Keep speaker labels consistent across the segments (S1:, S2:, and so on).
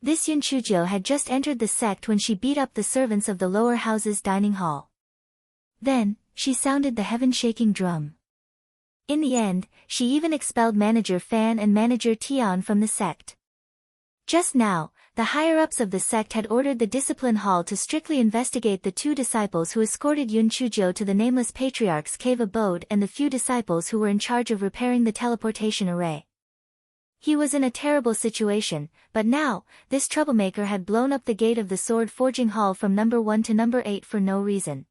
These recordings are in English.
S1: This Yun Chujo had just entered the sect when she beat up the servants of the lower house's dining hall. Then, she sounded the heaven-shaking drum. In the end, she even expelled Manager Fan and Manager Tian from the sect. Just now, the higher-ups of the sect had ordered the discipline hall to strictly investigate the 2 disciples who escorted Yun Chujo to the Nameless Patriarch's cave abode and the few disciples who were in charge of repairing the teleportation array. He was in a terrible situation, but now, this troublemaker had blown up the gate of the sword forging hall from number 1 to number 8 for no reason.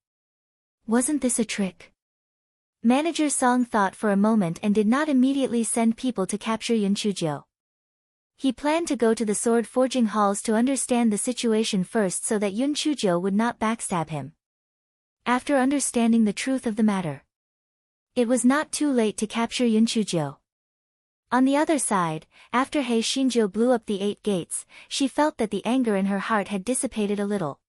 S1: Wasn't this a trick? Manager Song thought for a moment and did not immediately send people to capture Yun Chujo. He planned to go to the sword forging halls to understand the situation first so that Yun Chujo would not backstab him. After understanding the truth of the matter, it was not too late to capture Yun Chujo. On the other side, after Hei Shinjo blew up the 8 gates, she felt that the anger in her heart had dissipated a little.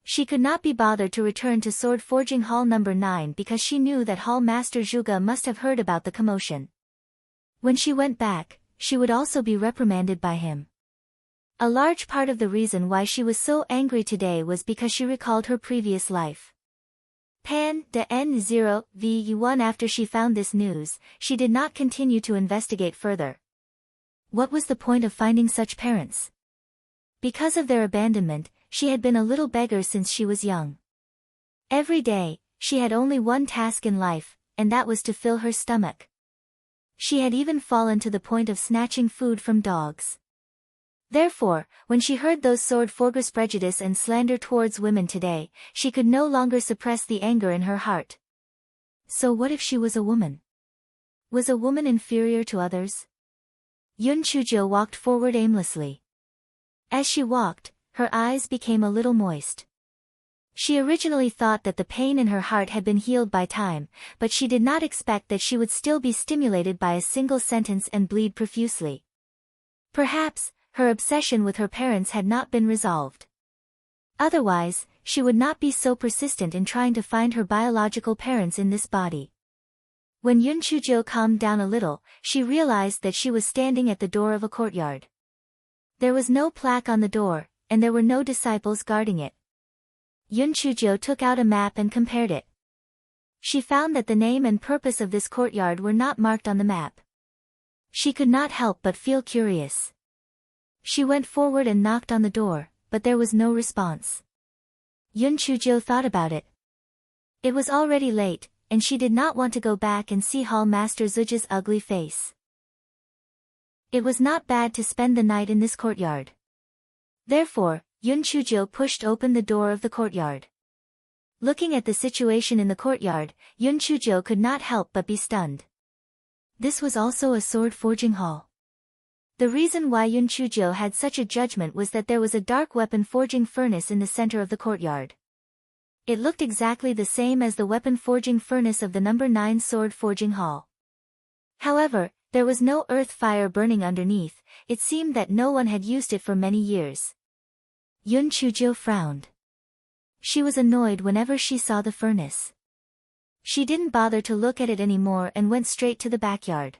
S1: She could not be bothered to return to Sword Forging Hall number 9 because she knew that Hall Master Zhuge must have heard about the commotion. When she went back, she would also be reprimanded by him. A large part of the reason why she was so angry today was because she recalled her previous life. Pan de N0 V1. After she found this news, she did not continue to investigate further. What was the point of finding such parents? Because of their abandonment, she had been a little beggar since she was young. Every day, she had only one task in life, and that was to fill her stomach. She had even fallen to the point of snatching food from dogs. Therefore, when she heard those sword forgers' prejudice and slander towards women today, she could no longer suppress the anger in her heart. So what if she was a woman? Was a woman inferior to others? Yun Chujo walked forward aimlessly. As she walked, her eyes became a little moist. She originally thought that the pain in her heart had been healed by time, but she did not expect that she would still be stimulated by a single sentence and bleed profusely. Perhaps, her obsession with her parents had not been resolved. Otherwise, she would not be so persistent in trying to find her biological parents in this body. When Yun Chujo calmed down a little, she realized that she was standing at the door of a courtyard. There was no plaque on the door, and there were no disciples guarding it. Yun Chujo took out a map and compared it. She found that the name and purpose of this courtyard were not marked on the map. She could not help but feel curious. She went forward and knocked on the door, but there was no response. Yun Chujo thought about it. It was already late, and she did not want to go back and see Hall Master Zhuge's ugly face. It was not bad to spend the night in this courtyard. Therefore, Yun Chujo pushed open the door of the courtyard. Looking at the situation in the courtyard, Yun Chujo could not help but be stunned. This was also a sword forging hall. The reason why Yun Chujo had such a judgment was that there was a dark weapon forging furnace in the center of the courtyard. It looked exactly the same as the weapon forging furnace of the number 9 sword forging hall. However, there was no earth fire burning underneath. It seemed that no one had used it for many years. Yun Chujo frowned. She was annoyed whenever she saw the furnace. She didn't bother to look at it anymore and went straight to the backyard.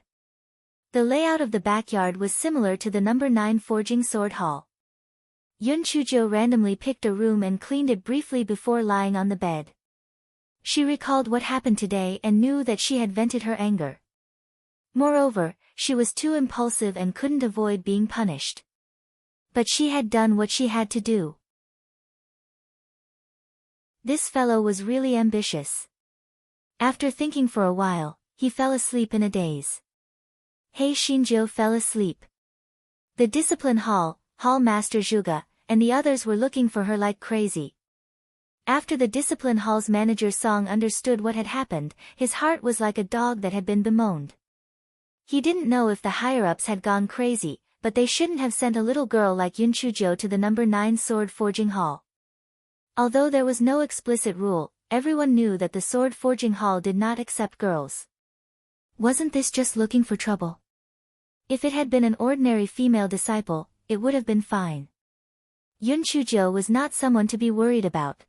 S1: The layout of the backyard was similar to the number 9 forging sword hall. Yun Chujo randomly picked a room and cleaned it briefly before lying on the bed. She recalled what happened today and knew that she had vented her anger. Moreover, she was too impulsive and couldn't avoid being punished. But she had done what she had to do. This fellow was really ambitious. After thinking for a while, he fell asleep in a daze. Hei Shinjo fell asleep. The discipline hall, Hall Master Zhuge, and the others were looking for her like crazy. After the discipline hall's manager Song understood what had happened, his heart was like a dog that had been bemoaned. He didn't know if the higher-ups had gone crazy, but they shouldn't have sent a little girl like Yun Chujo to the number 9 sword forging hall. Although there was no explicit rule, everyone knew that the sword forging hall did not accept girls. Wasn't this just looking for trouble? If it had been an ordinary female disciple, it would have been fine. Yun Chujo was not someone to be worried about.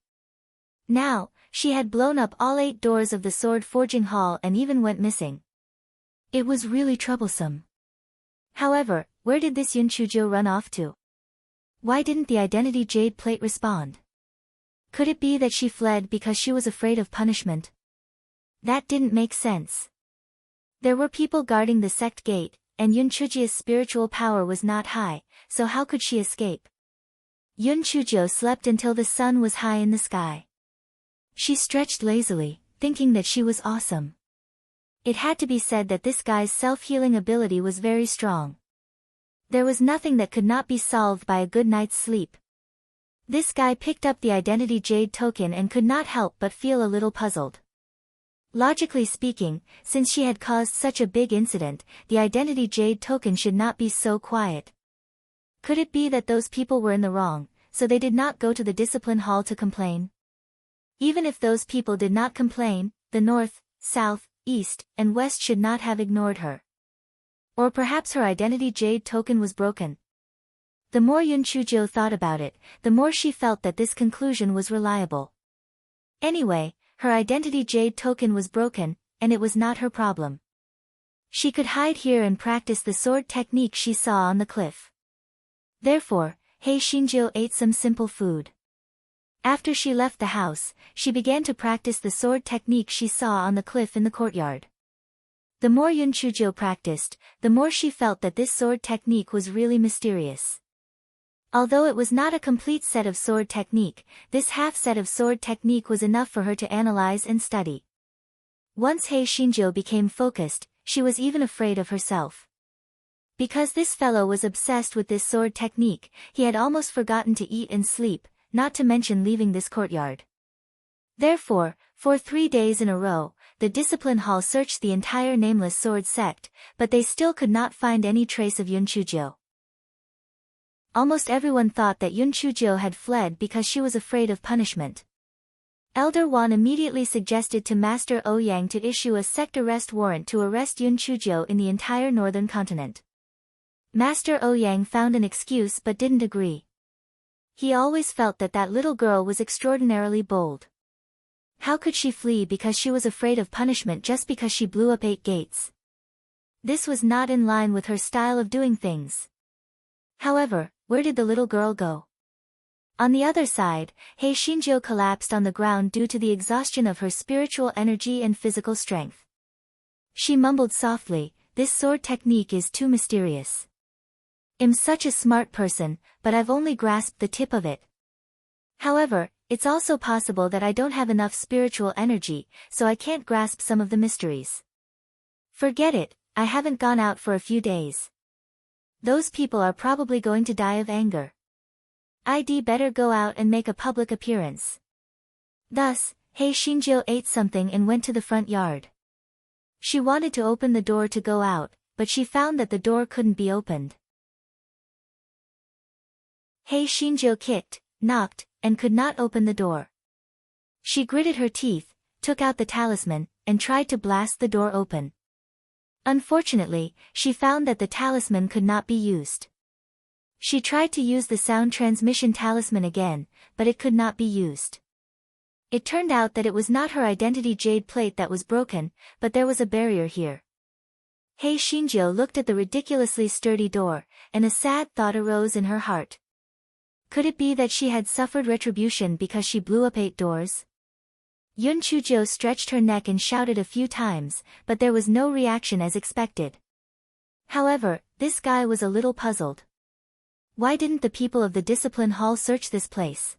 S1: Now, she had blown up all 8 doors of the sword forging hall and even went missing. It was really troublesome. However, where did this Yun Chujo run off to? Why didn't the identity jade plate respond? Could it be that she fled because she was afraid of punishment? That didn't make sense. There were people guarding the sect gate, and Yun Chujio's spiritual power was not high, so how could she escape? Yun Chujio slept until the sun was high in the sky. She stretched lazily, thinking that she was awesome. It had to be said that this guy's self-healing ability was very strong. There was nothing that could not be solved by a good night's sleep. This guy picked up the identity jade token and could not help but feel a little puzzled. Logically speaking, since she had caused such a big incident, the identity jade token should not be so quiet. Could it be that those people were in the wrong, so they did not go to the discipline hall to complain? Even if those people did not complain, the north, south, east, and west should not have ignored her. Or perhaps her identity jade token was broken. The more Yun Chujio thought about it, the more she felt that this conclusion was reliable. Anyway, her identity jade token was broken, and it was not her problem. She could hide here and practice the sword technique she saw on the cliff. Therefore, Hei Shinjo ate some simple food. After she left the house, she began to practice the sword technique she saw on the cliff in the courtyard. The more Yun Chujio practiced, the more she felt that this sword technique was really mysterious. Although it was not a complete set of sword technique, this half set of sword technique was enough for her to analyze and study. Once Hei Shinjo became focused, she was even afraid of herself. Because this fellow was obsessed with this sword technique, he had almost forgotten to eat and sleep, not to mention leaving this courtyard. Therefore, for 3 days in a row, the discipline hall searched the entire nameless sword sect, but they still could not find any trace of Yun Chujio. Almost everyone thought that Yun Chujio had fled because she was afraid of punishment. Elder Wan immediately suggested to Master Ouyang to issue a sect arrest warrant to arrest Yun Chujio in the entire northern continent. Master Ouyang found an excuse but didn't agree. He always felt that that little girl was extraordinarily bold. How could she flee because she was afraid of punishment just because she blew up 8 gates? This was not in line with her style of doing things. However, where did the little girl go? On the other side, Hei Shinjo collapsed on the ground due to the exhaustion of her spiritual energy and physical strength. She mumbled softly, "This sword technique is too mysterious. I'm such a smart person, but I've only grasped the tip of it. However, it's also possible that I don't have enough spiritual energy, so I can't grasp some of the mysteries. Forget it, I haven't gone out for a few days. Those people are probably going to die of anger. I'd better go out and make a public appearance." Thus, Hei Shinjo ate something and went to the front yard. She wanted to open the door to go out, but she found that the door couldn't be opened. Hei Shinjo kicked, knocked, and could not open the door. She gritted her teeth, took out the talisman, and tried to blast the door open. Unfortunately, she found that the talisman could not be used. She tried to use the sound transmission talisman again, but it could not be used. It turned out that it was not her identity jade plate that was broken, but there was a barrier here. Hei Shinjo looked at the ridiculously sturdy door, and a sad thought arose in her heart. Could it be that she had suffered retribution because she blew up 8 doors? Yun Chujio stretched her neck and shouted a few times, but there was no reaction as expected. However, this guy was a little puzzled. Why didn't the people of the discipline hall search this place?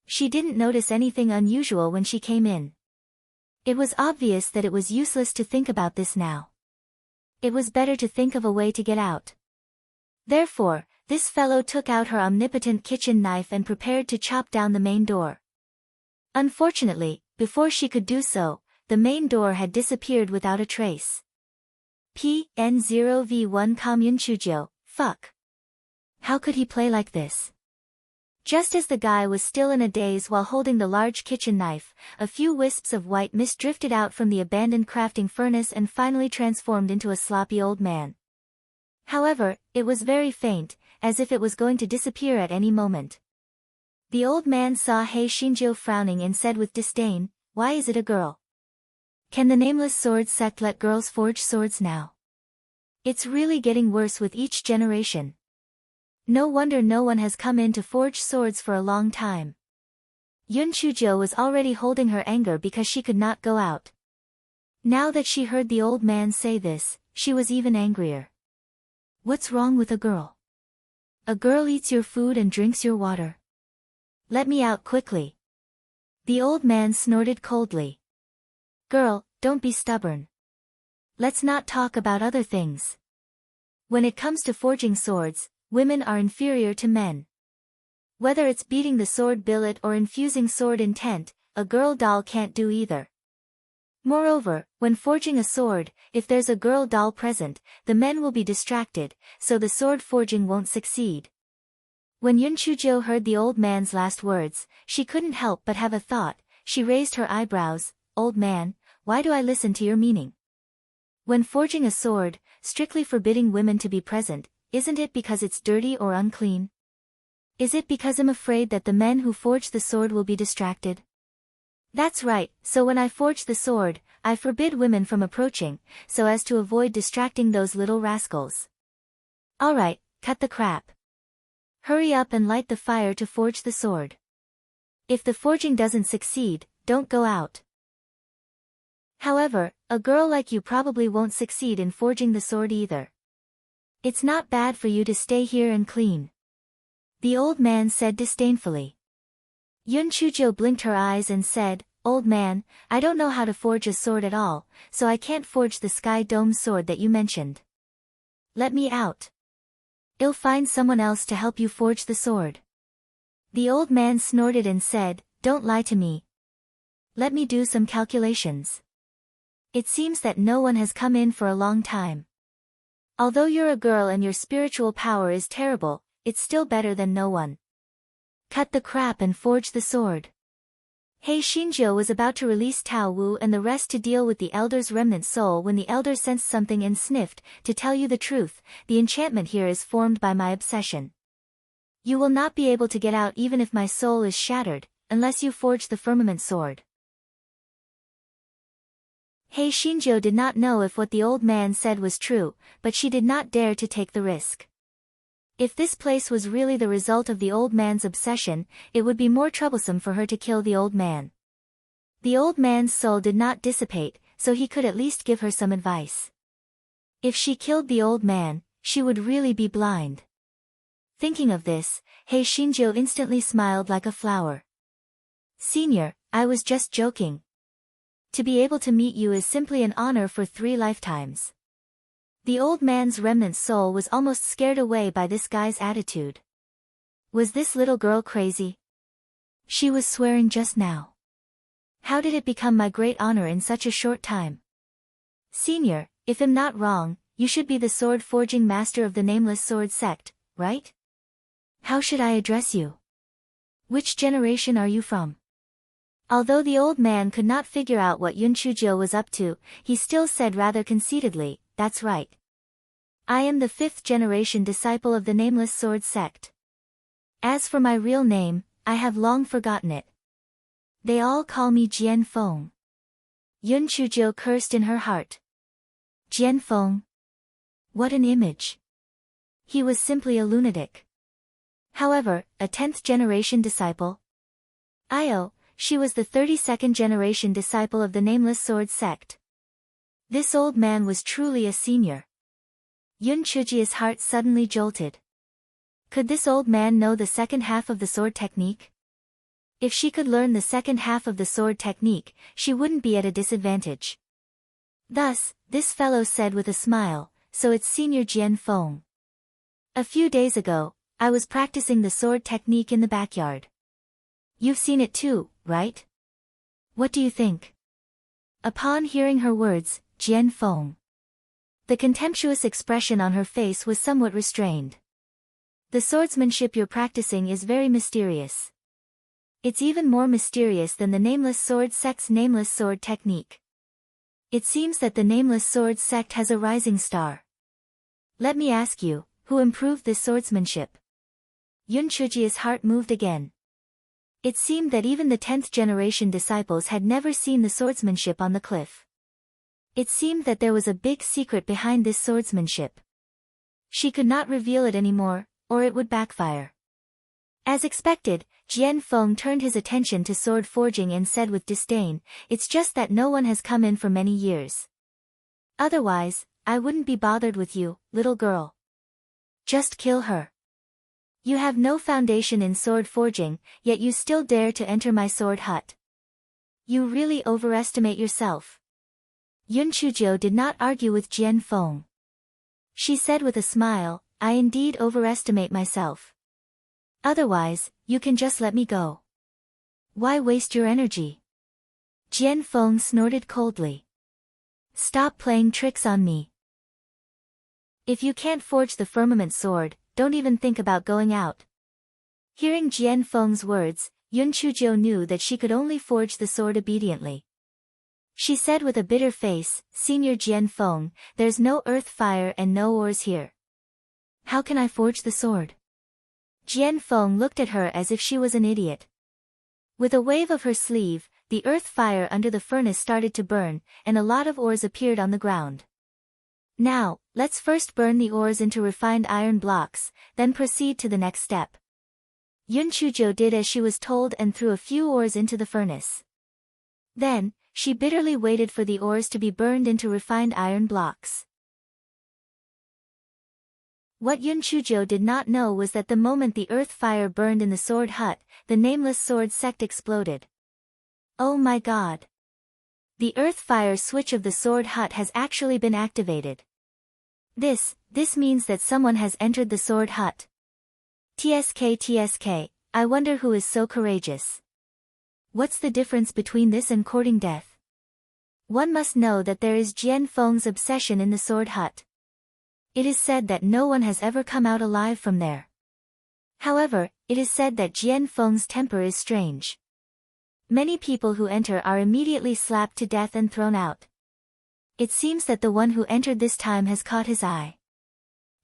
S1: She didn't notice anything unusual when she came in. It was obvious that it was useless to think about this now. It was better to think of a way to get out. Therefore, this fellow took out her omnipotent kitchen knife and prepared to chop down the main door. Unfortunately, before she could do so, the main door had disappeared without a trace. PN0V1 Yun Chujio, fuck. How could he play like this? Just as the guy was still in a daze while holding the large kitchen knife, a few wisps of white mist drifted out from the abandoned crafting furnace and finally transformed into a sloppy old man. However, it was very faint, as if it was going to disappear at any moment. The old man saw Hei Shinjo frowning and said with disdain, "Why is it a girl? Can the nameless sword sect let girls forge swords now? It's really getting worse with each generation." No wonder no one has come in to forge swords for a long time. Yun Chujo was already holding her anger because she could not go out. Now that she heard the old man say this, she was even angrier. What's wrong with a girl? A girl eats your food and drinks your water. Let me out quickly. The old man snorted coldly. Girl, don't be stubborn. Let's not talk about other things. When it comes to forging swords, women are inferior to men. Whether it's beating the sword billet or infusing sword intent, a girl doll can't do either. Moreover, when forging a sword, if there's a girl doll present, the men will be distracted, so the sword forging won't succeed. When Yun Chujo heard the old man's last words, she couldn't help but have a thought. She raised her eyebrows. Old man, why do I listen to your meaning? When forging a sword, strictly forbidding women to be present, isn't it because it's dirty or unclean? Is it because I'm afraid that the men who forge the sword will be distracted? That's right, so when I forge the sword, I forbid women from approaching, so as to avoid distracting those little rascals. Alright, cut the crap. Hurry up and light the fire to forge the sword. If the forging doesn't succeed, don't go out. However, a girl like you probably won't succeed in forging the sword either. It's not bad for you to stay here and clean. The old man said disdainfully. Yun Chujo blinked her eyes and said, Old man, I don't know how to forge a sword at all, so I can't forge the sky dome sword that you mentioned. Let me out. I'll find someone else to help you forge the sword. The old man snorted and said, Don't lie to me. Let me do some calculations. It seems that no one has come in for a long time. Although you're a girl and your spiritual power is terrible, it's still better than no one. Cut the crap and forge the sword. Hei Shinjo was about to release Tao Wu and the rest to deal with the elder's remnant soul when the elder sensed something and sniffed. To tell you the truth, the enchantment here is formed by my obsession. You will not be able to get out even if my soul is shattered, unless you forge the firmament sword. Hei Shinjo did not know if what the old man said was true, but she did not dare to take the risk. If this place was really the result of the old man's obsession, it would be more troublesome for her to kill the old man. The old man's soul did not dissipate, so he could at least give her some advice. If she killed the old man, she would really be blind. Thinking of this, Hei Shinjo instantly smiled like a flower. Senior, I was just joking. To be able to meet you is simply an honor for 3 lifetimes. The old man's remnant soul was almost scared away by this guy's attitude. Was this little girl crazy? She was swearing just now. How did it become my great honor in such a short time? Senior, if I'm not wrong, you should be the sword forging master of the Nameless Sword sect, right? How should I address you? Which generation are you from? Although the old man could not figure out what Yun Chujo was up to, he still said rather conceitedly, That's right. I am the 5th generation disciple of the Nameless Sword sect. As for my real name, I have long forgotten it. They all call me Jian Feng. Yun Chujo cursed in her heart. Jian Feng. What an image. He was simply a lunatic. However, a 10th generation disciple? She was the 32nd generation disciple of the Nameless Sword sect. This old man was truly a senior. Yun Chuji's heart suddenly jolted. Could this old man know the second half of the sword technique? If she could learn the second half of the sword technique, she wouldn't be at a disadvantage. Thus, this fellow said with a smile, So it's Senior Jian Feng. A few days ago, I was practicing the sword technique in the backyard. You've seen it too, right? What do you think? Upon hearing her words, Jian Feng. The contemptuous expression on her face was somewhat restrained. The swordsmanship you're practicing is very mysterious. It's even more mysterious than the Nameless Sword sect's Nameless Sword technique. It seems that the Nameless Sword sect has a rising star. Let me ask you, who improved this swordsmanship? Yun Chuji's heart moved again. It seemed that even the 10th generation disciples had never seen the swordsmanship on the cliff. It seemed that there was a big secret behind this swordsmanship. She could not reveal it anymore, or it would backfire. As expected, Jian Feng turned his attention to sword forging and said with disdain, "It's just that no one has come in for many years. Otherwise, I wouldn't be bothered with you, little girl. Just kill her. You have no foundation in sword forging, yet you still dare to enter my sword hut. You really overestimate yourself." Yun Chujiu did not argue with Jian Feng. She said with a smile, "I indeed overestimate myself. Otherwise, you can just let me go. Why waste your energy?" Jian Feng snorted coldly. "Stop playing tricks on me. If you can't forge the firmament sword, don't even think about going out." Hearing Jian Feng's words, Yun Chujiu knew that she could only forge the sword obediently. She said with a bitter face, "Senior Jian Feng, there's no earth fire and no ores here. How can I forge the sword?" Jian Feng looked at her as if she was an idiot. With a wave of her sleeve, the earth fire under the furnace started to burn, and a lot of ores appeared on the ground. "Now, let's first burn the ores into refined iron blocks, then proceed to the next step." Yun Chujiu did as she was told and threw a few ores into the furnace. Then, she bitterly waited for the ores to be burned into refined iron blocks. What Yun Chujiu did not know was that the moment the earth fire burned in the sword hut, the nameless sword sect exploded. Oh my god! The earth fire switch of the sword hut has actually been activated. This means that someone has entered the sword hut. TSK, I wonder who is so courageous. What's the difference between this and courting death? One must know that there is Jian Feng's obsession in the sword hut. It is said that no one has ever come out alive from there. However, it is said that Jian Feng's temper is strange. Many people who enter are immediately slapped to death and thrown out. It seems that the one who entered this time has caught his eye.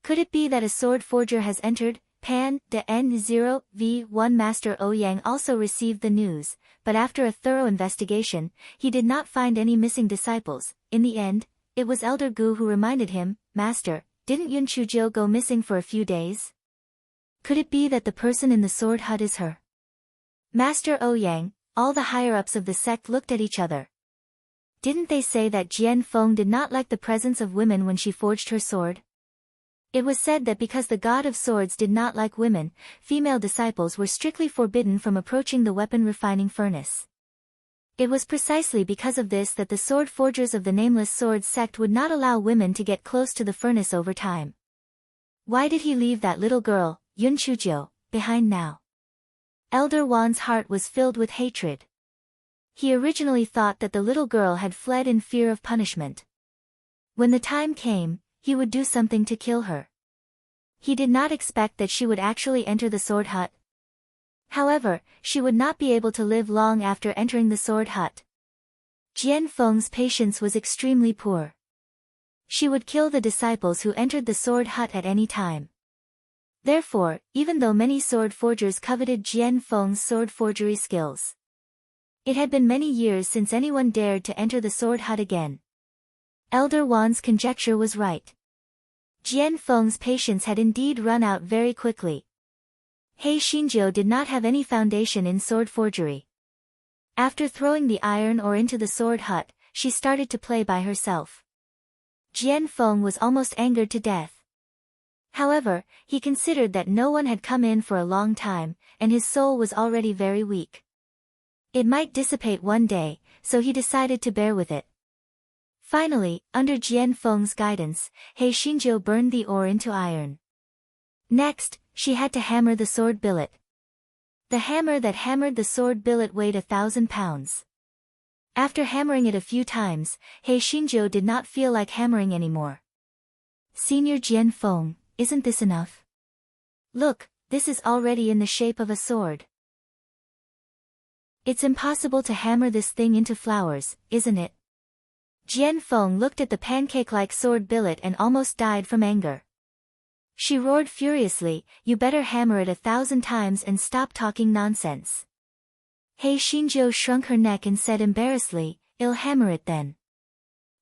S1: Could it be that a sword forger has entered? Pan de N0v1 Master Ouyang also received the news, but after a thorough investigation, he did not find any missing disciples. In the end, it was Elder Gu who reminded him, "Master, didn't Yun Chujiu go missing for a few days? Could it be that the person in the sword hut is her?" Master Ouyang, all the higher-ups of the sect looked at each other. Didn't they say that Jian Feng did not like the presence of women when she forged her sword? It was said that because the god of swords did not like women, female disciples were strictly forbidden from approaching the weapon refining furnace. It was precisely because of this that the sword forgers of the Nameless Sword sect would not allow women to get close to the furnace over time. Why did he leave that little girl, Yun Chujiu, behind now? Elder Wan's heart was filled with hatred. He originally thought that the little girl had fled in fear of punishment. When the time came, he would do something to kill her. He did not expect that she would actually enter the sword hut. However, she would not be able to live long after entering the sword hut. Jian Feng's patience was extremely poor. She would kill the disciples who entered the sword hut at any time. Therefore, even though many sword forgers coveted Jian Feng's sword forgery skills, it had been many years since anyone dared to enter the sword hut again. Elder Wan's conjecture was right. Jian Feng's patience had indeed run out very quickly. He Xinjiu did not have any foundation in sword forgery. After throwing the iron ore into the sword hut, she started to play by herself. Jian Feng was almost angered to death. However, he considered that no one had come in for a long time, and his soul was already very weak. It might dissipate one day, so he decided to bear with it. Finally, under Jian Feng's guidance, He Xinjiu burned the ore into iron. Next, she had to hammer the sword billet. The hammer that hammered the sword billet weighed 1,000 pounds. After hammering it a few times, He Xinjiu did not feel like hammering anymore. "Senior Jian Feng, isn't this enough? Look, this is already in the shape of a sword. It's impossible to hammer this thing into flowers, isn't it?" Jian Feng looked at the pancake-like sword billet and almost died from anger. She roared furiously, "You better hammer it 1,000 times and stop talking nonsense." He Xinjiu shrunk her neck and said embarrassedly, "I'll hammer it then."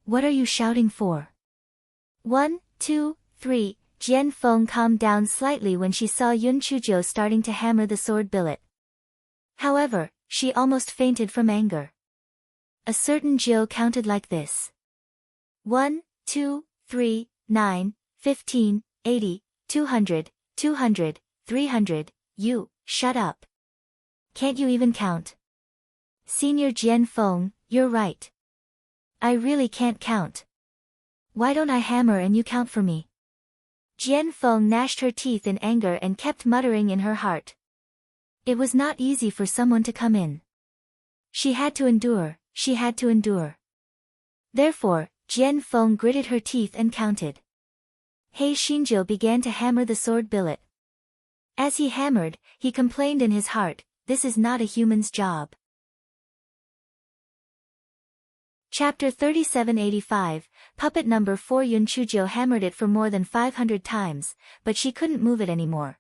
S1: "What are you shouting for? 1, 2, 3, Jian Feng calmed down slightly when she saw Yun Chuzhou starting to hammer the sword billet. However, she almost fainted from anger. A certain Zhou counted like this. 1, 2, 3, 9, 15, 80, 200, 200, 300, you, shut up. Can't you even count? Senior Jian Feng, you're right. I really can't count. Why don't I hammer and you count for me? Jian Feng gnashed her teeth in anger and kept muttering in her heart. It was not easy for someone to come in. She had to endure, she had to endure. Therefore, Jian Feng gritted her teeth and counted. He Xinjiu began to hammer the sword billet. As he hammered, he complained in his heart, this is not a human's job. Chapter 3785, Puppet number 4. Yun Chuzhou hammered it for more than 500 times, but she couldn't move it anymore.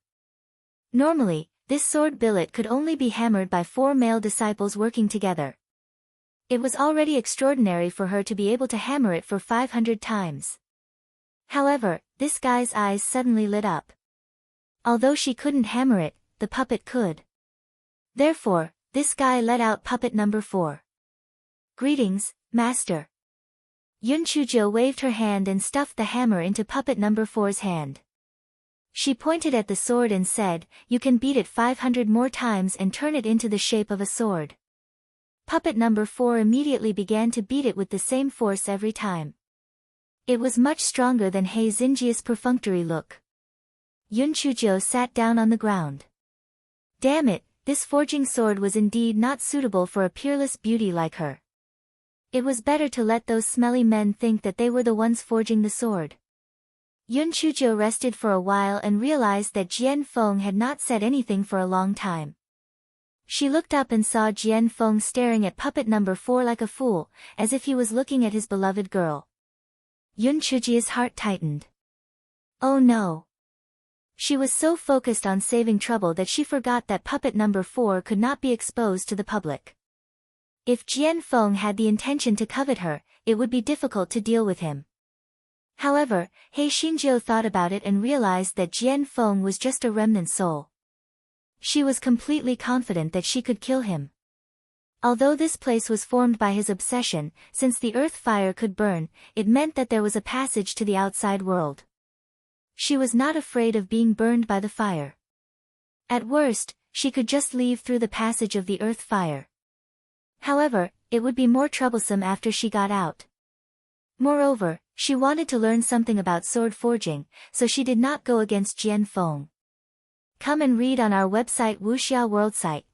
S1: Normally, this sword billet could only be hammered by 4 male disciples working together. It was already extraordinary for her to be able to hammer it for 500 times. However, this guy's eyes suddenly lit up. Although she couldn't hammer it, the puppet could. Therefore, this guy let out puppet number 4. Greetings, Master. Yun Chuzhou waved her hand and stuffed the hammer into puppet number 4's hand. She pointed at the sword and said, you can beat it 500 more times and turn it into the shape of a sword. Puppet number 4 immediately began to beat it with the same force every time. It was much stronger than He Xinjia's perfunctory look. Yun Chuzhou sat down on the ground. Damn it, this forging sword was indeed not suitable for a peerless beauty like her. It was better to let those smelly men think that they were the ones forging the sword. Yun Chuzhou rested for a while and realized that Jian Feng had not said anything for a long time. She looked up and saw Jian Feng staring at puppet number 4 like a fool, as if he was looking at his beloved girl. Yun Chuzhou's heart tightened. Oh no. She was so focused on saving trouble that she forgot that puppet number 4 could not be exposed to the public. If Jian Feng had the intention to covet her, it would be difficult to deal with him. However, He Xinjiu thought about it and realized that Jian Feng was just a remnant soul. She was completely confident that she could kill him. Although this place was formed by his obsession, since the earth fire could burn, it meant that there was a passage to the outside world. She was not afraid of being burned by the fire. At worst, she could just leave through the passage of the earth fire. However, it would be more troublesome after she got out. Moreover, she wanted to learn something about sword forging, so she did not go against Jian Feng. Come and read on our website Wuxia World site.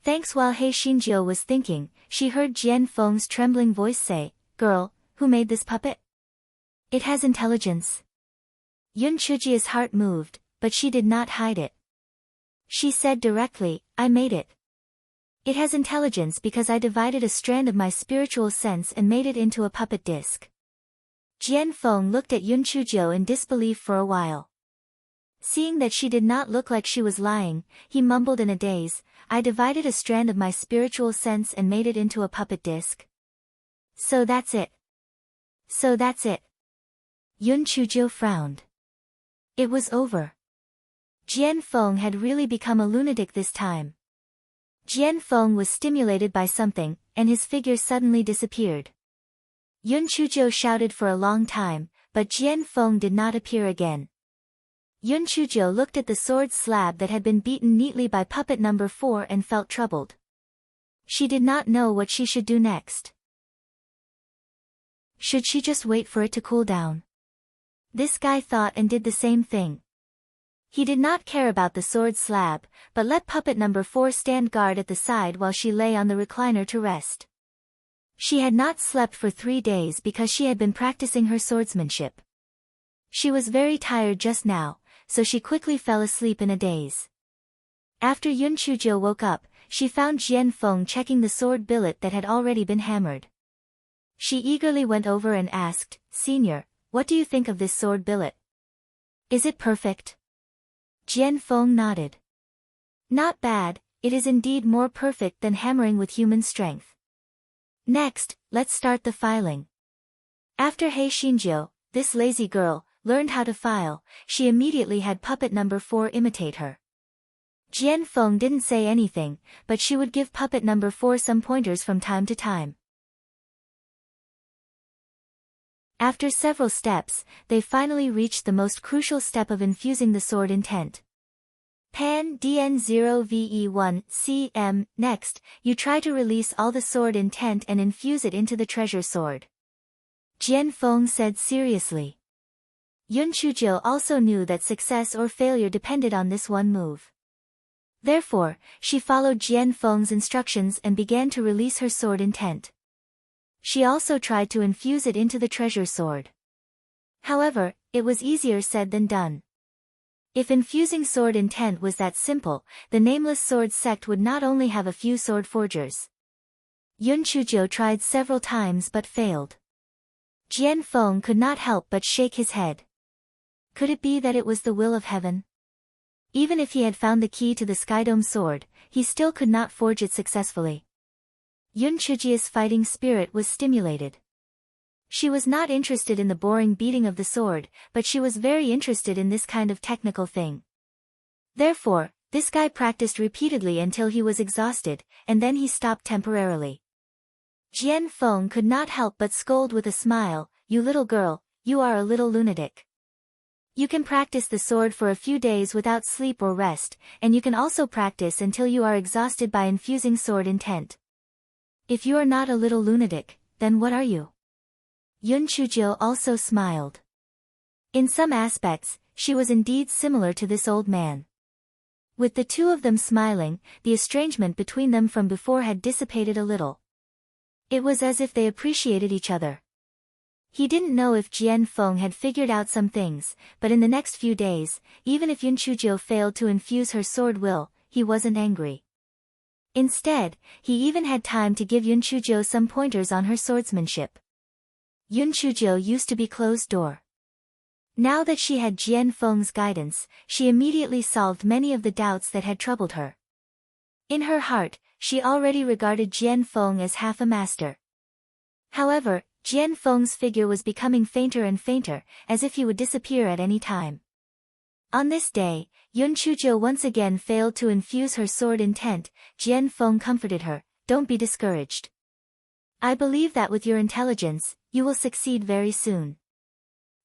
S1: Thanks. While He Xinjiu was thinking, she heard Jian Feng's trembling voice say, Girl, who made this puppet? It has intelligence. Yun Chuzhou's heart moved, but she did not hide it. She said directly, I made it. It has intelligence because I divided a strand of my spiritual sense and made it into a puppet disc. Jian Feng looked at Yun Chuzhou in disbelief for a while. Seeing that she did not look like she was lying, he mumbled in a daze, I divided a strand of my spiritual sense and made it into a puppet disc. So that's it. So that's it. Yun Chuzhou frowned. It was over. Jian Feng had really become a lunatic this time. Jian Feng was stimulated by something, and his figure suddenly disappeared. Yun Chuzhou shouted for a long time, but Jian Feng did not appear again. Yun Chuzhou looked at the sword slab that had been beaten neatly by puppet number 4 and felt troubled. She did not know what she should do next. Should she just wait for it to cool down? This guy thought and did the same thing. He did not care about the sword slab, but let puppet number 4 stand guard at the side while she lay on the recliner to rest. She had not slept for 3 days because she had been practicing her swordsmanship. She was very tired just now, so she quickly fell asleep in a daze. After Yun Chuzhou woke up, she found Jian Feng checking the sword billet that had already been hammered. She eagerly went over and asked, Senior, what do you think of this sword billet? Is it perfect? Jian Feng nodded. Not bad, it is indeed more perfect than hammering with human strength. Next, let's start the filing. After He Xinjiu, this lazy girl, learned how to file, she immediately had puppet number 4 imitate her. Jian Feng didn't say anything, but she would give puppet number 4 some pointers from time to time. After several steps, they finally reached the most crucial step of infusing the sword intent. Pan DN0VE1 CM. Next, you try to release all the sword intent and infuse it into the treasure sword. Jian Feng said seriously. Yun Chuzhou also knew that success or failure depended on this one move. Therefore, she followed Jian Feng's instructions and began to release her sword intent. She also tried to infuse it into the treasure sword. However, it was easier said than done. If infusing sword intent was that simple, the Nameless Sword sect would not only have a few sword forgers. Yun Chuzhou tried several times but failed. Jian Feng could not help but shake his head. Could it be that it was the will of heaven? Even if he had found the key to the Skydome sword, he still could not forge it successfully. Yun Chujia's fighting spirit was stimulated. She was not interested in the boring beating of the sword, but she was very interested in this kind of technical thing. Therefore, this guy practiced repeatedly until he was exhausted, and then he stopped temporarily. Jian Feng could not help but scold with a smile, "You little girl, you are a little lunatic. You can practice the sword for a few days without sleep or rest, and you can also practice until you are exhausted by infusing sword intent. If you are not a little lunatic, then what are you?" Yun Chuzhou also smiled. In some aspects, she was indeed similar to this old man. With the two of them smiling, the estrangement between them from before had dissipated a little. It was as if they appreciated each other. He didn't know if Jian Feng had figured out some things, but in the next few days, even if Yun Chuzhou failed to infuse her sword will, he wasn't angry. Instead, he even had time to give Yun Chuzhou some pointers on her swordsmanship. Yun Chuzhou used to be closed door. Now that she had Jian Feng's guidance, she immediately solved many of the doubts that had troubled her. In her heart, she already regarded Jian Feng as half a master. However, Jian Feng's figure was becoming fainter and fainter, as if he would disappear at any time. On this day, Yun Chuzhou once again failed to infuse her sword intent. Jian Feng comforted her, "Don't be discouraged. I believe that with your intelligence, you will succeed very soon.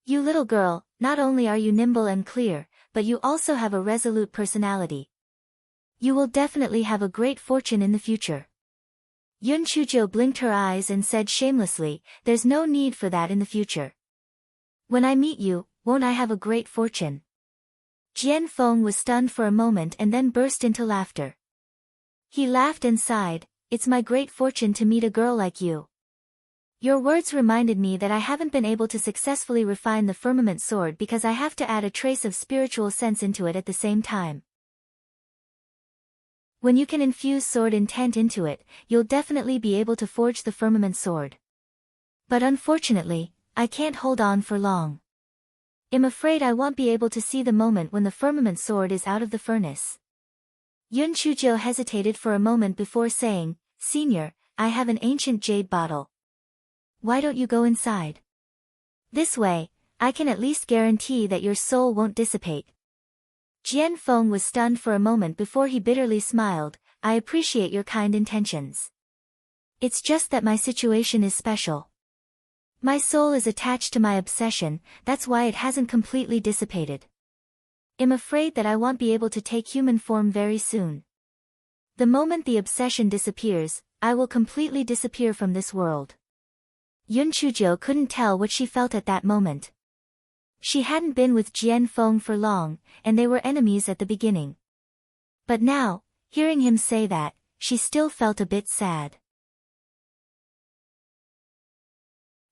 S1: You little girl, not only are you nimble and clear, but you also have a resolute personality. You will definitely have a great fortune in the future." Yun Chuzhou blinked her eyes and said shamelessly, "There's no need for that in the future. When I meet you, won't I have a great fortune?" Jian Feng was stunned for a moment and then burst into laughter. He laughed and sighed, "It's my great fortune to meet a girl like you. Your words reminded me that I haven't been able to successfully refine the firmament sword because I have to add a trace of spiritual sense into it at the same time. When you can infuse sword intent into it, you'll definitely be able to forge the firmament sword. But unfortunately, I can't hold on for long. I'm afraid I won't be able to see the moment when the firmament sword is out of the furnace." Yun Chuzhou hesitated for a moment before saying, "Senior, I have an ancient jade bottle. Why don't you go inside? This way, I can at least guarantee that your soul won't dissipate." Jian Feng was stunned for a moment before he bitterly smiled, "I appreciate your kind intentions. It's just that my situation is special. My soul is attached to my obsession, that's why it hasn't completely dissipated. I'm afraid that I won't be able to take human form very soon. The moment the obsession disappears, I will completely disappear from this world." Yun Chuzhou couldn't tell what she felt at that moment. She hadn't been with Jian Feng for long, and they were enemies at the beginning. But now, hearing him say that, she still felt a bit sad.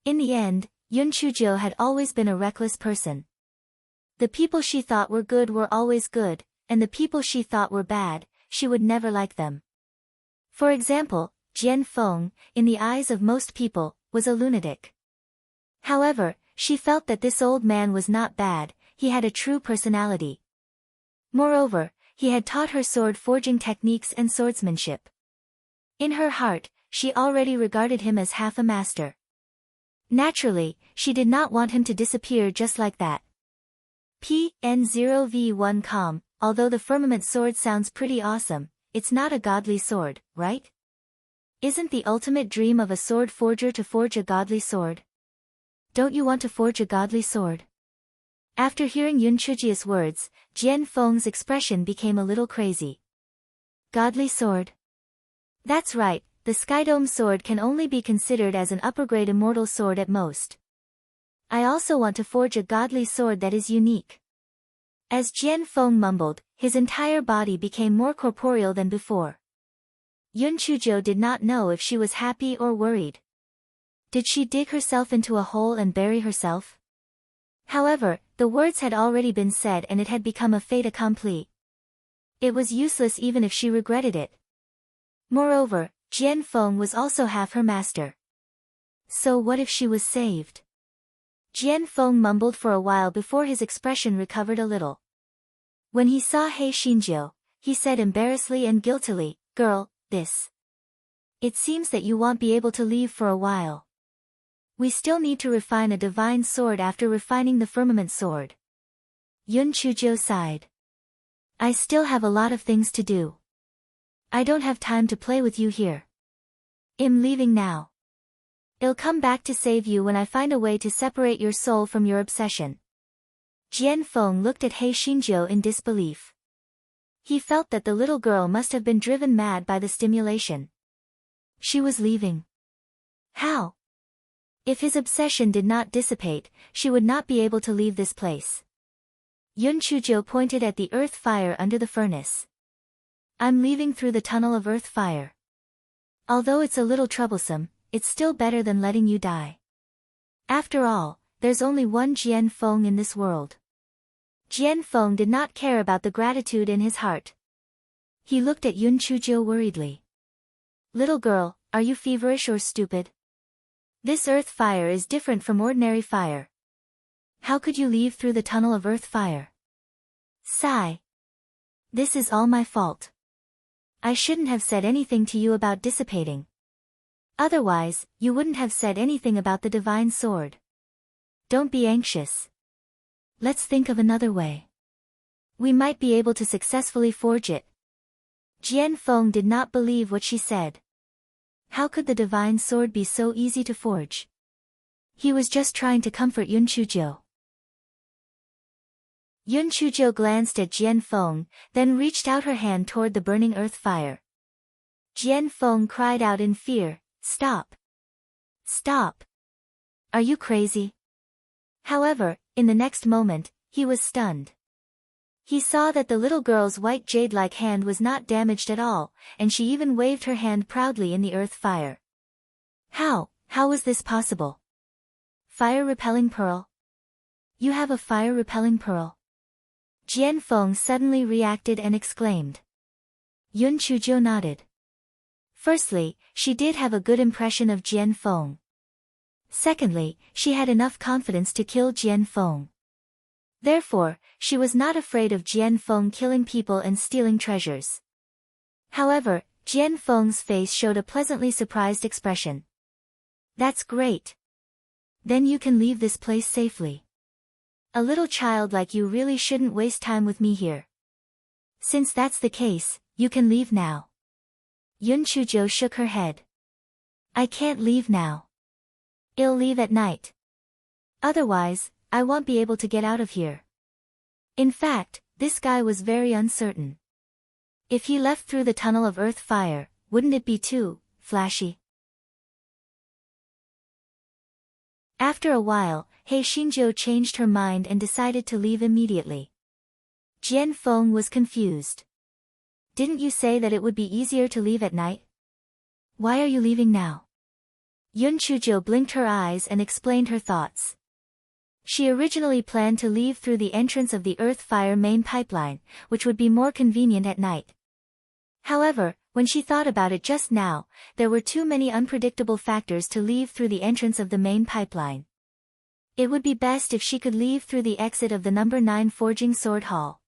S1: In the end, Yun Chuzhou had always been a reckless person. The people she thought were good were always good, and the people she thought were bad, she would never like them. For example, Jian Feng, in the eyes of most people, was a lunatic. However, she felt that this old man was not bad, he had a true personality. Moreover, he had taught her sword forging techniques and swordsmanship. In her heart, she already regarded him as half a master. Naturally, she did not want him to disappear just like that. PN0V1 although the firmament sword sounds pretty awesome, it's not a godly sword, right? Isn't the ultimate dream of a sword forger to forge a godly sword? Don't you want to forge a godly sword? After hearing Yun Chujia's words, Jian Feng's expression became a little crazy. Godly sword? That's right, the Skydome sword can only be considered as an upper-grade immortal sword at most. I also want to forge a godly sword that is unique. As Jian Feng mumbled, his entire body became more corporeal than before. Yun Chuzhou did not know if she was happy or worried. Did she dig herself into a hole and bury herself? However, the words had already been said and it had become a fait accompli. It was useless even if she regretted it. Moreover, Jian Feng was also half her master. So what if she was saved? Jian Feng mumbled for a while before his expression recovered a little. When he saw He Xinjiu, he said embarrassedly and guiltily, "Girl, this. It seems that you won't be able to leave for a while. We still need to refine a divine sword after refining the firmament sword." Yun Chuzhou sighed. "I still have a lot of things to do. I don't have time to play with you here. I'm leaving now. I'll come back to save you when I find a way to separate your soul from your obsession." Jian Feng looked at He Xinjiu in disbelief. He felt that the little girl must have been driven mad by the stimulation. She was leaving. How? If his obsession did not dissipate, she would not be able to leave this place. Yun Chuzhou pointed at the earth fire under the furnace. "I'm leaving through the tunnel of earth fire. Although it's a little troublesome, it's still better than letting you die. After all, there's only one Jian Feng in this world." Jian Feng did not care about the gratitude in his heart. He looked at Yun Chuzhou worriedly. "Little girl, are you feverish or stupid? This earth fire is different from ordinary fire. How could you leave through the tunnel of earth fire?" Sigh. "This is all my fault. I shouldn't have said anything to you about dissipating. Otherwise, you wouldn't have said anything about the divine sword. Don't be anxious. Let's think of another way. We might be able to successfully forge it." Jian Feng did not believe what she said. How could the divine sword be so easy to forge? He was just trying to comfort Yun Chuzhou. Yun Chuzhou glanced at Jian Feng, then reached out her hand toward the burning earth fire. Jian Feng cried out in fear, "Stop! Stop! Are you crazy?" However, in the next moment, he was stunned. He saw that the little girl's white jade-like hand was not damaged at all, and she even waved her hand proudly in the earth fire. How was this possible? Fire-repelling pearl? You have a fire-repelling pearl? Jian Feng suddenly reacted and exclaimed. Yun Chuzhou nodded. Firstly, she did have a good impression of Jian Feng. Secondly, she had enough confidence to kill Jian Feng. Therefore, she was not afraid of Jian Feng killing people and stealing treasures. However, Jian Feng's face showed a pleasantly surprised expression. That's great. Then you can leave this place safely. A little child like you really shouldn't waste time with me here. Since that's the case, you can leave now. Yun Chuzhou shook her head. I can't leave now. I'll leave at night. Otherwise, I won't be able to get out of here. In fact, this guy was very uncertain. If he left through the tunnel of earth fire, wouldn't it be too flashy? After a while, He Xinjiu changed her mind and decided to leave immediately. Jian Feng was confused. Didn't you say that it would be easier to leave at night? Why are you leaving now? Yun Chuzhou blinked her eyes and explained her thoughts. She originally planned to leave through the entrance of the earth fire main pipeline, which would be more convenient at night. However, when she thought about it just now, there were too many unpredictable factors to leave through the entrance of the main pipeline. It would be best if she could leave through the exit of the number 9 Forging Sword Hall.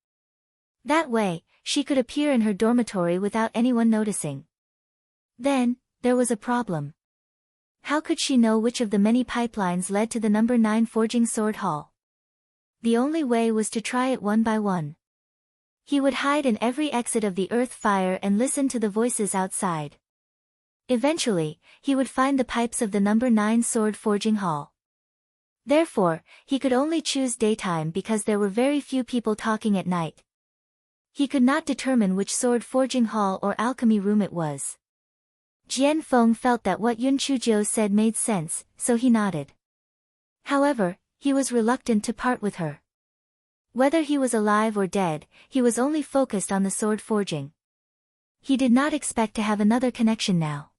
S1: That way, she could appear in her dormitory without anyone noticing. Then, there was a problem. How could she know which of the many pipelines led to the number 9 Forging Sword Hall? The only way was to try it one by one. He would hide in every exit of the earth fire and listen to the voices outside. Eventually, he would find the pipes of the number 9 sword forging hall. Therefore, he could only choose daytime because there were very few people talking at night. He could not determine which sword forging hall or alchemy room it was. Jian Feng felt that what Yun Chujiu said made sense, so he nodded. However, he was reluctant to part with her. Whether he was alive or dead, he was only focused on the sword forging. He did not expect to have another connection now.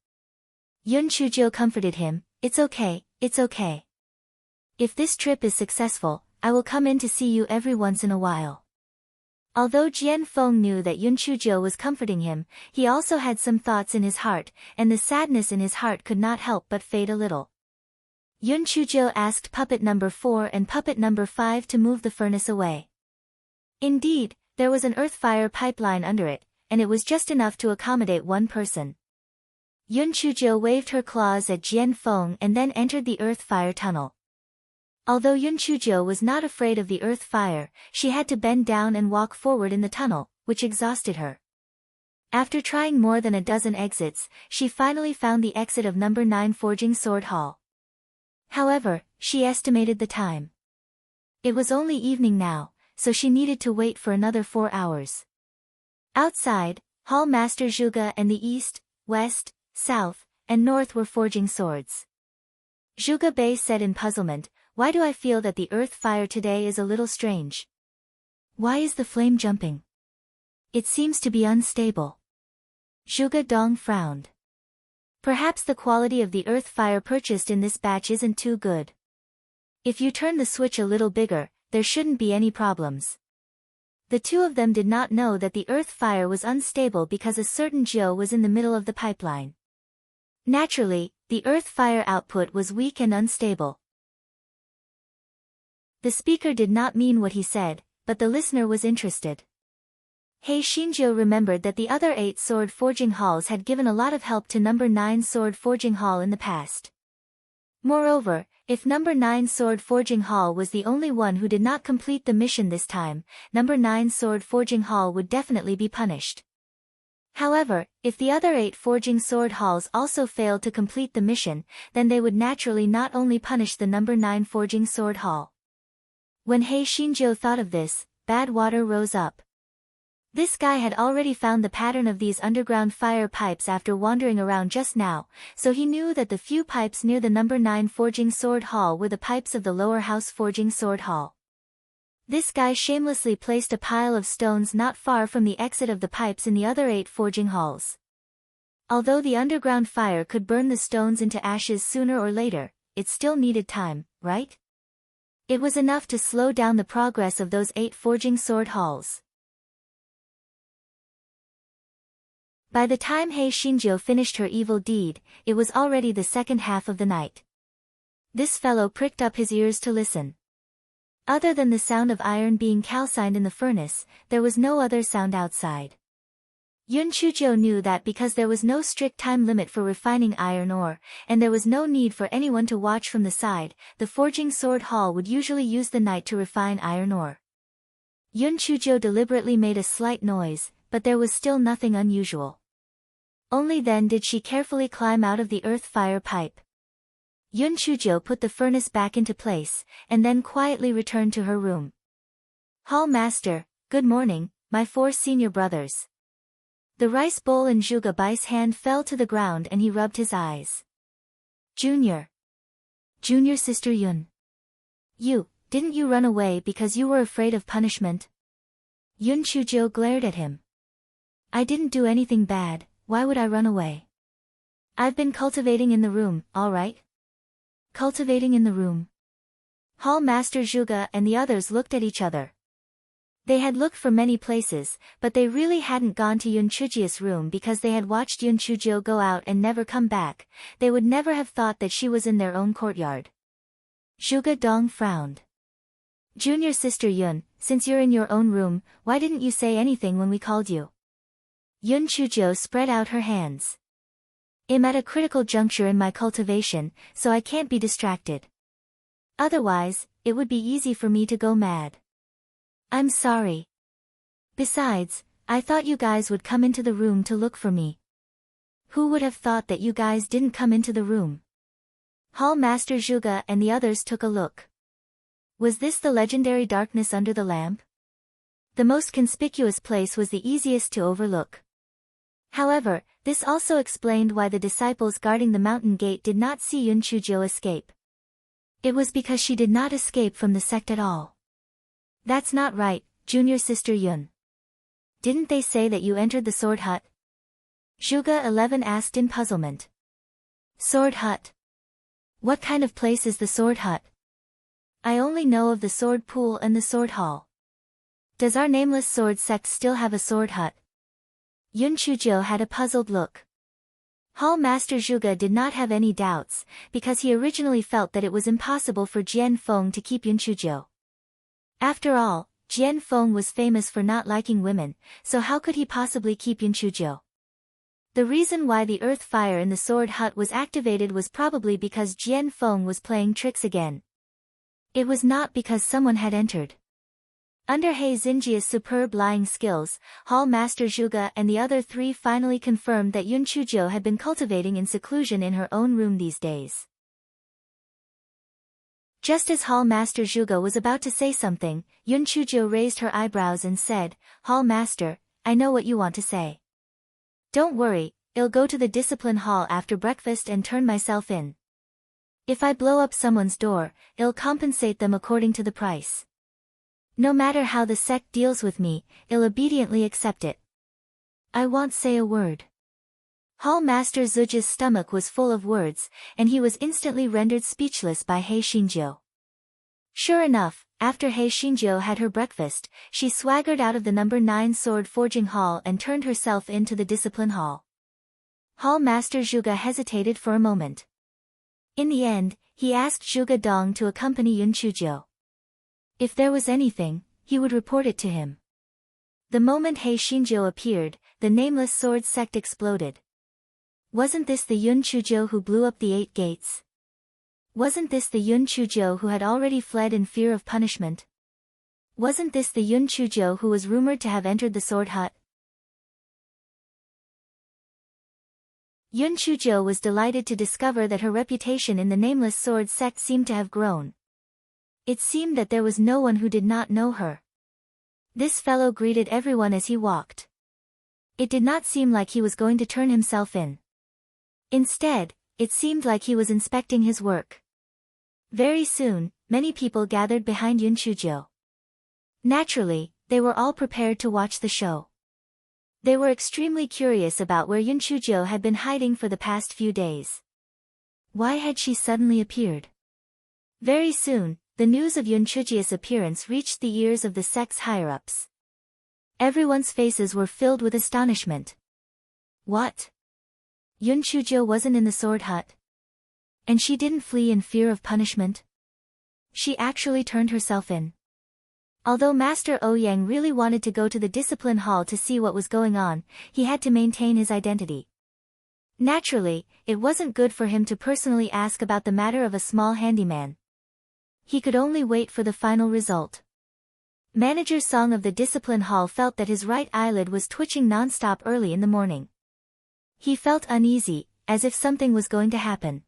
S1: Yun Chujiu comforted him, "It's okay, it's okay. If this trip is successful, I will come in to see you every once in a while." Although Jian Feng knew that Yun Chujiu was comforting him, he also had some thoughts in his heart, and the sadness in his heart could not help but fade a little. Yun Chujiu asked puppet number 4 and puppet number 5 to move the furnace away. Indeed, there was an earth fire pipeline under it, and it was just enough to accommodate one person. Yun Chujiu waved her claws at Jian Feng and then entered the earth fire tunnel. Although Yun Chujiu was not afraid of the earth fire, she had to bend down and walk forward in the tunnel, which exhausted her. After trying more than a dozen exits, she finally found the exit of number 9 Forging Sword Hall. However, she estimated the time. It was only evening now, so she needed to wait for another 4 hours. Outside, Hall Master Zhuge and the east, west, south, and north were forging swords. Zhuge Bei said in puzzlement, "Why do I feel that the earth fire today is a little strange? Why is the flame jumping? It seems to be unstable." Zhuge Dong frowned. "Perhaps the quality of the earth fire purchased in this batch isn't too good. If you turn the switch a little bigger, there shouldn't be any problems." The two of them did not know that the earth fire was unstable because a certain Jiu was in the middle of the pipeline. Naturally, the earth fire output was weak and unstable. The speaker did not mean what he said, but the listener was interested. He Xinjiu remembered that the other 8 sword forging halls had given a lot of help to number 9 sword forging hall in the past. Moreover, if number 9 sword forging hall was the only one who did not complete the mission this time, number 9 sword forging hall would definitely be punished. However, if the other 8 forging sword halls also failed to complete the mission, then they would naturally not only punish the number 9 forging sword hall. When He Xinjiu thought of this, bad water rose up. This guy had already found the pattern of these underground fire pipes after wandering around just now, so he knew that the few pipes near the number 9 forging sword hall were the pipes of the lower house forging sword hall. This guy shamelessly placed a pile of stones not far from the exit of the pipes in the other 8 forging halls. Although the underground fire could burn the stones into ashes sooner or later, it still needed time, right? It was enough to slow down the progress of those 8 forging sword halls. By the time He Xinjiu finished her evil deed, it was already the second half of the night. This fellow pricked up his ears to listen. Other than the sound of iron being calcined in the furnace, there was no other sound outside. Yun Chujiu knew that because there was no strict time limit for refining iron ore, and there was no need for anyone to watch from the side, the forging sword hall would usually use the night to refine iron ore. Yun Chujiu deliberately made a slight noise, but there was still nothing unusual. Only then did she carefully climb out of the earth fire pipe. Yun Chujiu put the furnace back into place, and then quietly returned to her room. "Hall Master, good morning, my 4 senior brothers." The rice bowl in Zhuge Bai's hand fell to the ground and he rubbed his eyes. Junior Sister Yun. Didn't you run away because you were afraid of punishment?" Yun Chujiu glared at him. "I didn't do anything bad, why would I run away? I've been cultivating in the room, all right?" Cultivating in the room. Hall Master Zhuge and the others looked at each other. They had looked for many places, but they really hadn't gone to Yun Chujiu's room because they had watched Yun Chujiu go out and never come back. They would never have thought that she was in their own courtyard. Zhuge Dong frowned. "Junior Sister Yun, since you're in your own room, why didn't you say anything when we called you?" Yun Chujiu spread out her hands. "I'm at a critical juncture in my cultivation, so I can't be distracted." Otherwise, it would be easy for me to go mad. I'm sorry. Besides, I thought you guys would come into the room to look for me. Who would have thought that you guys didn't come into the room? Hall Master Zhuge and the others took a look. Was this the legendary darkness under the lamp? The most conspicuous place was the easiest to overlook. However, this also explained why the disciples guarding the mountain gate did not see Yun Chuzhou escape. It was because she did not escape from the sect at all. That's not right, junior sister Yun. Didn't they say that you entered the sword hut? Zhuge 11 asked in puzzlement. Sword hut? What kind of place is the sword hut? I only know of the sword pool and the sword hall. Does our nameless sword sect still have a sword hut? Yun Chuzhou had a puzzled look. Hall Master Zhuge did not have any doubts, because he originally felt that it was impossible for Jian Feng to keep Yun Chuzhou. After all, Jian Feng was famous for not liking women, so how could he possibly keep Yun Chuzhou? The reason why the earth fire in the sword hut was activated was probably because Jian Feng was playing tricks again. It was not because someone had entered. Under He Xingjia's superb lying skills, Hall Master Zhuge and the other three finally confirmed that Yun Chuzhou had been cultivating in seclusion in her own room these days. Just as Hall Master Zhuge was about to say something, Yun Chuzhou raised her eyebrows and said, Hall Master, I know what you want to say. Don't worry, I'll go to the discipline hall after breakfast and turn myself in. If I blow up someone's door, I'll compensate them according to the price. No matter how the sect deals with me, I'll obediently accept it. I won't say a word. Hall Master Zhuge's stomach was full of words, and he was instantly rendered speechless by He Xingjiu. Sure enough, after He Xingjiu had her breakfast, she swaggered out of the number 9 sword forging hall and turned herself into the discipline hall. Hall Master Zhuge hesitated for a moment. In the end, he asked Zhuge Dong to accompany Yun Chuzhou. If there was anything, he would report it to him. The moment He Xingjiu appeared, the nameless sword sect exploded. Wasn't this the Yun Chuzhou who blew up the 8 gates? Wasn't this the Yun Chuzhou who had already fled in fear of punishment? Wasn't this the Yun Chuzhou who was rumored to have entered the sword hut? Yun Chuzhou was delighted to discover that her reputation in the nameless sword sect seemed to have grown. It seemed that there was no one who did not know her. This fellow greeted everyone as he walked. It did not seem like he was going to turn himself in. Instead, it seemed like he was inspecting his work. Very soon, many people gathered behind Yun Chuzhou. Naturally, they were all prepared to watch the show. They were extremely curious about where Yun Chuzhou had been hiding for the past few days. Why had she suddenly appeared? Very soon, the news of Yun Chuzhou's appearance reached the ears of the sect's higher-ups. Everyone's faces were filled with astonishment. What? Yun Chuzhou wasn't in the sword hut? And she didn't flee in fear of punishment? She actually turned herself in. Although Master Ouyang really wanted to go to the discipline hall to see what was going on, he had to maintain his identity. Naturally, it wasn't good for him to personally ask about the matter of a small handyman. He could only wait for the final result. Manager Song of the discipline hall felt that his right eyelid was twitching non-stop early in the morning. He felt uneasy, as if something was going to happen.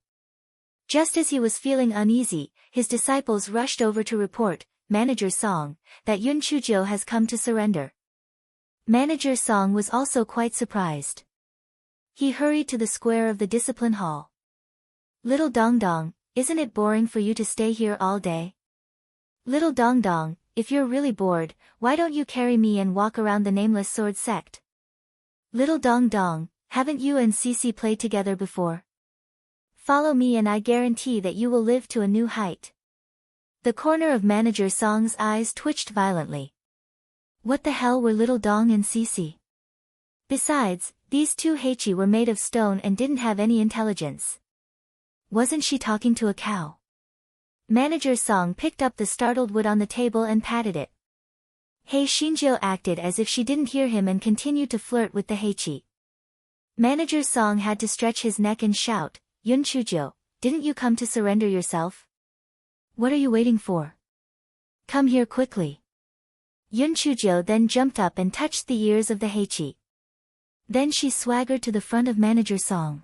S1: Just as he was feeling uneasy, his disciples rushed over to report, Manager Song, that Yun Chuzhou has come to surrender. Manager Song was also quite surprised. He hurried to the square of the discipline hall. Little Dong Dong, isn't it boring for you to stay here all day? Little Dong Dong, if you're really bored, why don't you carry me and walk around the nameless sword sect? Little Dong Dong, haven't you and Cici played together before? Follow me and I guarantee that you will live to a new height. The corner of Manager Song's eyes twitched violently. What the hell were Little Dong and Cici? Besides, these two Heichi were made of stone and didn't have any intelligence. Wasn't she talking to a cow? Manager Song picked up the startled wood on the table and patted it. He Xingjiu acted as if she didn't hear him and continued to flirt with the Heichi. Manager Song had to stretch his neck and shout, Yun Chuzhou, didn't you come to surrender yourself? What are you waiting for? Come here quickly. Yun Chujo then jumped up and touched the ears of the Heichi. Then she swaggered to the front of Manager Song.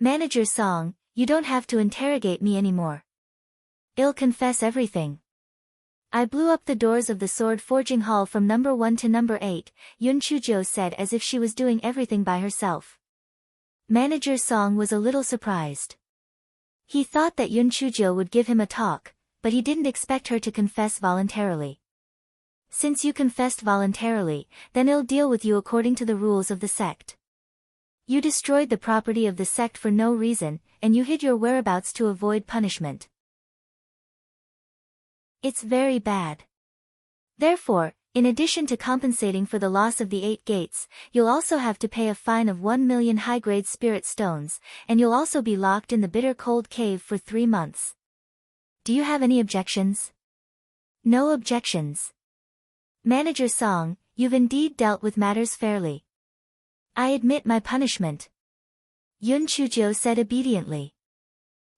S1: Manager Song, you don't have to interrogate me anymore. I'll confess everything. I blew up the doors of the sword forging hall from number 1 to number 8, Yun Chujo said as if she was doing everything by herself. Manager Song was a little surprised. He thought that Yun Chujo would give him a talk, but he didn't expect her to confess voluntarily. Since you confessed voluntarily, then I'll deal with you according to the rules of the sect. You destroyed the property of the sect for no reason, and you hid your whereabouts to avoid punishment. It's very bad. Therefore, in addition to compensating for the loss of the 8 gates, you'll also have to pay a fine of 1 million high-grade spirit stones, and you'll also be locked in the bitter cold cave for 3 months. Do you have any objections? No objections. Manager Song, you've indeed dealt with matters fairly. I admit my punishment. Yun Chujo said obediently.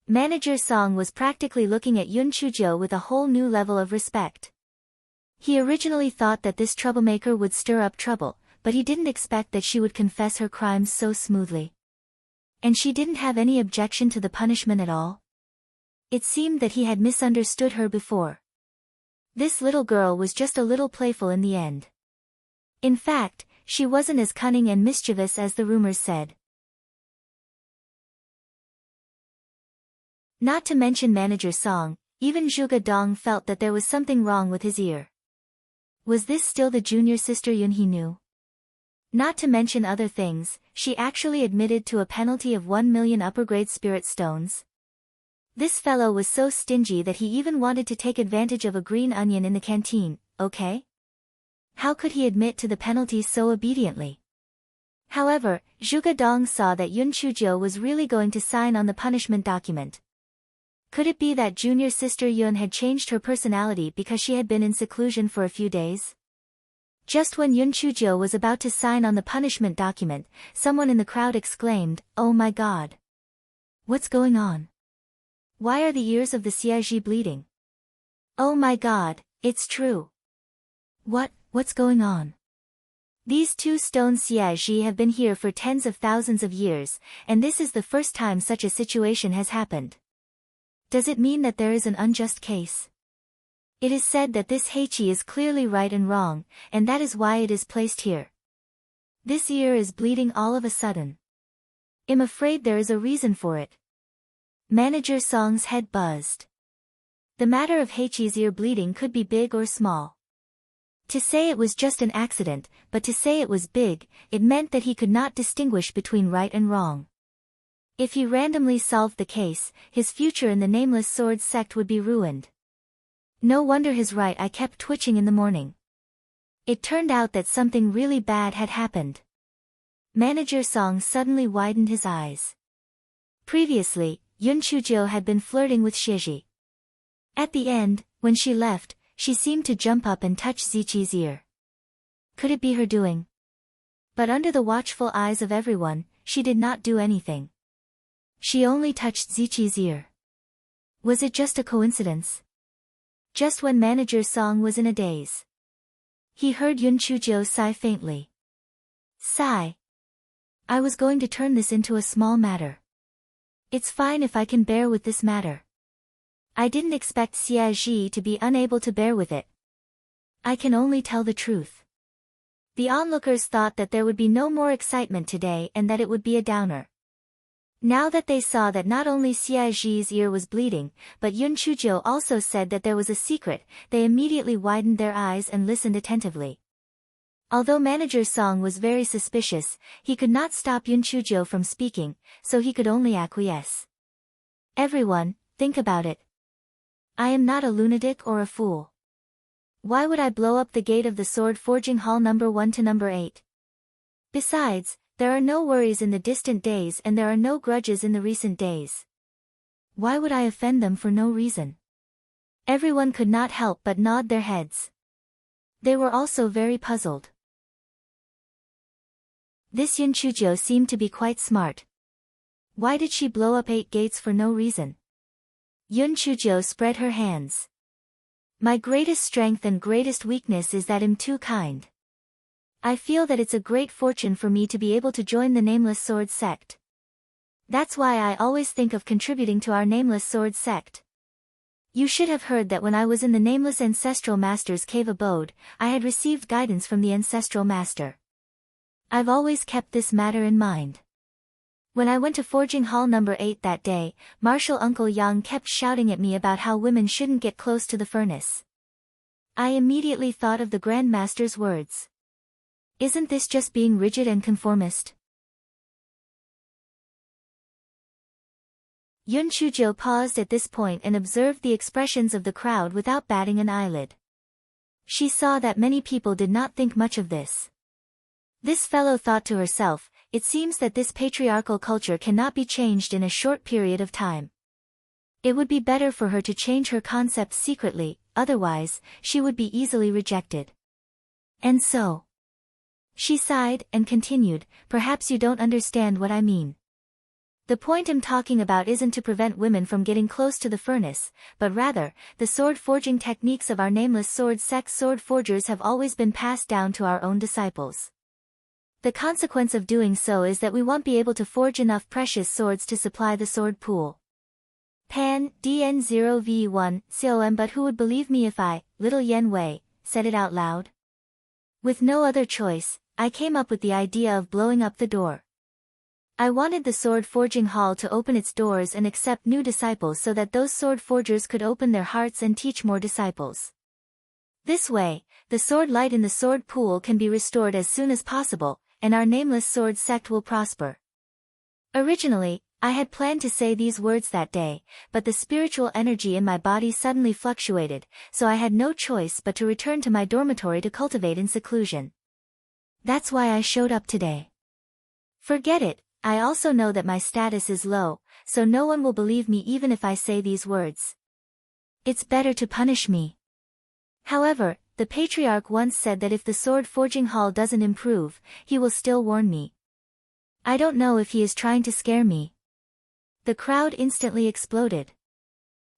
S1: Manager Song was practically looking at Yun Chujo with a whole new level of respect. He originally thought that this troublemaker would stir up trouble, but he didn't expect that she would confess her crimes so smoothly. And she didn't have any objection to the punishment at all. It seemed that he had misunderstood her before. This little girl was just a little playful in the end. In fact, she wasn't as cunning and mischievous as the rumors said. Not to mention Manager Song, even Zhuge Dong felt that there was something wrong with his ear. Was this still the junior sister Yun he knew? Not to mention other things, she actually admitted to a penalty of 1 million upper-grade spirit stones. This fellow was so stingy that he even wanted to take advantage of a green onion in the canteen, okay? How could he admit to the penalty so obediently? However, Zhuge Dong saw that Yun Chujo was really going to sign on the punishment document. Could it be that junior sister Yun had changed her personality because she had been in seclusion for a few days? Just when Yun Chujo was about to sign on the punishment document, someone in the crowd exclaimed, "Oh my god! What's going on? Why are the ears of the Xiaji bleeding? Oh my god, it's true. What's going on? These 2 stone Xiaji have been here for tens of thousands of years, and this is the first time such a situation has happened. Does it mean that there is an unjust case? It is said that this Heichi is clearly right and wrong, and that is why it is placed here. This ear is bleeding all of a sudden. I'm afraid there is a reason for it." Manager Song's head buzzed. The matter of Heichi's ear bleeding could be big or small. To say it was just an accident, but to say it was big, it meant that he could not distinguish between right and wrong. If he randomly solved the case, his future in the Nameless Sword sect would be ruined. No wonder his right eye kept twitching in the morning. It turned out that something really bad had happened. Manager Song suddenly widened his eyes. Previously, Yun Chujo had been flirting with Shiji. At the end, when she left, she seemed to jump up and touch Zichi's ear. Could it be her doing? But under the watchful eyes of everyone, she did not do anything. She only touched Zichi's ear. Was it just a coincidence? Just when Manager Song was in a daze, he heard Yun Chujo sigh faintly. Sigh. I was going to turn this into a small matter. It's fine if I can bear with this matter. I didn't expect Xiaji to be unable to bear with it. I can only tell the truth. The onlookers thought that there would be no more excitement today and that it would be a downer. Now that they saw that not only Xiaji's ear was bleeding, but Yun Chujo also said that there was a secret, they immediately widened their eyes and listened attentively. Although Manager Song was very suspicious, he could not stop Yun Chujo from speaking, so he could only acquiesce. Everyone, think about it. I am not a lunatic or a fool. Why would I blow up the gate of the sword forging hall number 1 to number 8? Besides, there are no worries in the distant days and there are no grudges in the recent days. Why would I offend them for no reason? Everyone could not help but nod their heads. They were also very puzzled. This Yun Chujo seemed to be quite smart. Why did she blow up 8 gates for no reason? Yun Chujo spread her hands. My greatest strength and greatest weakness is that I'm too kind. I feel that it's a great fortune for me to be able to join the Nameless Sword sect. That's why I always think of contributing to our Nameless Sword sect. You should have heard that when I was in the Nameless Ancestral Master's cave abode, I had received guidance from the Ancestral Master. I've always kept this matter in mind. When I went to Forging Hall number 8 that day, Martial Uncle Yang kept shouting at me about how women shouldn't get close to the furnace. I immediately thought of the Grand Master's words. Isn't this just being rigid and conformist? Yun Chujo paused at this point and observed the expressions of the crowd without batting an eyelid. She saw that many people did not think much of this. This fellow thought to herself, it seems that this patriarchal culture cannot be changed in a short period of time. It would be better for her to change her concepts secretly, otherwise, she would be easily rejected. And so, she sighed and continued, perhaps you don't understand what I mean. The point I'm talking about isn't to prevent women from getting close to the furnace, but rather, the sword forging techniques of our Nameless Sword sect sword forgers have always been passed down to our own disciples. The consequence of doing so is that we won't be able to forge enough precious swords to supply the sword pool. Pan, DN0V1, COM but who would believe me if I, little Yen Wei, said it out loud? With no other choice, I came up with the idea of blowing up the door. I wanted the sword forging hall to open its doors and accept new disciples so that those sword forgers could open their hearts and teach more disciples. This way, the sword light in the sword pool can be restored as soon as possible, and our Nameless Sword sect will prosper. Originally, I had planned to say these words that day, but the spiritual energy in my body suddenly fluctuated, so I had no choice but to return to my dormitory to cultivate in seclusion. That's why I showed up today. Forget it, I also know that my status is low, so no one will believe me even if I say these words. It's better to punish me. However, the patriarch once said that if the sword forging hall doesn't improve, he will still warn me. I don't know if he is trying to scare me. The crowd instantly exploded.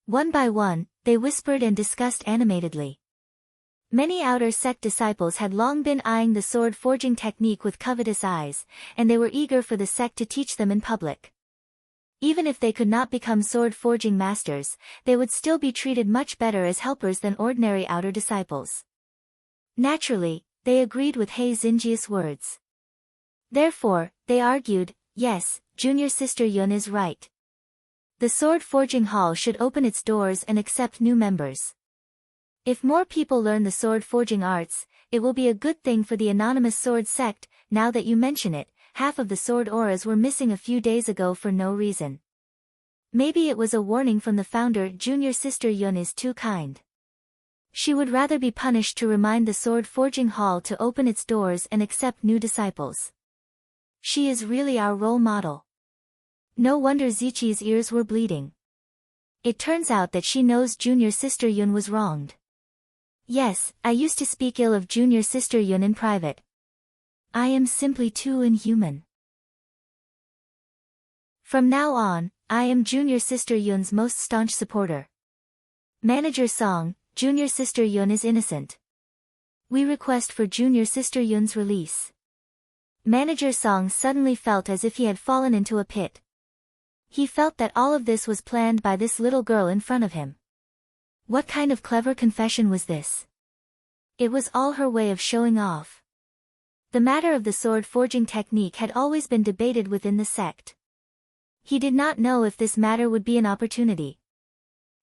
S1: One by one, they whispered and discussed animatedly. Many outer sect disciples had long been eyeing the sword forging technique with covetous eyes, and they were eager for the sect to teach them in public. Even if they could not become sword forging masters, they would still be treated much better as helpers than ordinary outer disciples. Naturally, they agreed with Hei Xingjia's words. Therefore, they argued, yes, junior sister Yun is right. The sword forging hall should open its doors and accept new members. If more people learn the sword forging arts, it will be a good thing for the anonymous sword sect. Now that you mention it, half of the sword auras were missing a few days ago for no reason. Maybe it was a warning from the founder. Junior sister Yun is too kind. She would rather be punished to remind the sword forging hall to open its doors and accept new disciples. She is really our role model. No wonder Zichi's ears were bleeding. It turns out that she knows junior sister Yun was wronged. Yes, I used to speak ill of junior sister Yun in private. I am simply too inhuman. From now on, I am junior sister Yun's most staunch supporter. Manager Song, junior sister Yun is innocent. We request for junior sister Yun's release. Manager Song suddenly felt as if he had fallen into a pit. He felt that all of this was planned by this little girl in front of him. What kind of clever confession was this? It was all her way of showing off. The matter of the sword forging technique had always been debated within the sect. He did not know if this matter would be an opportunity.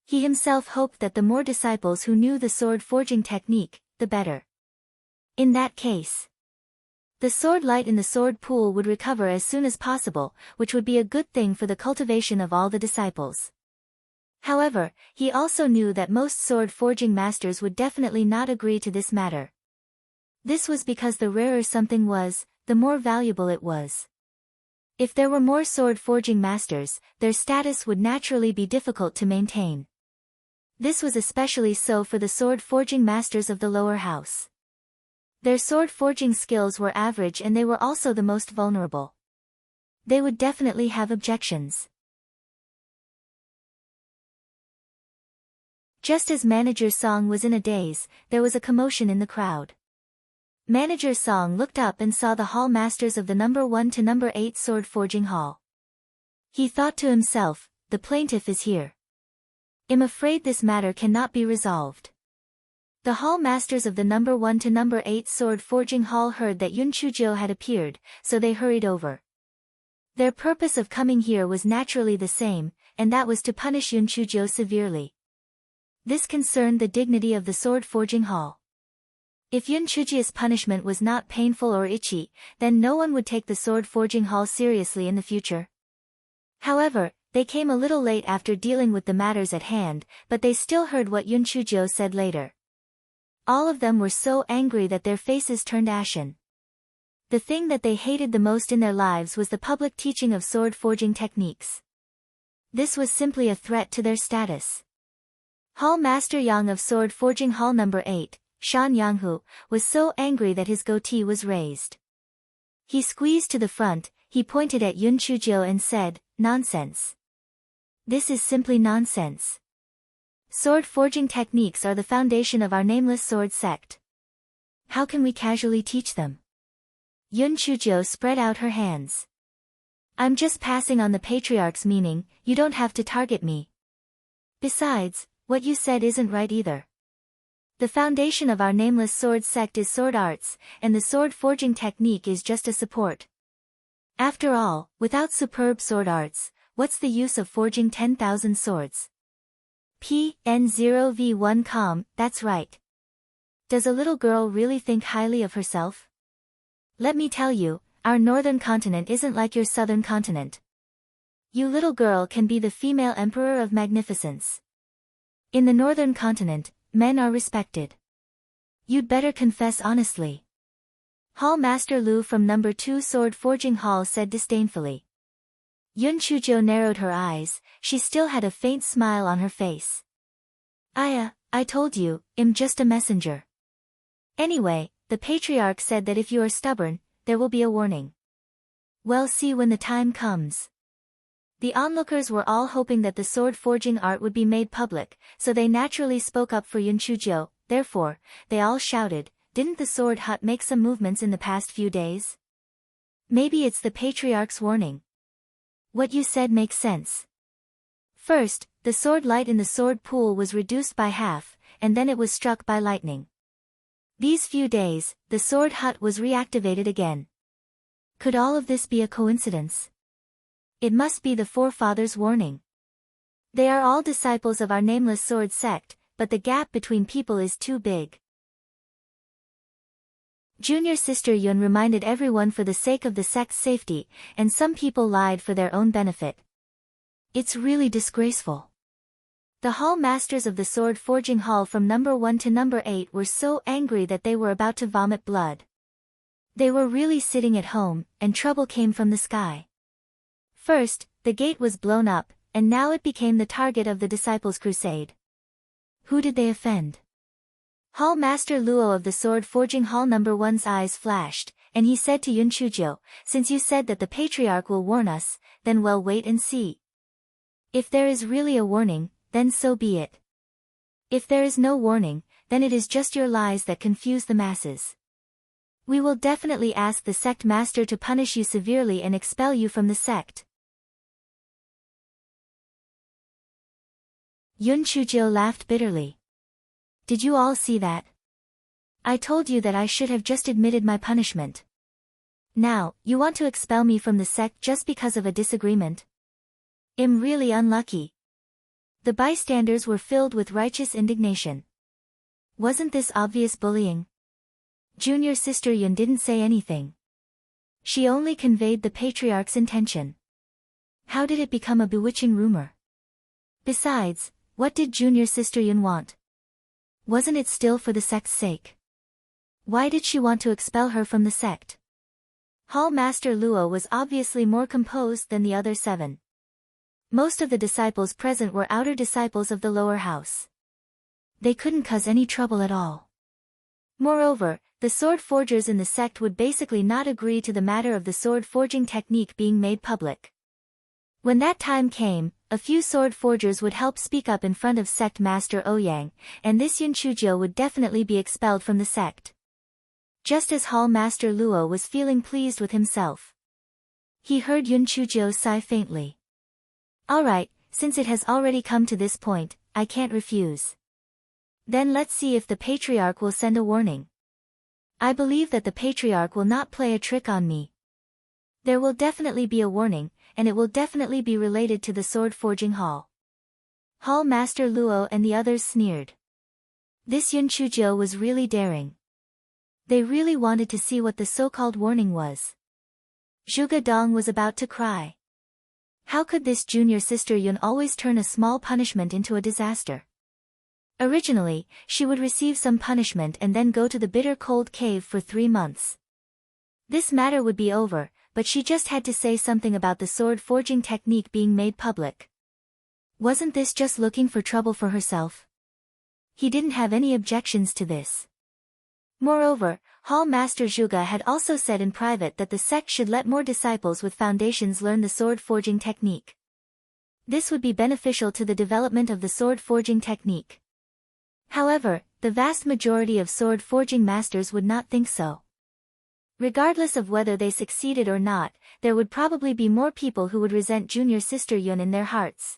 S1: He himself hoped that the more disciples who knew the sword forging technique, the better. In that case, the sword light in the sword pool would recover as soon as possible, which would be a good thing for the cultivation of all the disciples. However, he also knew that most sword forging masters would definitely not agree to this matter. This was because the rarer something was, the more valuable it was. If there were more sword forging masters, their status would naturally be difficult to maintain. This was especially so for the sword forging masters of the lower house. Their sword forging skills were average and they were also the most vulnerable. They would definitely have objections. Just as Manager Song was in a daze, there was a commotion in the crowd. Manager Song looked up and saw the hall masters of the number 1 to number 8 sword forging hall. He thought to himself, the plaintiff is here. I'm afraid this matter cannot be resolved. The hall masters of the number 1 to number 8 sword forging hall heard that Yun Chujio had appeared, so they hurried over. Their purpose of coming here was naturally the same, and that was to punish Yun Chujio severely. This concerned the dignity of the sword forging hall. If Yun Chujio's punishment was not painful or itchy, then no one would take the sword forging hall seriously in the future. However, they came a little late after dealing with the matters at hand, but they still heard what Yun Chujio said later. All of them were so angry that their faces turned ashen. The thing that they hated the most in their lives was the public teaching of sword forging techniques. This was simply a threat to their status. Hall Master Yang of Sword Forging Hall number 8, Shan Yanghu, was so angry that his goatee was raised. He squeezed to the front, he pointed at Yun Chujio and said, "Nonsense. This is simply nonsense. Sword forging techniques are the foundation of our nameless sword sect. How can we casually teach them?" Yun Chujio spread out her hands. "I'm just passing on the patriarch's meaning, you don't have to target me. Besides, what you said isn't right either. The foundation of our nameless sword sect is sword arts, and the sword forging technique is just a support. After all, without superb sword arts, what's the use of forging 10,000 swords? PN0V1 that's right. Does a little girl really think highly of herself? Let me tell you, our northern continent isn't like your southern continent. You little girl can be the female emperor of magnificence. In the northern continent, men are respected. You'd better confess honestly." Hall Master Lu from number 2 Sword Forging Hall said disdainfully. Yun Chujio narrowed her eyes, she still had a faint smile on her face. I told you, I'm just a messenger. Anyway, the patriarch said that if you are stubborn, there will be a warning. We'll see when the time comes. The onlookers were all hoping that the sword forging art would be made public, so they naturally spoke up for Yun Chujio. Therefore, they all shouted, "Didn't the sword hut make some movements in the past few days? Maybe it's the patriarch's warning. What you said makes sense. First, the sword light in the sword pool was reduced by half, and then it was struck by lightning. These few days, the sword hut was reactivated again. Could all of this be a coincidence? It must be the forefathers' warning. They are all disciples of our nameless sword sect, but the gap between people is too big." Junior sister Yun reminded everyone for the sake of the sect's safety, and some people lied for their own benefit. It's really disgraceful. The hall masters of the sword forging hall from number 1 to number 8 were so angry that they were about to vomit blood. They were really sitting at home, and trouble came from the sky. First, the gate was blown up, and now it became the target of the disciples' crusade. Who did they offend? Hall Master Luo of the Sword Forging Hall number 1's eyes flashed, and he said to Yun Chujio, "Since you said that the patriarch will warn us, then we'll wait and see. If there is really a warning, then so be it. If there is no warning, then it is just your lies that confuse the masses. We will definitely ask the sect master to punish you severely and expel you from the sect." Yun Chujio laughed bitterly. "Did you all see that? I told you that I should have just admitted my punishment. Now, you want to expel me from the sect just because of a disagreement? I'm really unlucky." The bystanders were filled with righteous indignation. Wasn't this obvious bullying? Junior sister Yun didn't say anything. She only conveyed the patriarch's intention. How did it become a bewitching rumor? Besides, what did junior sister Yun want? Wasn't it still for the sect's sake? Why did she want to expel her from the sect? Hall Master Luo was obviously more composed than the other 7. Most of the disciples present were outer disciples of the lower house. They couldn't cause any trouble at all. Moreover, the sword forgers in the sect would basically not agree to the matter of the sword forging technique being made public. When that time came, a few sword forgers would help speak up in front of sect master Ouyang, and this Yun Chuzhou would definitely be expelled from the sect. Just as Hall Master Luo was feeling pleased with himself, he heard Yun Chuzhou sigh faintly. Alright, since it has already come to this point, I can't refuse. Then let's see if the Patriarch will send a warning. I believe that the Patriarch will not play a trick on me. There will definitely be a warning, and it will definitely be related to the sword forging hall. Hall Master Luo and the others sneered. This Yun Chuzhou was really daring. They really wanted to see what the so-called warning was. Zhuge Dong was about to cry. How could this junior sister Yun always turn a small punishment into a disaster? Originally, she would receive some punishment and then go to the bitter cold cave for 3 months. This matter would be over, but she just had to say something about the sword forging technique being made public. Wasn't this just looking for trouble for herself? He didn't have any objections to this. Moreover, Hall Master Zhuge had also said in private that the sect should let more disciples with foundations learn the sword forging technique. This would be beneficial to the development of the sword forging technique. However, the vast majority of sword forging masters would not think so. Regardless of whether they succeeded or not, there would probably be more people who would resent junior sister Yun in their hearts.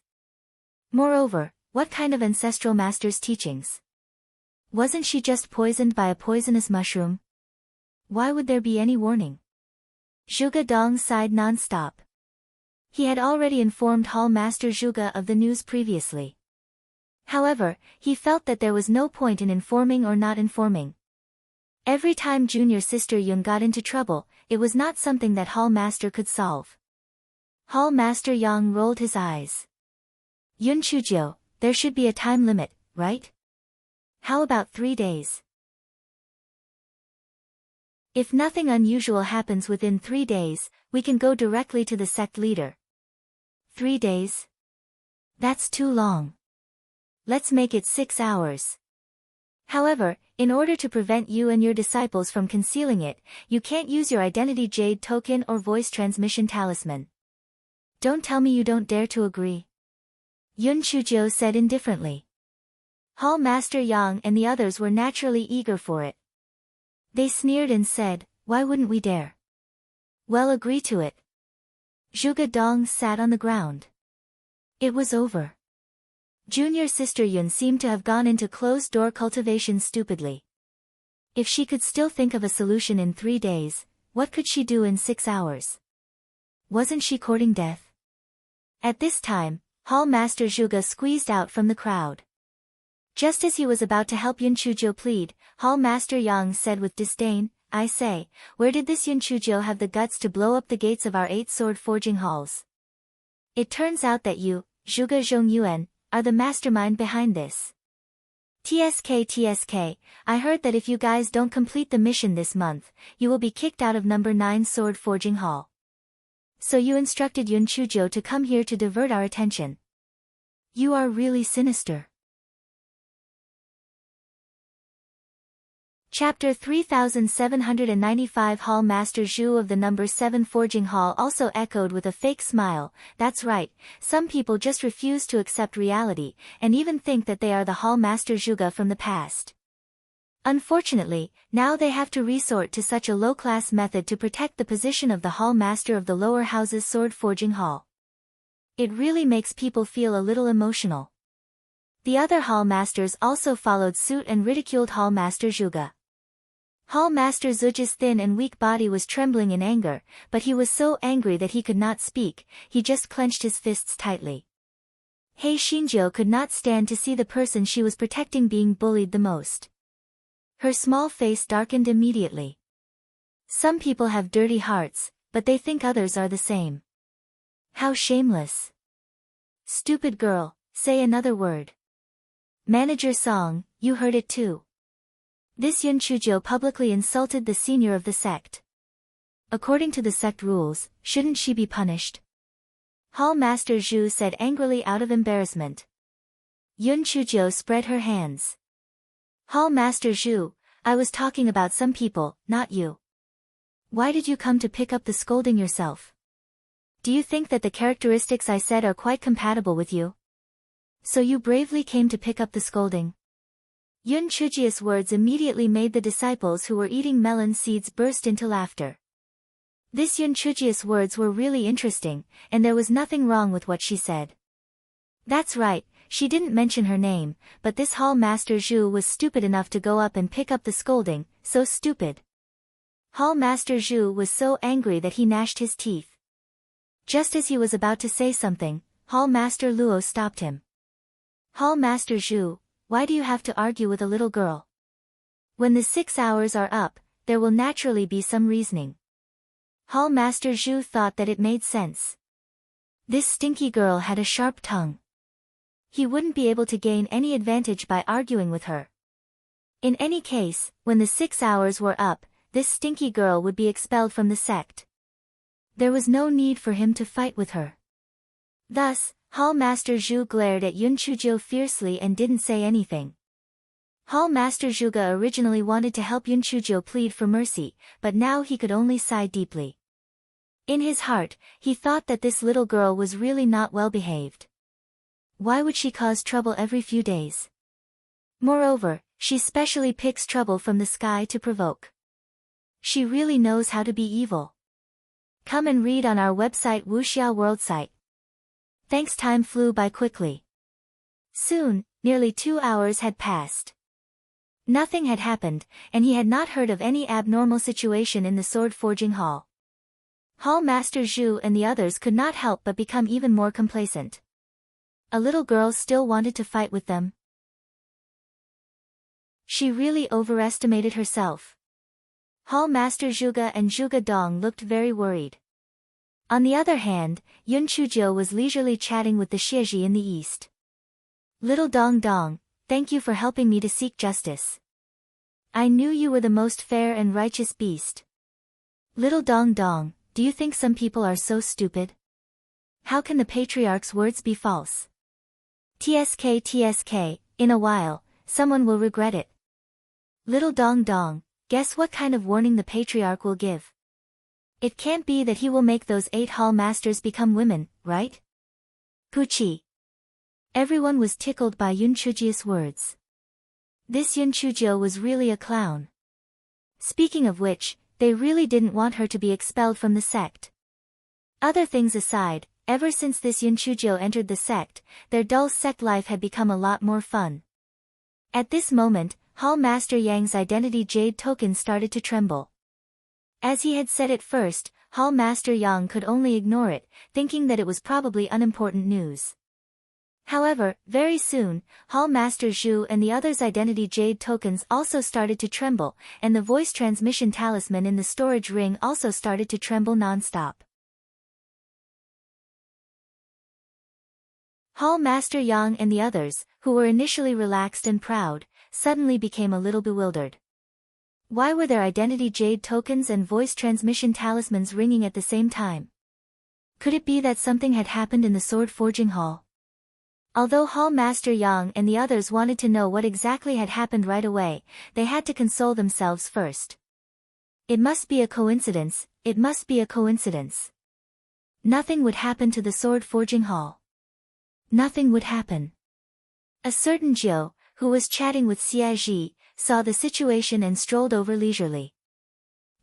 S1: Moreover, what kind of ancestral master's teachings? Wasn't she just poisoned by a poisonous mushroom? Why would there be any warning? Zhuge Dong sighed non-stop. He had already informed Hall Master Zhuge of the news previously. However, he felt that there was no point in informing or not informing. Every time junior sister Yun got into trouble, it was not something that Hall Master could solve. Hall Master Yang rolled his eyes. Yun Chuzhou, there should be a time limit, right? How about 3 days? If nothing unusual happens within 3 days, we can go directly to the sect leader. 3 days? That's too long. Let's make it 6 hours. However, in order to prevent you and your disciples from concealing it, you can't use your identity jade token or voice transmission talisman. Don't tell me you don't dare to agree. Yun Chuzhou said indifferently. Hall Master Yang and the others were naturally eager for it. They sneered and said, why wouldn't we dare? Well, agree to it. Zhuge Dong sat on the ground. It was over. Junior sister Yun seemed to have gone into closed-door cultivation stupidly. If she could still think of a solution in 3 days, what could she do in 6 hours? Wasn't she courting death? At this time, Hall Master Zhuge squeezed out from the crowd. Just as he was about to help Yun Chuzhou plead, Hall Master Yang said with disdain, I say, where did this Yun Chuzhou have the guts to blow up the gates of our 8 sword forging halls? It turns out that you, Zhuge Zhongyuan, are the mastermind behind this. TSK, I heard that if you guys don't complete the mission this month, you will be kicked out of number 9 sword forging hall. So you instructed Yun Chuzhou to come here to divert our attention. You are really sinister. Chapter 3795 Hall Master Zhu of the number 7 Forging Hall also echoed with a fake smile, that's right, some people just refuse to accept reality, and even think that they are the Hall Master Zhuge from the past. Unfortunately, now they have to resort to such a low-class method to protect the position of the Hall Master of the lower house's sword forging hall. It really makes people feel a little emotional. The other Hall Masters also followed suit and ridiculed Hall Master Zhuge. Hall Master Zhuge's thin and weak body was trembling in anger, but he was so angry that he could not speak, he just clenched his fists tightly. Hei Xinjiu could not stand to see the person she was protecting being bullied the most. Her small face darkened immediately. Some people have dirty hearts, but they think others are the same. How shameless. Stupid girl, say another word. Manager Song, you heard it too. This Yun Chuzhou publicly insulted the senior of the sect. According to the sect rules, shouldn't she be punished? Hall Master Zhu said angrily out of embarrassment. Yun Chuzhou spread her hands. Hall Master Zhu, I was talking about some people, not you. Why did you come to pick up the scolding yourself? Do you think that the characteristics I said are quite compatible with you? So you bravely came to pick up the scolding? Yun Chujia's words immediately made the disciples who were eating melon seeds burst into laughter. This Yun Chujia's words were really interesting, and there was nothing wrong with what she said. That's right, she didn't mention her name, but this Hall Master Zhu was stupid enough to go up and pick up the scolding, so stupid. Hall Master Zhu was so angry that he gnashed his teeth. Just as he was about to say something, Hall Master Luo stopped him. Hall Master Zhu, why do you have to argue with a little girl? When the 6 hours are up, there will naturally be some reasoning. Hall Master Zhu thought that it made sense. This stinky girl had a sharp tongue. He wouldn't be able to gain any advantage by arguing with her. In any case, when the 6 hours were up, this stinky girl would be expelled from the sect. There was no need for him to fight with her. Thus, Hall Master Zhu glared at Yun Chujio fiercely and didn't say anything. Hall Master Zhuge originally wanted to help Yun Chujio plead for mercy, but now he could only sigh deeply. In his heart, he thought that this little girl was really not well behaved. Why would she cause trouble every few days? Moreover, she specially picks trouble from the sky to provoke. She really knows how to be evil. Come and read on our website Wuxia World site. Thanks. Time flew by quickly. Soon, nearly 2 hours had passed. Nothing had happened, and he had not heard of any abnormal situation in the sword forging hall. Hall Master Zhu and the others could not help but become even more complacent. A little girl still wanted to fight with them. She really overestimated herself. Hall Master Zhuge and Zhuge Dong looked very worried. On the other hand, Yun Chujio was leisurely chatting with the Xieji in the east. Little Dong Dong, thank you for helping me to seek justice. I knew you were the most fair and righteous beast. Little Dong Dong, do you think some people are so stupid? How can the patriarch's words be false? TSK, in a while, someone will regret it. Little Dong Dong, guess what kind of warning the patriarch will give? It can't be that he will make those 8 hall masters become women, right? Puchi. Everyone was tickled by Yun Chujio's words. This Yun Chujio was really a clown. Speaking of which, they really didn't want her to be expelled from the sect. Other things aside, ever since this Yun Chujio entered the sect, their dull sect life had become a lot more fun. At this moment, Hall Master Yang's identity jade token started to tremble. As he had said at first, Hall Master Yang could only ignore it, thinking that it was probably unimportant news. However, very soon, Hall Master Zhu and the others' identity jade tokens also started to tremble, and the voice transmission talisman in the storage ring also started to tremble non-stop. Hall Master Yang and the others, who were initially relaxed and proud, suddenly became a little bewildered. Why were their identity jade tokens and voice transmission talismans ringing at the same time? Could it be that something had happened in the sword forging hall? Although Hall Master Yang and the others wanted to know what exactly had happened right away, they had to console themselves first. It must be a coincidence, it must be a coincidence. Nothing would happen to the sword forging hall. Nothing would happen. A certain Jiu, who was chatting with Xie, saw the situation and strolled over leisurely.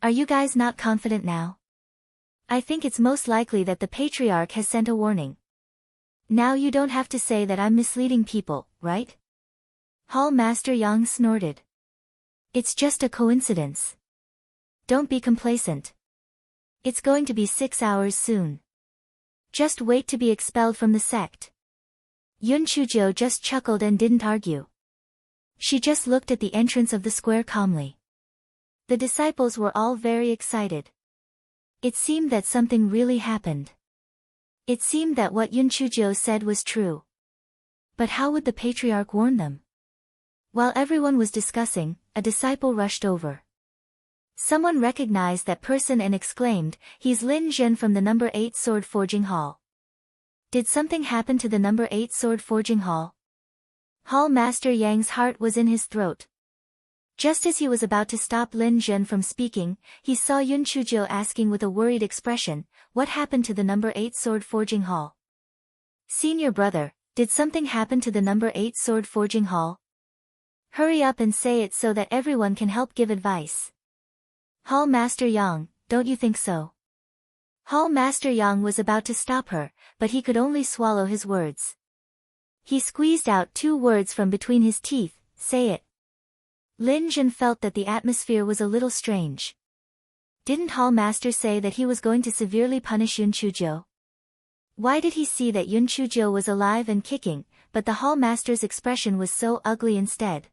S1: Are you guys not confident now? I think it's most likely that the patriarch has sent a warning. Now you don't have to say that I'm misleading people, right? Hall Master Yang snorted. It's just a coincidence. Don't be complacent. It's going to be 6 hours soon. Just wait to be expelled from the sect. Yun Chujio just chuckled and didn't argue. She just looked at the entrance of the square calmly. The disciples were all very excited. It seemed that something really happened. It seemed that what Yun Chujio said was true. But how would the patriarch warn them? While everyone was discussing, a disciple rushed over. Someone recognized that person and exclaimed, "He's Lin Zhen from the number 8 sword forging hall." Did something happen to the number 8 sword forging hall? Hall Master Yang's heart was in his throat. Just as he was about to stop Lin Zhen from speaking, he saw Yun Chuzhou asking with a worried expression, "What happened to the number 8 sword forging hall?" "Senior brother, did something happen to the number 8 sword forging hall? Hurry up and say it so that everyone can help give advice." "Hall Master Yang, don't you think so?" Hall Master Yang was about to stop her, but he could only swallow his words. He squeezed out 2 words from between his teeth, "Say it." Lin Zhen felt that the atmosphere was a little strange. Didn't Hall Master say that he was going to severely punish Yun Chuzhou? Why did he see that Yun Chuzhou was alive and kicking, but the Hall Master's expression was so ugly instead?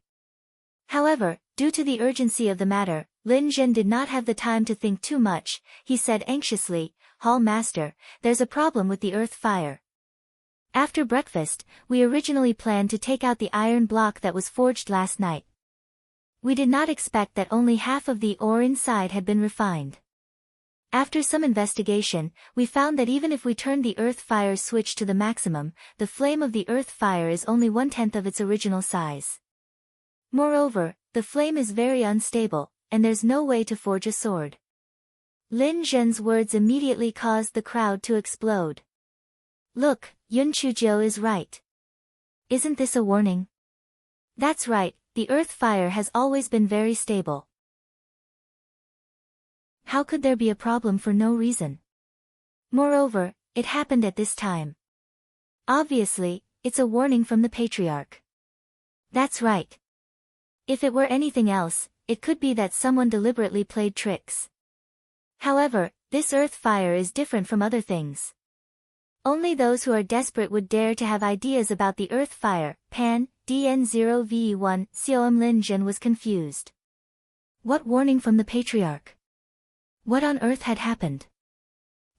S1: However, due to the urgency of the matter, Lin Zhen did not have the time to think too much. He said anxiously, "Hall Master, there's a problem with the earth fire. After breakfast, we originally planned to take out the iron block that was forged last night. We did not expect that only half of the ore inside had been refined. After some investigation, we found that even if we turned the earth fire switch to the maximum, the flame of the earth fire is only 1/10 of its original size. Moreover, the flame is very unstable, and there's no way to forge a sword." Lin Zhen's words immediately caused the crowd to explode. "Look, Yun Chuzhou is right. Isn't this a warning?" "That's right, the earth fire has always been very stable. How could there be a problem for no reason? Moreover, it happened at this time. Obviously, it's a warning from the patriarch." "That's right. If it were anything else, it could be that someone deliberately played tricks. However, this earth fire is different from other things. Only those who are desperate would dare to have ideas about the earth fire." Pan, DN0VE1, COM Lin Zhen was confused. What warning from the patriarch? What on earth had happened?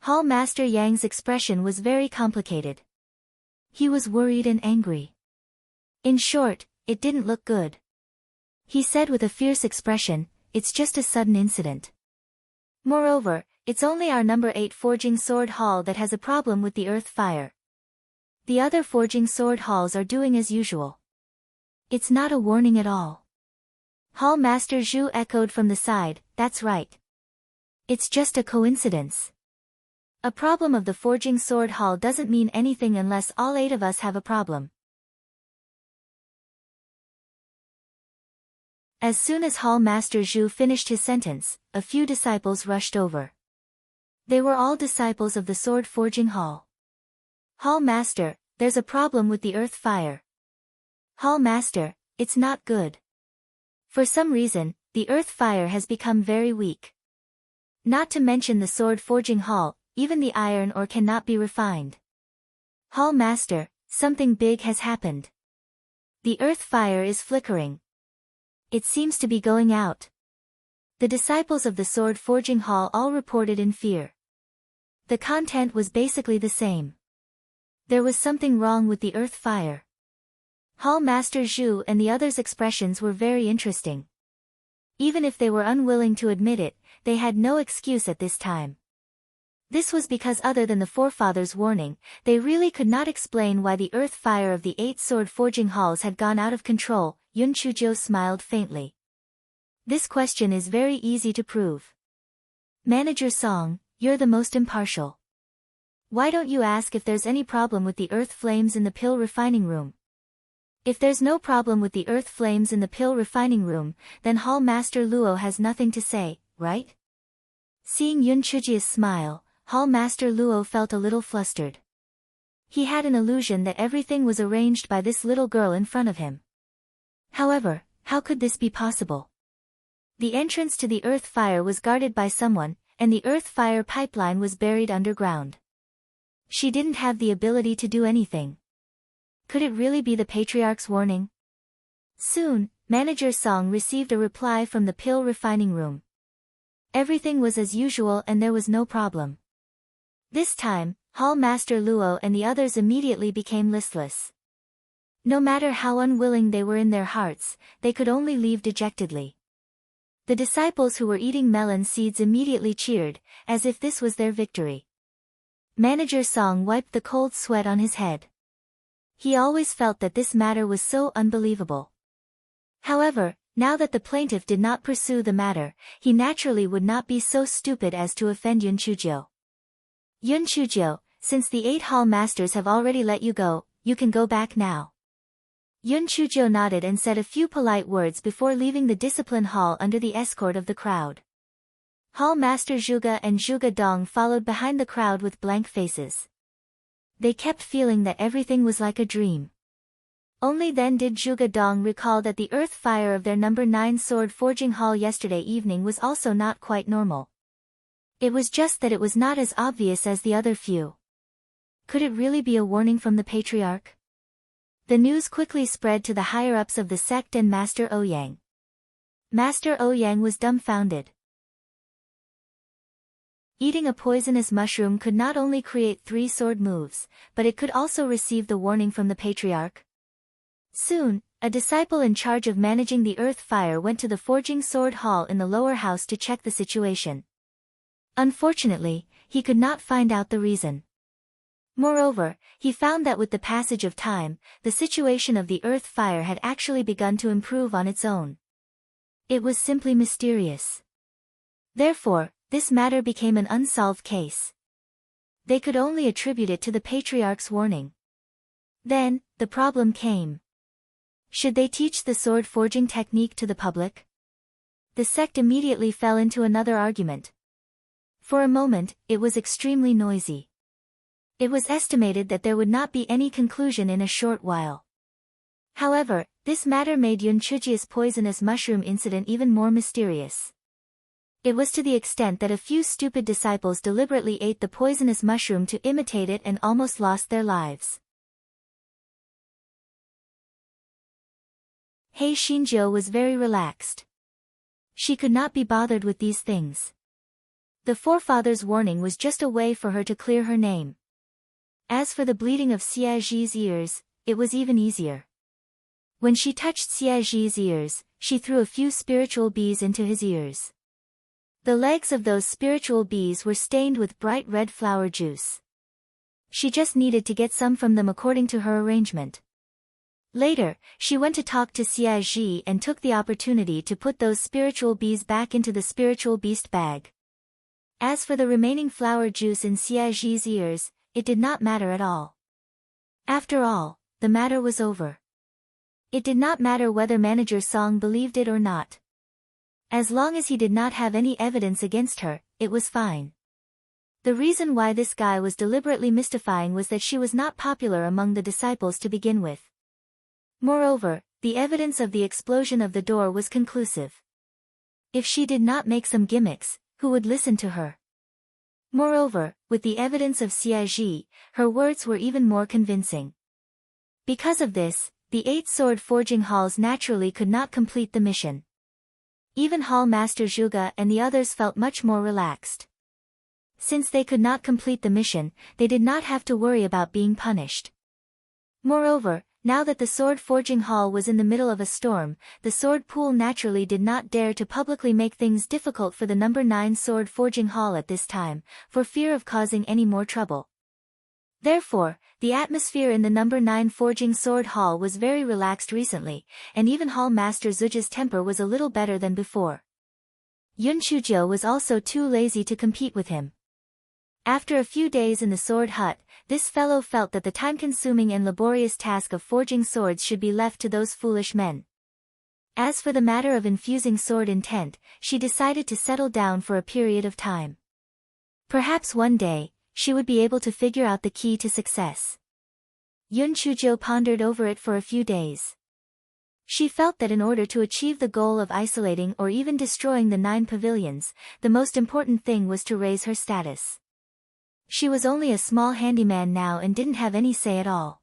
S1: Hall Master Yang's expression was very complicated. He was worried and angry. In short, it didn't look good. He said with a fierce expression, "It's just a sudden incident. Moreover, it's only our number 8 forging sword hall that has a problem with the earth fire. The other forging sword halls are doing as usual. It's not a warning at all." Hall Master Zhu echoed from the side, "That's right. It's just a coincidence. A problem of the forging sword hall doesn't mean anything unless all 8 of us have a problem." As soon as Hall Master Zhu finished his sentence, a few disciples rushed over. They were all disciples of the sword forging hall. "Hall Master, there's a problem with the earth fire. Hall Master, it's not good. For some reason, the earth fire has become very weak. Not to mention the sword forging hall, even the iron ore cannot be refined. Hall Master, something big has happened. The earth fire is flickering. It seems to be going out." The disciples of the sword forging hall all reported in fear. The content was basically the same. There was something wrong with the earth fire. Hall Master Zhu and the others' expressions were very interesting. Even if they were unwilling to admit it, they had no excuse at this time. This was because other than the forefathers' warning, they really could not explain why the earth fire of the 8 sword forging halls had gone out of control. Yun Chuzhou smiled faintly. "This question is very easy to prove. Manager Song, you're the most impartial. Why don't you ask if there's any problem with the earth flames in the pill refining room? If there's no problem with the earth flames in the pill refining room, then Hall Master Luo has nothing to say, right?" Seeing Yun Chuzhou's smile, Hall Master Luo felt a little flustered. He had an illusion that everything was arranged by this little girl in front of him. However, how could this be possible? The entrance to the earth fire was guarded by someone, and the earth fire pipeline was buried underground. She didn't have the ability to do anything. Could it really be the patriarch's warning? Soon, Manager Song received a reply from the pill refining room. Everything was as usual and there was no problem. This time, Hall Master Luo and the others immediately became listless. No matter how unwilling they were in their hearts, they could only leave dejectedly. The disciples who were eating melon seeds immediately cheered, as if this was their victory. Manager Song wiped the cold sweat on his head. He always felt that this matter was so unbelievable. However, Now that the plaintiff did not pursue the matter, he naturally would not be so stupid as to offend Yun Chujio. Yun Chujio, since the 8 hall masters have already let you go, you can go back now. Yun Chujio nodded and said a few polite words before leaving the discipline hall under the escort of the crowd. Hall Master Zhuge and Zhuge Dong followed behind the crowd with blank faces. They kept feeling that everything was like a dream. Only then did Zhuge Dong recall that the earth fire of their number 9 sword forging hall yesterday evening was also not quite normal. It was just that it was not as obvious as the other few. Could it really be a warning from the patriarch? The news quickly spread to the higher-ups of the sect and Master Ouyang. Master Ouyang was dumbfounded. Eating a poisonous mushroom could not only create 3 sword moves, but it could also receive the warning from the patriarch. Soon, a disciple in charge of managing the earth fire went to the forging sword hall in the lower house to check the situation. Unfortunately, he could not find out the reason. Moreover, he found that with the passage of time, the situation of the earth fire had actually begun to improve on its own. It was simply mysterious. Therefore, this matter became an unsolved case. They could only attribute it to the patriarch's warning. Then, the problem came. Should they teach the sword forging technique to the public? The sect immediately fell into another argument. For a moment, it was extremely noisy. It was estimated that there would not be any conclusion in a short while. However, this matter made Yun Chujio's poisonous mushroom incident even more mysterious. It was to the extent that a few stupid disciples deliberately ate the poisonous mushroom to imitate it and almost lost their lives. Hei Xinjiu was very relaxed. She could not be bothered with these things. The forefather's warning was just a way for her to clear her name. As for the bleeding of Xiaji's ears, it was even easier. When she touched Xiaji's ears, she threw a few spiritual bees into his ears. The legs of those spiritual bees were stained with bright red flower juice. She just needed to get some from them according to her arrangement. Later, she went to talk to Xiaji and took the opportunity to put those spiritual bees back into the spiritual beast bag. As for the remaining flower juice in Xiaji's ears, it did not matter at all. After all, the matter was over. It did not matter whether Manager Song believed it or not. As long as he did not have any evidence against her, it was fine. The reason why this guy was deliberately mystifying was that she was not popular among the disciples to begin with. Moreover, the evidence of the explosion of the door was conclusive. If she did not make some gimmicks, who would listen to her? Moreover, with the evidence of Xiaji, her words were even more convincing. Because of this, the 8 sword forging halls naturally could not complete the mission. Even Hall Master Zhuge and the others felt much more relaxed. Since they could not complete the mission, they did not have to worry about being punished. Moreover, now that the sword forging hall was in the middle of a storm, the sword pool naturally did not dare to publicly make things difficult for the number 9 sword forging hall at this time, for fear of causing any more trouble. Therefore, the atmosphere in the number 9 forging sword hall was very relaxed recently, and even Hall Master Zhuge's temper was a little better than before. Yun Chujio was also too lazy to compete with him. After a few days in the sword hut, this fellow felt that the time-consuming and laborious task of forging swords should be left to those foolish men. As for the matter of infusing sword intent, she decided to settle down for a period of time. Perhaps one day, she would be able to figure out the key to success. Yun Chujio pondered over it for a few days. She felt that in order to achieve the goal of isolating or even destroying the 9 pavilions, the most important thing was to raise her status. She was only a small handyman now and didn't have any say at all.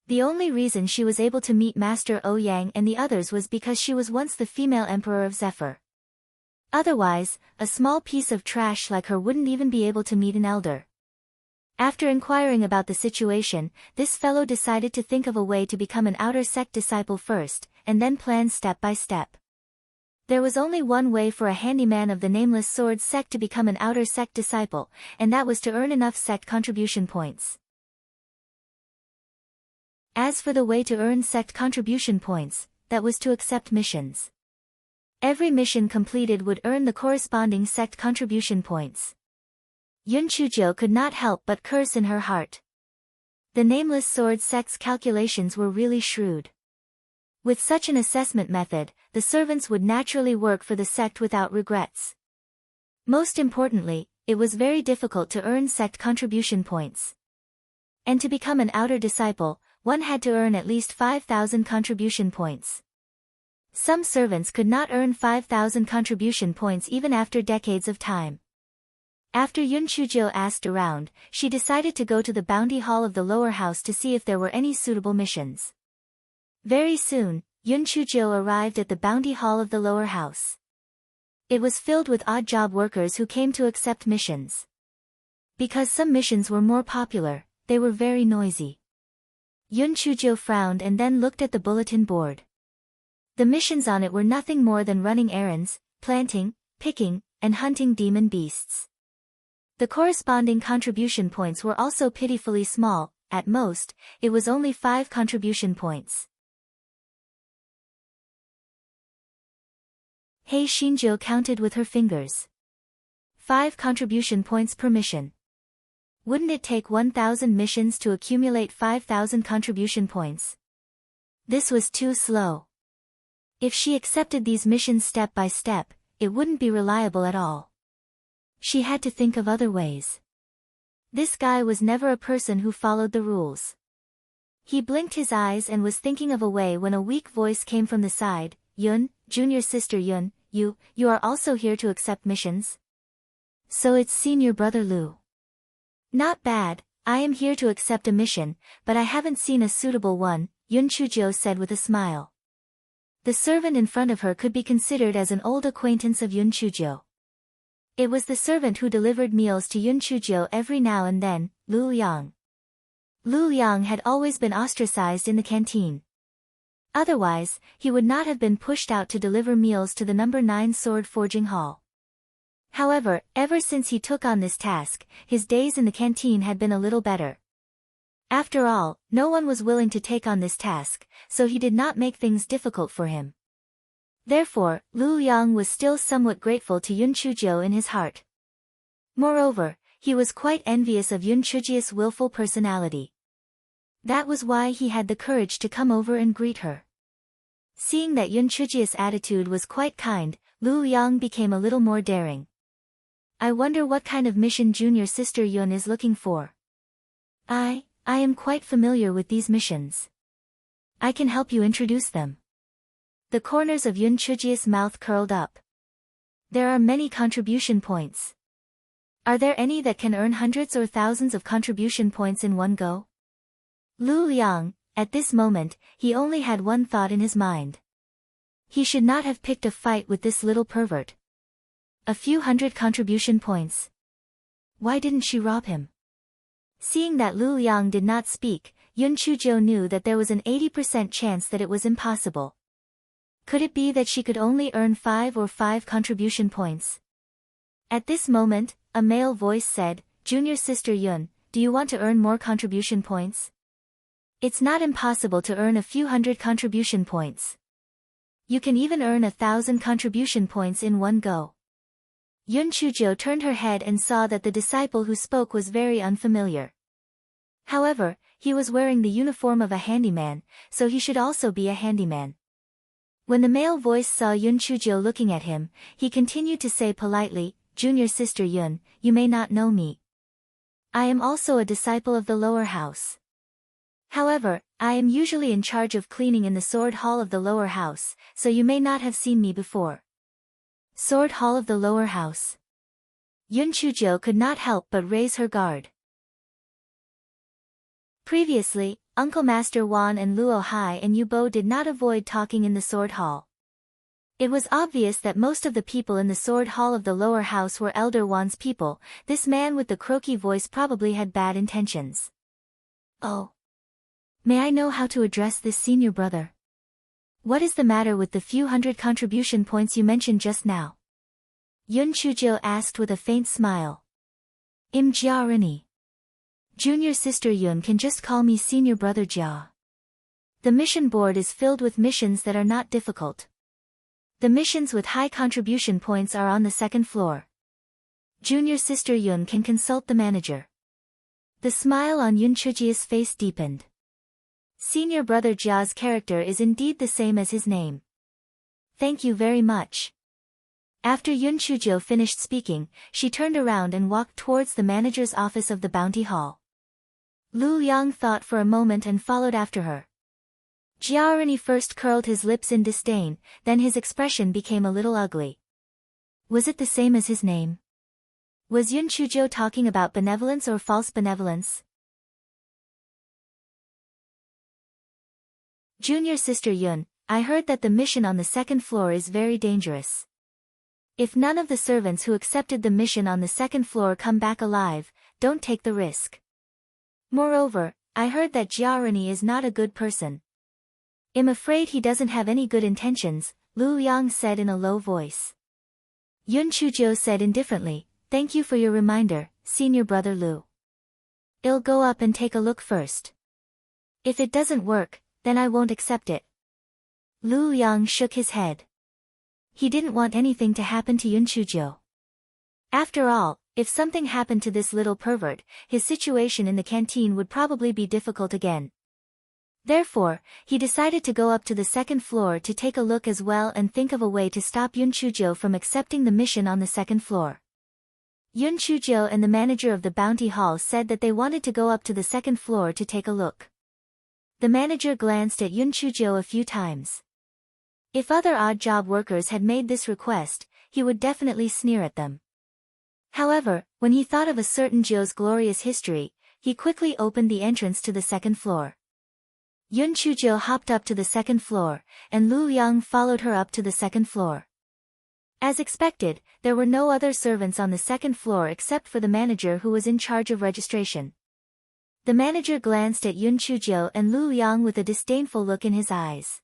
S1: The only reason she was able to meet Master Ouyang and the others was because she was once the female emperor of Zephyr. Otherwise, a small piece of trash like her wouldn't even be able to meet an elder. After inquiring about the situation, this fellow decided to think of a way to become an outer sect disciple first, and then plan step by step. There was only one way for a handyman of the Nameless Sword sect to become an outer sect disciple, and that was to earn enough sect contribution points. As for the way to earn sect contribution points, that was to accept missions. Every mission completed would earn the corresponding sect contribution points. Yun Chujo could not help but curse in her heart. The Nameless Sword sect's calculations were really shrewd. With such an assessment method, the servants would naturally work for the sect without regrets. Most importantly, it was very difficult to earn sect contribution points. And to become an outer disciple, one had to earn at least 5,000 contribution points. Some servants could not earn 5,000 contribution points even after decades of time. After Yun Chujo asked around, she decided to go to the bounty hall of the lower house to see if there were any suitable missions. Very soon, Yun Chujo arrived at the bounty hall of the lower house. It was filled with odd job workers who came to accept missions. Because some missions were more popular, they were very noisy. Yun Chujo frowned and then looked at the bulletin board. The missions on it were nothing more than running errands, planting, picking, and hunting demon beasts. The corresponding contribution points were also pitifully small. At most, it was only 5 contribution points. Hei Shinjo counted with her fingers. 5 contribution points per mission. Wouldn't it take 1,000 missions to accumulate 5,000 contribution points? This was too slow. If she accepted these missions step by step, it wouldn't be reliable at all. She had to think of other ways. This guy was never a person who followed the rules. He blinked his eyes and was thinking of a way when a weak voice came from the side. Yun, junior sister Yun, you are also here to accept missions? So it's senior brother Lu. Not bad, I am here to accept a mission, but I haven't seen a suitable one, Yun Chujo said with a smile. The servant in front of her could be considered as an old acquaintance of Yun Chujo. It was the servant who delivered meals to Yun Chujo every now and then, Lu Liang. Lu Liang had always been ostracized in the canteen. Otherwise, he would not have been pushed out to deliver meals to the No. 9 Sword Forging Hall. However, ever since he took on this task, his days in the canteen had been a little better. After all, no one was willing to take on this task, so he did not make things difficult for him. Therefore, Lu Liang was still somewhat grateful to Yun Chujo in his heart. Moreover, he was quite envious of Yun Chujo's willful personality. That was why he had the courage to come over and greet her. Seeing that Yun Chujo's attitude was quite kind, Lu Liang became a little more daring. I wonder what kind of mission junior sister Yun is looking for. I am quite familiar with these missions. I can help you introduce them. The corners of Yun Chujo's mouth curled up. There are many contribution points. Are there any that can earn hundreds or thousands of contribution points in one go? Lu Liang, at this moment, he only had one thought in his mind. He should not have picked a fight with this little pervert. A few hundred contribution points. Why didn't she rob him? Seeing that Lu Liang did not speak, Yun Chujo knew that there was an 80% chance that it was impossible. Could it be that she could only earn 5 contribution points? At this moment, a male voice said, Junior sister Yun, do you want to earn more contribution points? It's not impossible to earn a few hundred contribution points. You can even earn 1,000 contribution points in one go. Yun Chujo turned her head and saw that the disciple who spoke was very unfamiliar. However, he was wearing the uniform of a handyman, so he should also be a handyman. When the male voice saw Yun Chujo looking at him, he continued to say politely, Junior sister Yun, you may not know me. I am also a disciple of the lower house. However, I am usually in charge of cleaning in the sword hall of the lower house, so you may not have seen me before. Sword hall of the lower house. Yun Chujo could not help but raise her guard. Previously, Uncle Master Wan and Luo Hai and Yu Bo did not avoid talking in the sword hall. It was obvious that most of the people in the sword hall of the lower house were Elder Wan's people. This man with the croaky voice probably had bad intentions. Oh. May I know how to address this senior brother? What is the matter with the few hundred contribution points you mentioned just now? Yun Chujo asked with a faint smile. Jia Rini. Junior sister Yun can just call me senior brother Jia. The mission board is filled with missions that are not difficult. The missions with high contribution points are on the second floor. Junior sister Yun can consult the manager. The smile on Yun Chujia's face deepened. Senior brother Jia's character is indeed the same as his name. Thank you very much. After Yun Chujio finished speaking, she turned around and walked towards the manager's office of the bounty hall. Lu Yang thought for a moment and followed after her. Jiaorini first curled his lips in disdain, then his expression became a little ugly. Was it the same as his name? Was Yun Chuzhou talking about benevolence or false benevolence? Junior sister Yun, I heard that the mission on the second floor is very dangerous. If none of the servants who accepted the mission on the second floor come back alive, don't take the risk. Moreover, I heard that Jiaorini is not a good person. I'm afraid he doesn't have any good intentions, Lu Yang said in a low voice. Yun Chuzhou said indifferently, thank you for your reminder, senior brother Lu. I'll go up and take a look first. If it doesn't work, then I won't accept it. Lu Yang shook his head. He didn't want anything to happen to Yun Chuzhou. After all, if something happened to this little pervert, his situation in the canteen would probably be difficult again. Therefore, he decided to go up to the second floor to take a look as well and think of a way to stop Yun Chuzhou from accepting the mission on the second floor. Yun Chuzhou and the manager of the bounty hall said that they wanted to go up to the second floor to take a look. The manager glanced at Yun Chuzhou a few times. If other odd job workers had made this request, he would definitely sneer at them. However, when he thought of a certain Zhou's glorious history, he quickly opened the entrance to the second floor. Yun Chuzhou hopped up to the second floor, and Lu Yang followed her up to the second floor. As expected, there were no other servants on the second floor except for the manager who was in charge of registration. The manager glanced at Yun Chuzhou and Lu Yang with a disdainful look in his eyes.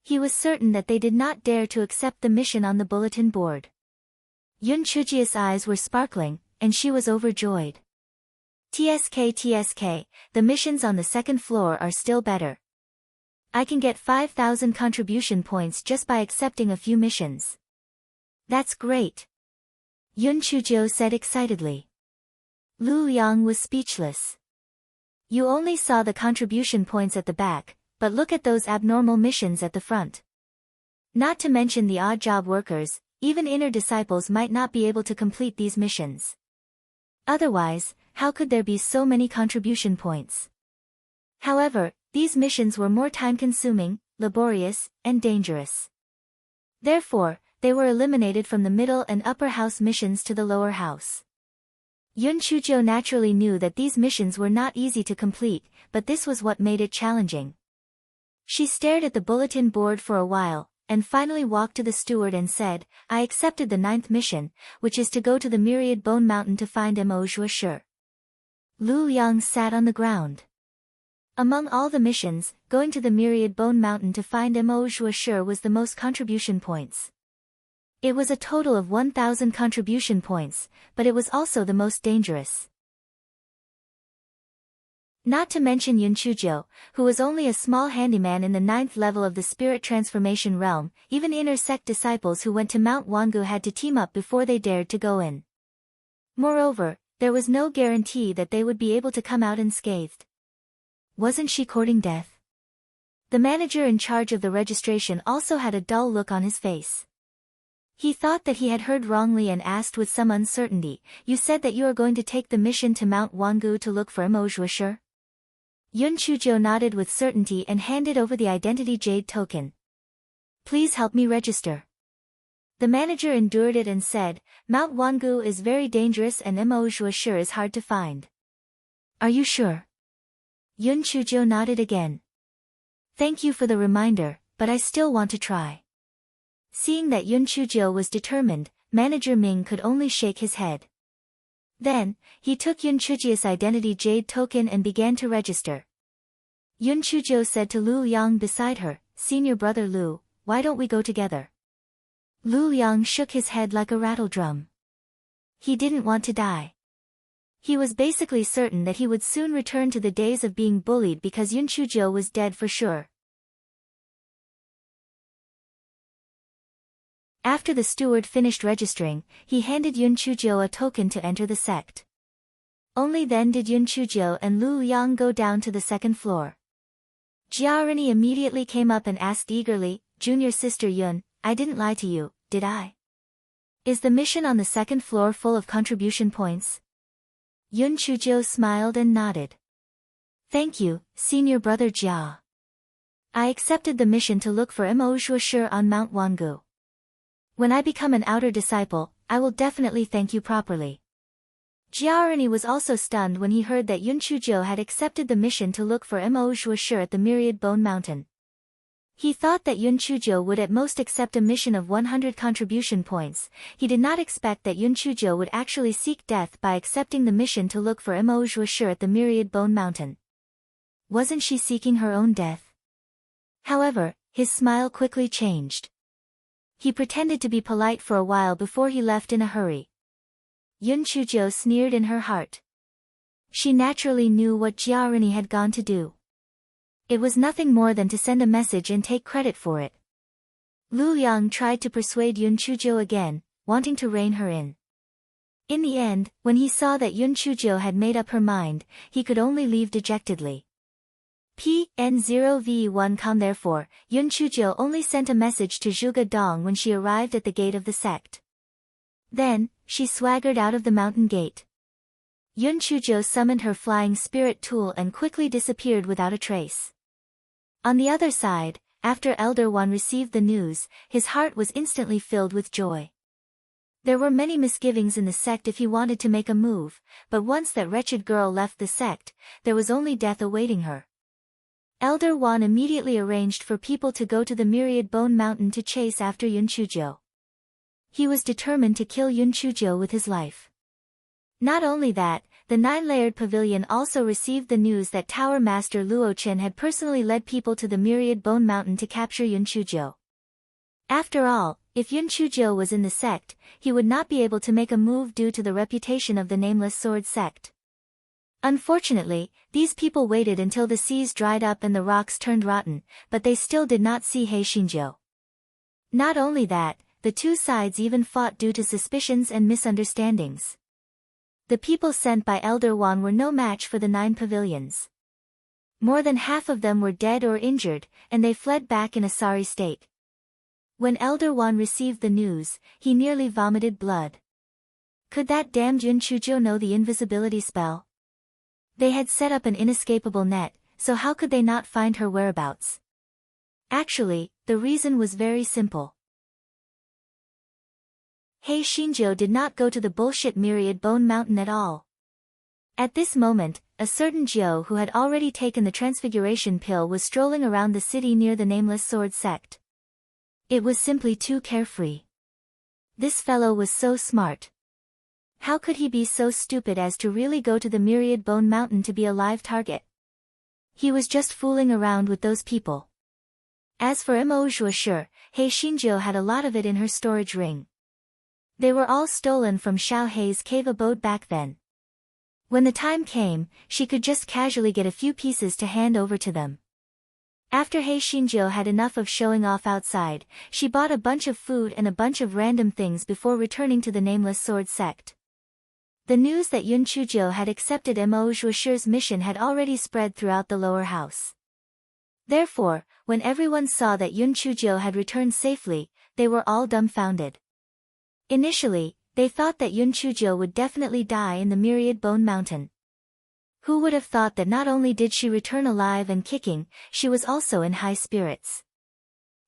S1: He was certain that they did not dare to accept the mission on the bulletin board. Yun Chujia's eyes were sparkling, and she was overjoyed. TSK, the missions on the second floor are still better. I can get 5,000 contribution points just by accepting a few missions. That's great. Yun Chuzhou said excitedly. Lu Yang was speechless. You only saw the contribution points at the back, but look at those abnormal missions at the front. Not to mention the odd job workers, even inner disciples might not be able to complete these missions. Otherwise, how could there be so many contribution points? However, these missions were more time-consuming, laborious, and dangerous. Therefore, they were eliminated from the middle and upper house missions to the lower house. Yun Chuzhou naturally knew that these missions were not easy to complete, but this was what made it challenging. She stared at the bulletin board for a while, and finally walked to the steward and said, I accepted the 9th mission, which is to go to the Myriad Bone Mountain to find Mo Zhuo. Lu Yang sat on the ground. Among all the missions, going to the Myriad Bone Mountain to find Mo Zhuo was the most contribution points. It was a total of 1,000 contribution points, but it was also the most dangerous. Not to mention Yun Chuzhou, who was only a small handyman in the 9th level of the spirit transformation realm, even inner sect disciples who went to Mount Wangu had to team up before they dared to go in. Moreover, there was no guarantee that they would be able to come out unscathed. Wasn't she courting death? The manager in charge of the registration also had a dull look on his face. He thought that he had heard wrongly and asked with some uncertainty, you said that you are going to take the mission to Mount Wangu to look for Mo Zhuo? Yun Chuzhou nodded with certainty and handed over the identity jade token. Please help me register. The manager endured it and said, Mount Wangu is very dangerous and Mo Zhuo is hard to find. Are you sure? Yun Chuzhou nodded again. Thank you for the reminder, but I still want to try. Seeing that Yun Chuzhou was determined, Manager Ming could only shake his head. Then, he took Yun Chujia's identity jade token and began to register. Yun Chuzhou said to Lu Yang beside her, Senior brother Lu, why don't we go together? Lu Yang shook his head like a rattle drum. He didn't want to die. He was basically certain that he would soon return to the days of being bullied because Yun Chuzhou was dead for sure. After the steward finished registering, he handed Yun Chuzhou a token to enter the sect. Only then did Yun Chuzhou and Lu Yang go down to the second floor. Jiarini immediately came up and asked eagerly, "Junior sister Yun, I didn't lie to you, did I? Is the mission on the second floor full of contribution points?" Yun Chuzhou smiled and nodded. "Thank you, senior brother Jia. I accepted the mission to look for Mo Zhuoshi on Mount Wangu. When I become an outer disciple, I will definitely thank you properly." Jiarini was also stunned when he heard that Yun Chuzhou had accepted the mission to look for Mo Zhuoshi at the Myriad Bone Mountain. He thought that Yun Chuzhou would at most accept a mission of 100 contribution points. He did not expect that Yun Chuzhou would actually seek death by accepting the mission to look for Mo Zhuoshi at the Myriad Bone Mountain. Wasn't she seeking her own death? However, his smile quickly changed. He pretended to be polite for a while before he left in a hurry. Yun Chuzhou sneered in her heart. She naturally knew what Jiarini had gone to do. It was nothing more than to send a message and take credit for it. Lu Yang tried to persuade Yun Chuzhou again, wanting to rein her in. In the end, when he saw that Yun Chuzhou had made up her mind, he could only leave dejectedly. PN0V1 Therefore, Yun Chuzhou only sent a message to Zhuge Dong when she arrived at the gate of the sect. Then, she swaggered out of the mountain gate. Yun Chuzhou summoned her flying spirit tool and quickly disappeared without a trace. On the other side, after Elder Wan received the news, his heart was instantly filled with joy. There were many misgivings in the sect if he wanted to make a move, but once that wretched girl left the sect, there was only death awaiting her. Elder Wan immediately arranged for people to go to the Myriad Bone Mountain to chase after Yun Chuzhou. He was determined to kill Yun Chuzhou with his life. Not only that, the 9-layered pavilion also received the news that Tower Master Luo Chen had personally led people to the Myriad Bone Mountain to capture Yun Chuzhou. After all, if Yun Chuzhou was in the sect, he would not be able to make a move due to the reputation of the Nameless Sword sect. Unfortunately, these people waited until the seas dried up and the rocks turned rotten, but they still did not see He Xinjiu. Not only that, the two sides even fought due to suspicions and misunderstandings. The people sent by Elder Wan were no match for the 9 pavilions. More than half of them were dead or injured, and they fled back in a sorry state. When Elder Wan received the news, he nearly vomited blood. Could that damned Yun Chuzhou know the invisibility spell? They had set up an inescapable net, so how could they not find her whereabouts? Actually, the reason was very simple. He Xinjiu did not go to the bullshit Myriad Bone Mountain at all. At this moment, a certain Jiu who had already taken the transfiguration pill was strolling around the city near the Nameless Sword sect. It was simply too carefree. This fellow was so smart. How could he be so stupid as to really go to the Myriad Bone Mountain to be a live target? He was just fooling around with those people. As for Mo Zhuoshi, He Xinjiu had a lot of it in her storage ring. They were all stolen from Xiao Hei's cave abode back then. When the time came, she could just casually get a few pieces to hand over to them. After He Xinjiu had enough of showing off outside, she bought a bunch of food and a bunch of random things before returning to the Nameless Sword sect. The news that Yun Chuzhou had accepted Mo Zhuoshi's mission had already spread throughout the lower house. Therefore, when everyone saw that Yun Chuzhou had returned safely, they were all dumbfounded. Initially, they thought that Yun Chuzhou would definitely die in the Myriad Bone Mountain. Who would have thought that not only did she return alive and kicking, she was also in high spirits.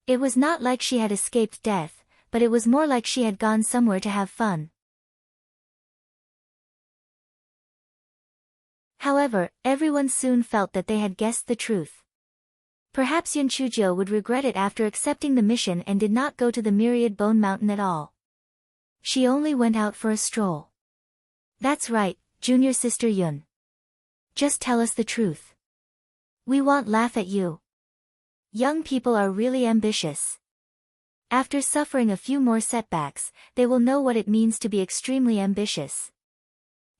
S1: It was not like she had escaped death, but it was more like she had gone somewhere to have fun. However, everyone soon felt that they had guessed the truth. Perhaps Yun Chuzhou would regret it after accepting the mission and did not go to the Myriad Bone Mountain at all. She only went out for a stroll. That's right, junior sister Yun. Just tell us the truth. We won't laugh at you. Young people are really ambitious. After suffering a few more setbacks, they will know what it means to be extremely ambitious.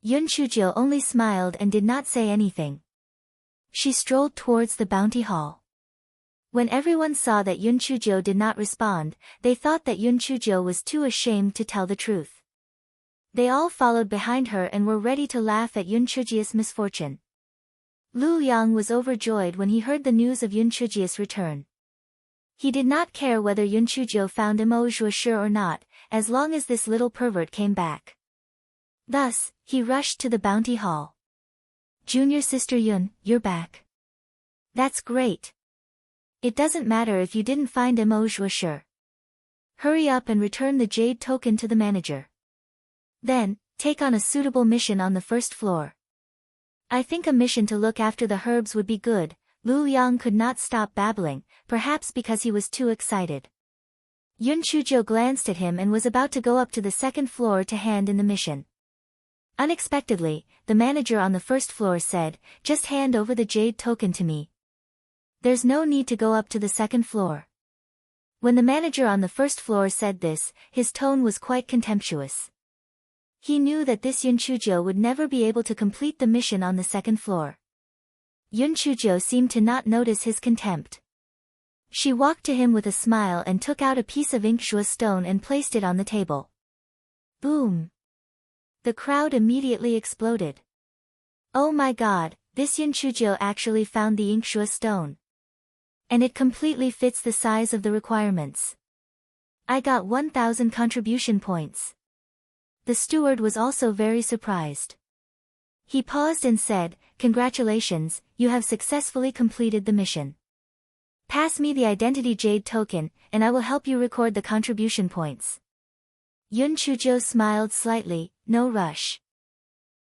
S1: Yun Chuzhou only smiled and did not say anything. She strolled towards the bounty hall. When everyone saw that Yun Chujo did not respond, they thought that Yun Chujo was too ashamed to tell the truth. They all followed behind her and were ready to laugh at Yun Chuji's misfortune. Lu Yang was overjoyed when he heard the news of Yun Chuji's return. He did not care whether Yun Chujo found Imo sure or not, as long as this little pervert came back. Thus, he rushed to the bounty hall. "Junior sister Yun, you're back. That's great. It doesn't matter if you didn't find Imo sure. Hurry up and return the jade token to the manager. Then, take on a suitable mission on the first floor." "I think a mission to look after the herbs would be good." Lu Yang could not stop babbling, perhaps because he was too excited. Yun Chujo glanced at him and was about to go up to the second floor to hand in the mission. Unexpectedly, the manager on the first floor said, "Just hand over the jade token to me. There's no need to go up to the second floor." When the manager on the first floor said this, his tone was quite contemptuous. He knew that this Yun Chujo would never be able to complete the mission on the second floor. Yun Chujo seemed to not notice his contempt. She walked to him with a smile and took out a piece of inkshua stone and placed it on the table. Boom! The crowd immediately exploded. "Oh my god, this Yun Chujo actually found the inkshua stone. And it completely fits the size of the requirements. I got 1,000 contribution points." The steward was also very surprised. He paused and said, "Congratulations, you have successfully completed the mission. Pass me the identity jade token, and I will help you record the contribution points." Yun Chujo smiled slightly, "No rush.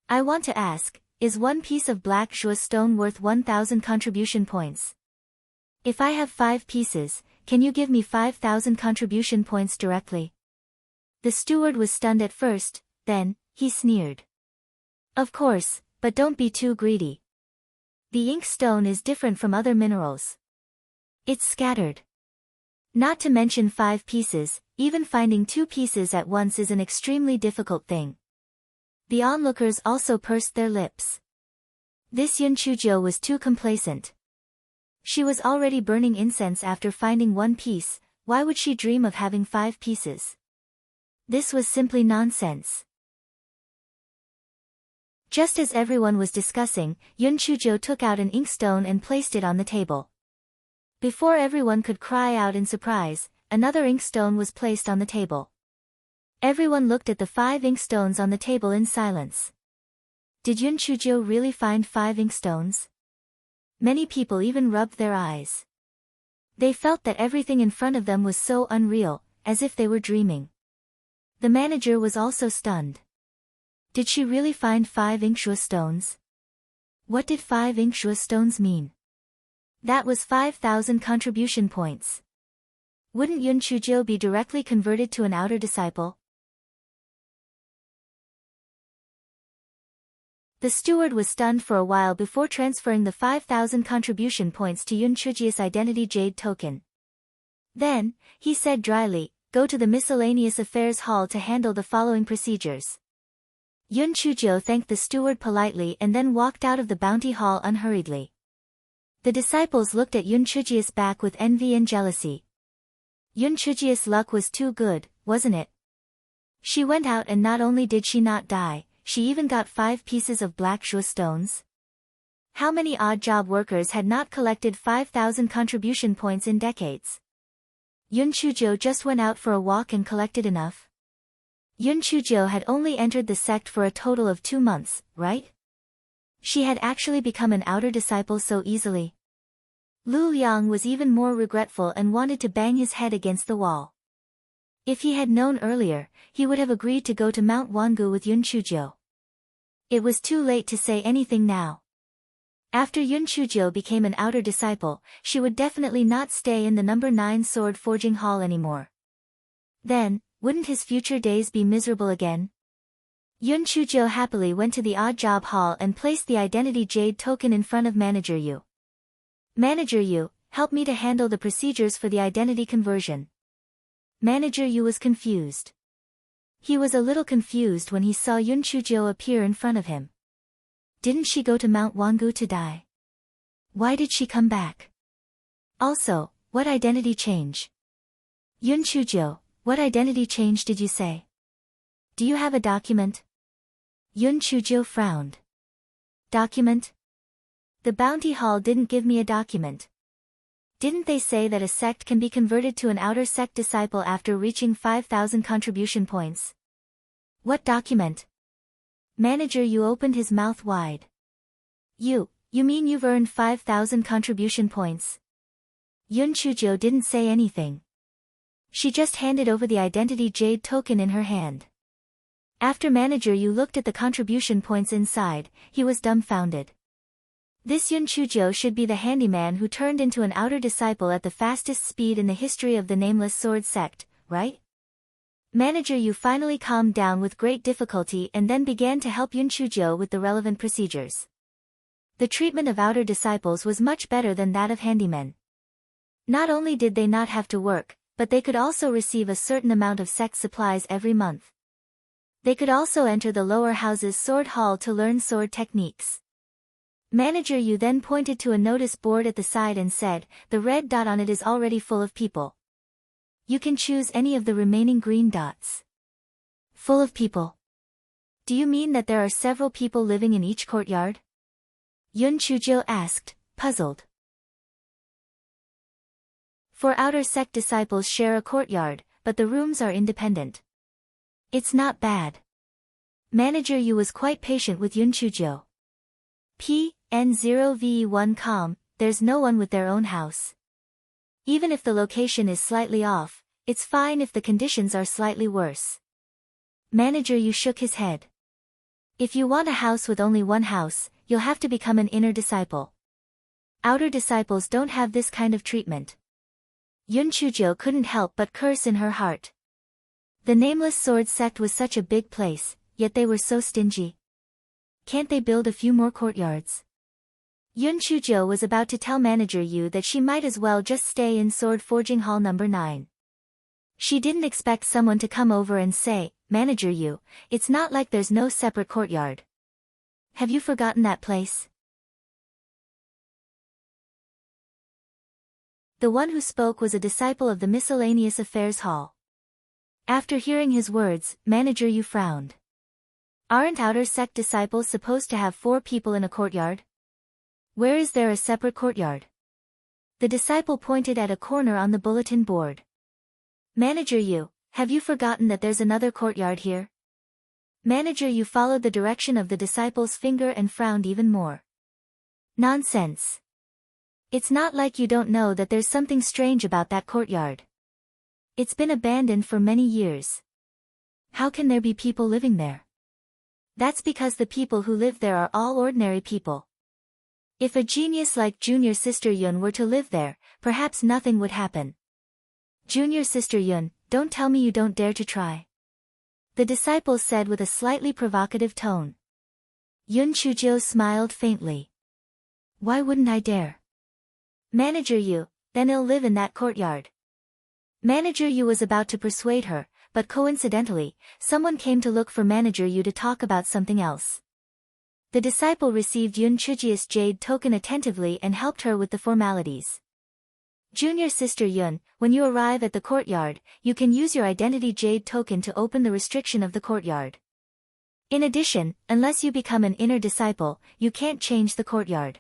S1: I want to ask, is one piece of black shua stone worth 1,000 contribution points? If I have 5 pieces, can you give me 5,000 contribution points directly?" The steward was stunned at first, then, he sneered. "Of course, but don't be too greedy. The ink stone is different from other minerals. It's scattered. Not to mention 5 pieces, even finding 2 pieces at once is an extremely difficult thing." The onlookers also pursed their lips. This Yun Chujo was too complacent. She was already burning incense after finding 1 piece, why would she dream of having 5 pieces? This was simply nonsense. Just as everyone was discussing, Yun Chujo took out an inkstone and placed it on the table. Before everyone could cry out in surprise, another inkstone was placed on the table. Everyone looked at the 5 inkstones on the table in silence. Did Yun Chujo really find 5 inkstones? Many people even rubbed their eyes. They felt that everything in front of them was so unreal, as if they were dreaming. The manager was also stunned. Did she really find 5 inkshua stones? What did 5 inkshua stones mean? That was 5,000 contribution points. Wouldn't Yun Chujo be directly converted to an outer disciple? The steward was stunned for a while before transferring the 5,000 contribution points to Yun Chuji's identity jade token. Then, he said dryly, "Go to the miscellaneous affairs hall to handle the following procedures." Yun Chujo thanked the steward politely and then walked out of the bounty hall unhurriedly. The disciples looked at Yun Chuji's back with envy and jealousy. Yun Chuji's luck was too good, wasn't it? She went out and not only did she not die, she even got 5 pieces of black shua stones. How many odd job workers had not collected 5,000 contribution points in decades? Yun Chujo just went out for a walk and collected enough. Yun Chujo had only entered the sect for a total of 2 months, right? She had actually become an outer disciple so easily. Lu Yang was even more regretful and wanted to bang his head against the wall. If he had known earlier, he would have agreed to go to Mount Wangu with Yun Chujo. It was too late to say anything now. After Yun Chujo became an outer disciple, she would definitely not stay in the number 9 sword forging hall anymore. Then, wouldn't his future days be miserable again? Yun Chujo happily went to the odd job hall and placed the identity jade token in front of Manager Yu. "Manager Yu, help me to handle the procedures for the identity conversion." Manager Yu was confused. He was a little confused when he saw Yun Chujo appear in front of him. Didn't she go to Mount Wangu to die? Why did she come back? Also, What identity change? Yun Chujo, what identity change did you say? Do you have a document? Yun Chujo frowned. Document? The bounty hall didn't give me a document. Didn't they say that a sect can be converted to an outer sect disciple after reaching 5,000 contribution points? What document? Manager Yu opened his mouth wide. You mean you've earned 5,000 contribution points? Yun Chujo didn't say anything. She just handed over the identity jade token in her hand. After Manager Yu looked at the contribution points inside, he was dumbfounded. This Yun Chujo should be the handyman who turned into an outer disciple at the fastest speed in the history of the Nameless Sword sect, right? Manager Yu finally calmed down with great difficulty and then began to help Yun Chujo with the relevant procedures. The treatment of outer disciples was much better than that of handymen. Not only did they not have to work, but they could also receive a certain amount of sect supplies every month. They could also enter the lower house's sword hall to learn sword techniques. Manager Yu then pointed to a notice board at the side and said, the red dot on it is already full of people. You can choose any of the remaining green dots. Full of people? Do you mean that there are several people living in each courtyard? Yun Chujo asked, puzzled. For outer sect disciples share a courtyard, but the rooms are independent. It's not bad. Manager Yu was quite patient with Yun Chujo. N0ve1 there's no one with their own house. Even if the location is slightly off, it's fine if the conditions are slightly worse. Manager Yu shook his head. If you want a house with only one house, you'll have to become an inner disciple. Outer disciples don't have this kind of treatment. Yun Chujo couldn't help but curse in her heart. The Nameless Sword sect was such a big place, yet they were so stingy. Can't they build a few more courtyards? Yun Chujo was about to tell Manager Yu that she might as well just stay in Sword Forging Hall number 9. She didn't expect someone to come over and say, Manager Yu, it's not like there's no separate courtyard. Have you forgotten that place? The one who spoke was a disciple of the Miscellaneous Affairs Hall. After hearing his words, Manager Yu frowned. Aren't outer sect disciples supposed to have 4 people in a courtyard? Where is there a separate courtyard? The disciple pointed at a corner on the bulletin board. Manager Yu, have you forgotten that there's another courtyard here? Manager Yu followed the direction of the disciple's finger and frowned even more. Nonsense. It's not like you don't know that there's something strange about that courtyard. It's been abandoned for many years. How can there be people living there? That's because the people who live there are all ordinary people. If a genius like Junior Sister Yun were to live there, perhaps nothing would happen. Junior Sister Yun, don't tell me you don't dare to try. The disciple said with a slightly provocative tone. Yun Chujo smiled faintly. Why wouldn't I dare? Manager Yu, then I'll live in that courtyard. Manager Yu was about to persuade her, but coincidentally, someone came to look for Manager Yu to talk about something else. The disciple received Yun Chuji's jade token attentively and helped her with the formalities. Junior Sister Yun, when you arrive at the courtyard, you can use your identity jade token to open the restriction of the courtyard. In addition, unless you become an inner disciple, you can't change the courtyard.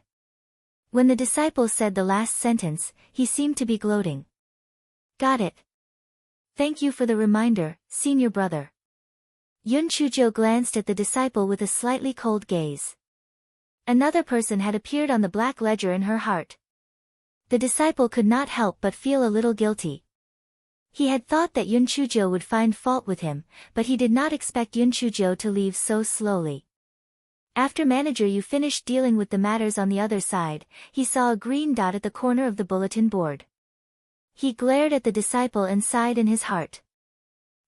S1: When the disciple said the last sentence, he seemed to be gloating. Got it. Thank you for the reminder, senior brother. Yun Chujo glanced at the disciple with a slightly cold gaze. Another person had appeared on the black ledger in her heart. The disciple could not help but feel a little guilty. He had thought that Yun Chujo would find fault with him, but he did not expect Yun Chujo to leave so slowly. After Manager Yu finished dealing with the matters on the other side, he saw a green dot at the corner of the bulletin board. He glared at the disciple and sighed in his heart.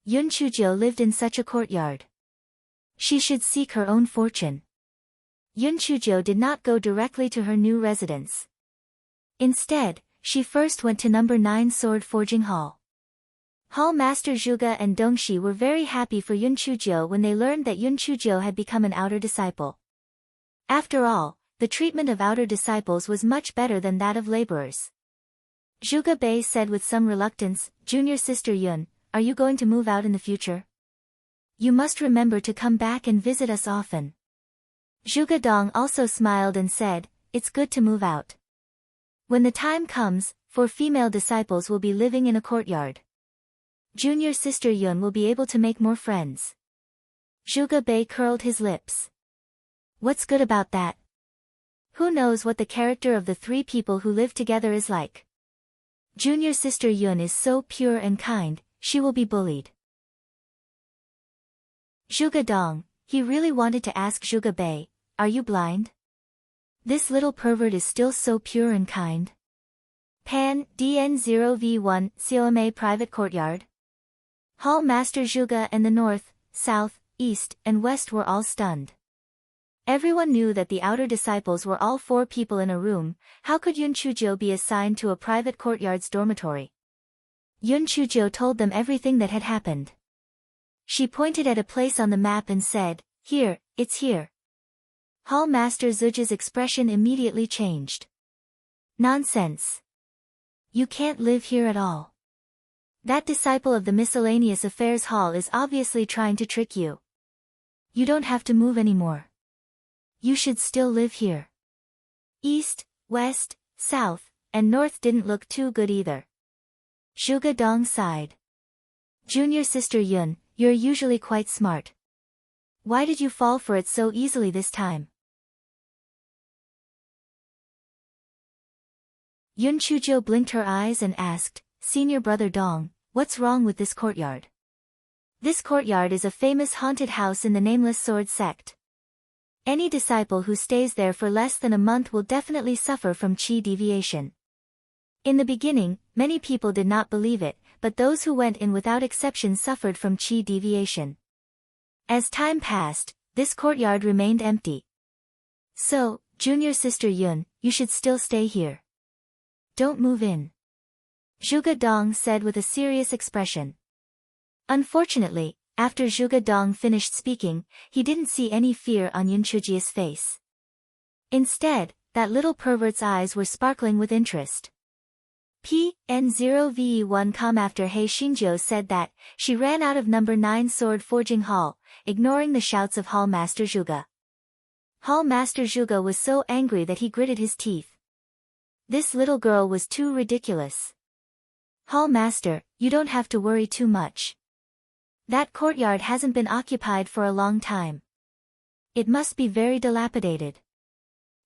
S1: Yun Chujo lived in such a courtyard. She should seek her own fortune. Yun Chujo did not go directly to her new residence. Instead, she first went to number 9 Sword Forging Hall. Hall Master Zhuge and Dongxi were very happy for Yun Chujo when they learned that Yun Chujo had become an outer disciple. After all, the treatment of outer disciples was much better than that of laborers. Zhuge Bei said with some reluctance, "Junior sister Yun, are you going to move out in the future? You must remember to come back and visit us often." Zhuge Dong also smiled and said, "It's good to move out. When the time comes, 4 female disciples will be living in a courtyard. Junior sister Yun will be able to make more friends." Zhuge Bei curled his lips. What's good about that? Who knows what the character of the 3 people who live together is like? Junior sister Yun is so pure and kind, she will be bullied. Zhuge Dong, he really wanted to ask Zhuge Bei, "Are you blind? This little pervert is still so pure and kind." Pan, DN0V1, COMA Private Courtyard. Hall Master Zhuge and the north, south, east, and west were all stunned. Everyone knew that the outer disciples were all 4 people in a room. How could Yun Chuzhou be assigned to a private courtyard's dormitory? Yun Chuzhou told them everything that had happened. She pointed at a place on the map and said, "Here, it's here." Hall Master Zhuge's expression immediately changed. "Nonsense. You can't live here at all. That disciple of the Miscellaneous Affairs Hall is obviously trying to trick you. You don't have to move anymore. You should still live here." East, west, south, and north didn't look too good either. Zhuge Dong sighed. "Junior sister Yun, you're usually quite smart. Why did you fall for it so easily this time?" Yun Chuzhou blinked her eyes and asked, "Senior brother Dong, what's wrong with this courtyard?" "This courtyard is a famous haunted house in the Nameless Sword sect. Any disciple who stays there for less than a month will definitely suffer from qi deviation." In the beginning, many people did not believe it, but those who went in without exception suffered from qi deviation. As time passed, this courtyard remained empty. "So, junior sister Yun, you should still stay here. Don't move in," Zhuge Dong said with a serious expression. Unfortunately, after Zhuge Dong finished speaking, he didn't see any fear on Yun Chuzhi's face. Instead, that little pervert's eyes were sparkling with interest. PN0VE1 after He Xinjiu said that, she ran out of number 9 sword forging hall, ignoring the shouts of Hall Master Zhuge. Hall Master Zhuge was so angry that he gritted his teeth. This little girl was too ridiculous. "Hall Master, you don't have to worry too much. That courtyard hasn't been occupied for a long time. It must be very dilapidated.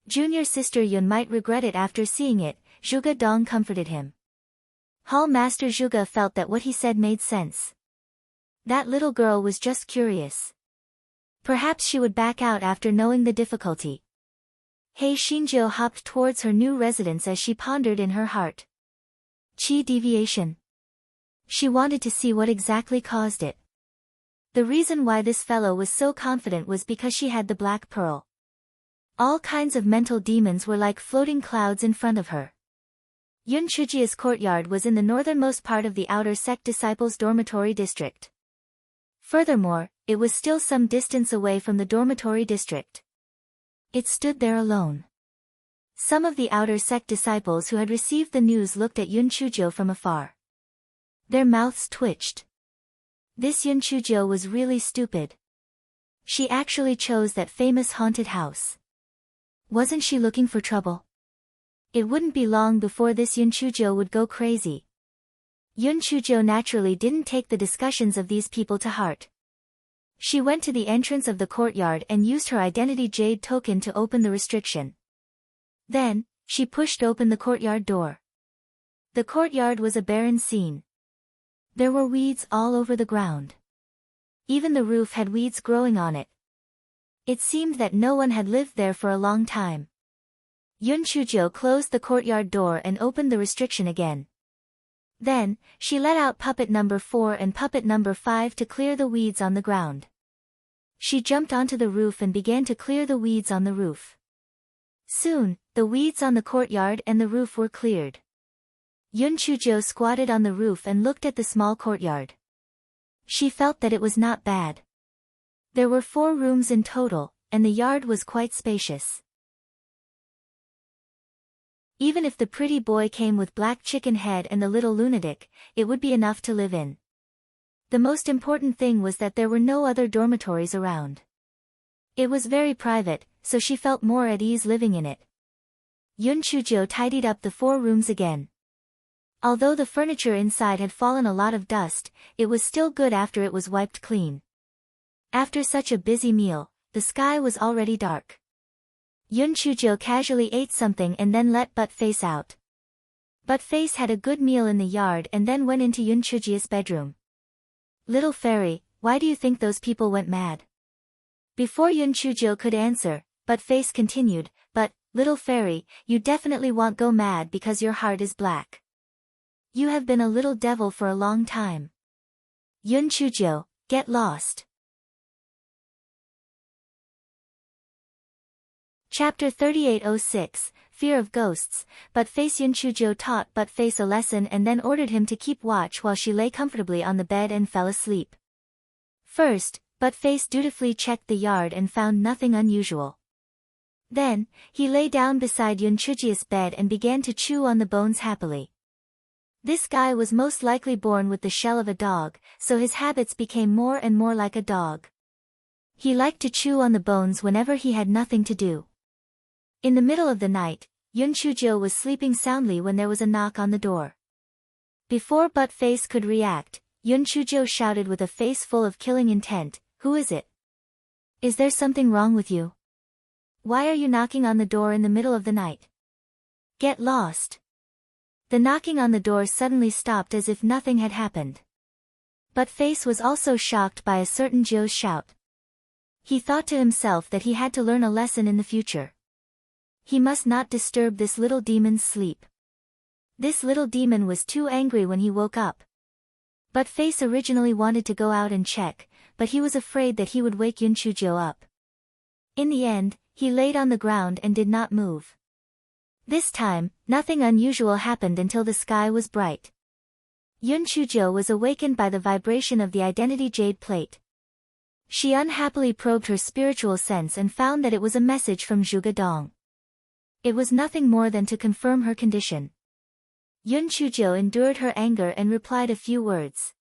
S1: Junior sister Yun might regret it after seeing it," Zhuge Dong comforted him. Hall Master Zhuge felt that what he said made sense. That little girl was just curious. Perhaps she would back out after knowing the difficulty. He Xinjiu hopped towards her new residence as she pondered in her heart. Qi deviation. She wanted to see what exactly caused it. The reason why this fellow was so confident was because she had the black pearl. All kinds of mental demons were like floating clouds in front of her. Yun Chuzhi's courtyard was in the northernmost part of the outer sect disciples' dormitory district. Furthermore, it was still some distance away from the dormitory district. It stood there alone. Some of the outer sect disciples who had received the news looked at Yun Chuzhou from afar. Their mouths twitched. This Yun Chuzhou was really stupid. She actually chose that famous haunted house. Wasn't she looking for trouble? It wouldn't be long before this Yun Chuzhou would go crazy. Yun Chuzhou naturally didn't take the discussions of these people to heart. She went to the entrance of the courtyard and used her identity jade token to open the restriction. Then, she pushed open the courtyard door. The courtyard was a barren scene. There were weeds all over the ground. Even the roof had weeds growing on it. It seemed that no one had lived there for a long time. Yun Chuzhou closed the courtyard door and opened the restriction again. Then, she let out puppet number 4 and puppet number 5 to clear the weeds on the ground. She jumped onto the roof and began to clear the weeds on the roof. Soon, the weeds on the courtyard and the roof were cleared. Yun Chuzhou squatted on the roof and looked at the small courtyard. She felt that it was not bad. There were 4 rooms in total, and the yard was quite spacious. Even if the pretty boy came with black chicken head and the little lunatic, it would be enough to live in. The most important thing was that there were no other dormitories around. It was very private, so she felt more at ease living in it. Yun Chujo tidied up the 4 rooms again. Although the furniture inside had fallen a lot of dust, it was still good after it was wiped clean. After such a busy meal, the sky was already dark. Yun Chujo casually ate something and then let Butt-Face out. Butt-Face had a good meal in the yard and then went into Yun Chuji's bedroom. "Little fairy, why do you think those people went mad?" Before Yun Chujo could answer, Butt-Face continued, "But, little fairy, you definitely won't go mad because your heart is black. You have been a little devil for a long time. Yun Chujo, get lost." Chapter 3806, Fear of Ghosts. Butt-Face. Yun Chujo taught Butt-Face a lesson and then ordered him to keep watch while she lay comfortably on the bed and fell asleep. First, Butt-Face dutifully checked the yard and found nothing unusual. Then, he lay down beside Yun Chuji's bed and began to chew on the bones happily. This guy was most likely born with the shell of a dog, so his habits became more and more like a dog. He liked to chew on the bones whenever he had nothing to do. In the middle of the night, Yun Chujo was sleeping soundly when there was a knock on the door. Before Butt-Face could react, Yun Chujo shouted with a face full of killing intent, "Who is it? Is there something wrong with you? Why are you knocking on the door in the middle of the night? Get lost." The knocking on the door suddenly stopped as if nothing had happened. Butt-Face was also shocked by a certain Joe's shout. He thought to himself that he had to learn a lesson in the future. He must not disturb this little demon's sleep. This little demon was too angry when he woke up. Butt-Face originally wanted to go out and check, but he was afraid that he would wake Yun Chujo up. In the end, he laid on the ground and did not move. This time, nothing unusual happened until the sky was bright. Yun Chujo was awakened by the vibration of the identity jade plate. She unhappily probed her spiritual sense and found that it was a message from Zhuge Dong. It was nothing more than to confirm her condition. Yun Chujo endured her anger and replied a few words.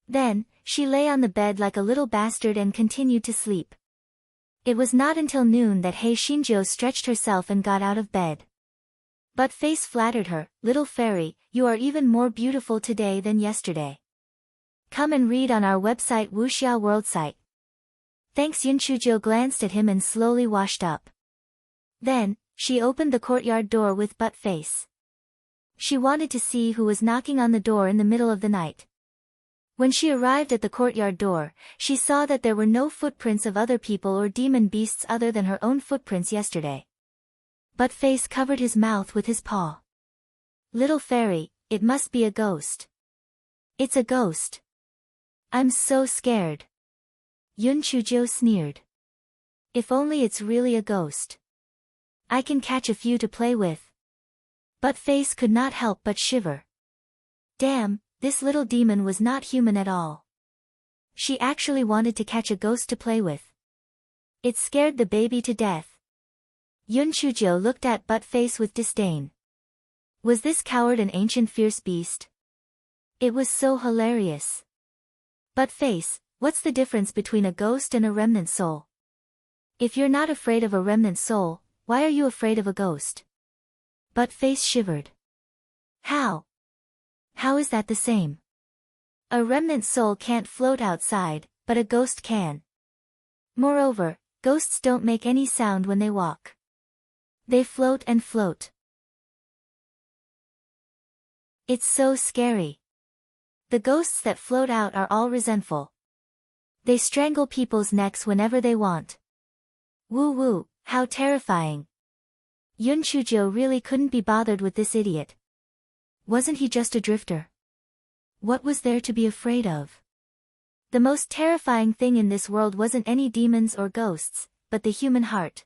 S1: Then, she lay on the bed like a little bastard and continued to sleep. It was not until noon that Hei Shinjo stretched herself and got out of bed. Butt-Face flattered her, "Little fairy, you are even more beautiful today than yesterday. Come and read on our website Wuxia World site." Thanks. Yun Chujo glanced at him and slowly washed up. Then, she opened the courtyard door with Butt-Face. She wanted to see who was knocking on the door in the middle of the night. When she arrived at the courtyard door, she saw that there were no footprints of other people or demon beasts other than her own footprints yesterday. Butt-Face covered his mouth with his paw. "Little fairy, it must be a ghost." "It's a ghost. I'm so scared." Yun Chujo sneered. "If only it's really a ghost. I can catch a few to play with." Butt-Face could not help but shiver. Damn, this little demon was not human at all. She actually wanted to catch a ghost to play with. It scared the baby to death. Yun Chujo looked at Butt-Face with disdain. Was this coward an ancient fierce beast? It was so hilarious. "Butt-Face, what's the difference between a ghost and a remnant soul? If you're not afraid of a remnant soul, why are you afraid of a ghost?" Butt-Face shivered. How? How is that the same? A remnant soul can't float outside, but a ghost can. Moreover, ghosts don't make any sound when they walk. They float and float. It's so scary. The ghosts that float out are all resentful. They strangle people's necks whenever they want. Woo woo, how terrifying. Yun Chujo really couldn't be bothered with this idiot. Wasn't he just a drifter? What was there to be afraid of? The most terrifying thing in this world wasn't any demons or ghosts, but the human heart.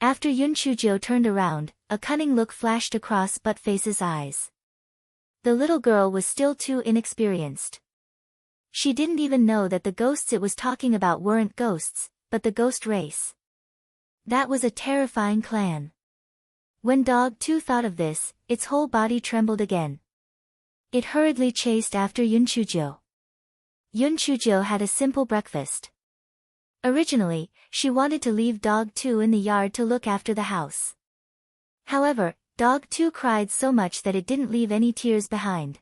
S1: After Yun Chujo turned around, a cunning look flashed across Butt-Face's eyes. The little girl was still too inexperienced. She didn't even know that the ghosts it was talking about weren't ghosts, but the ghost race. That was a terrifying clan. When Dog 2 thought of this, its whole body trembled again. It hurriedly chased after Yun Chujo. Yun Chujo had a simple breakfast. Originally, she wanted to leave Dog 2 in the yard to look after the house. However, Dog 2 cried so much that it didn't leave any tears behind.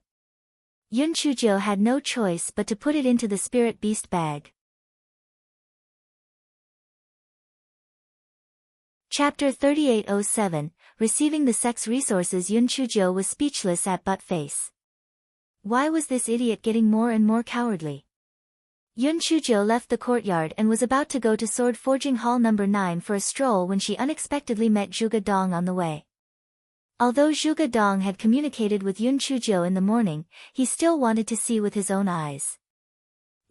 S1: Yun Chujo had no choice but to put it into the spirit beast bag. Chapter 3807, Receiving the Sex Resources. Yun Chujo was speechless at butt-face. Why was this idiot getting more and more cowardly? Yun Chujo left the courtyard and was about to go to Sword Forging Hall No. 9 for a stroll when she unexpectedly met Zhuge Dong on the way. Although Zhuge Dong had communicated with Yun Chujo in the morning, he still wanted to see with his own eyes.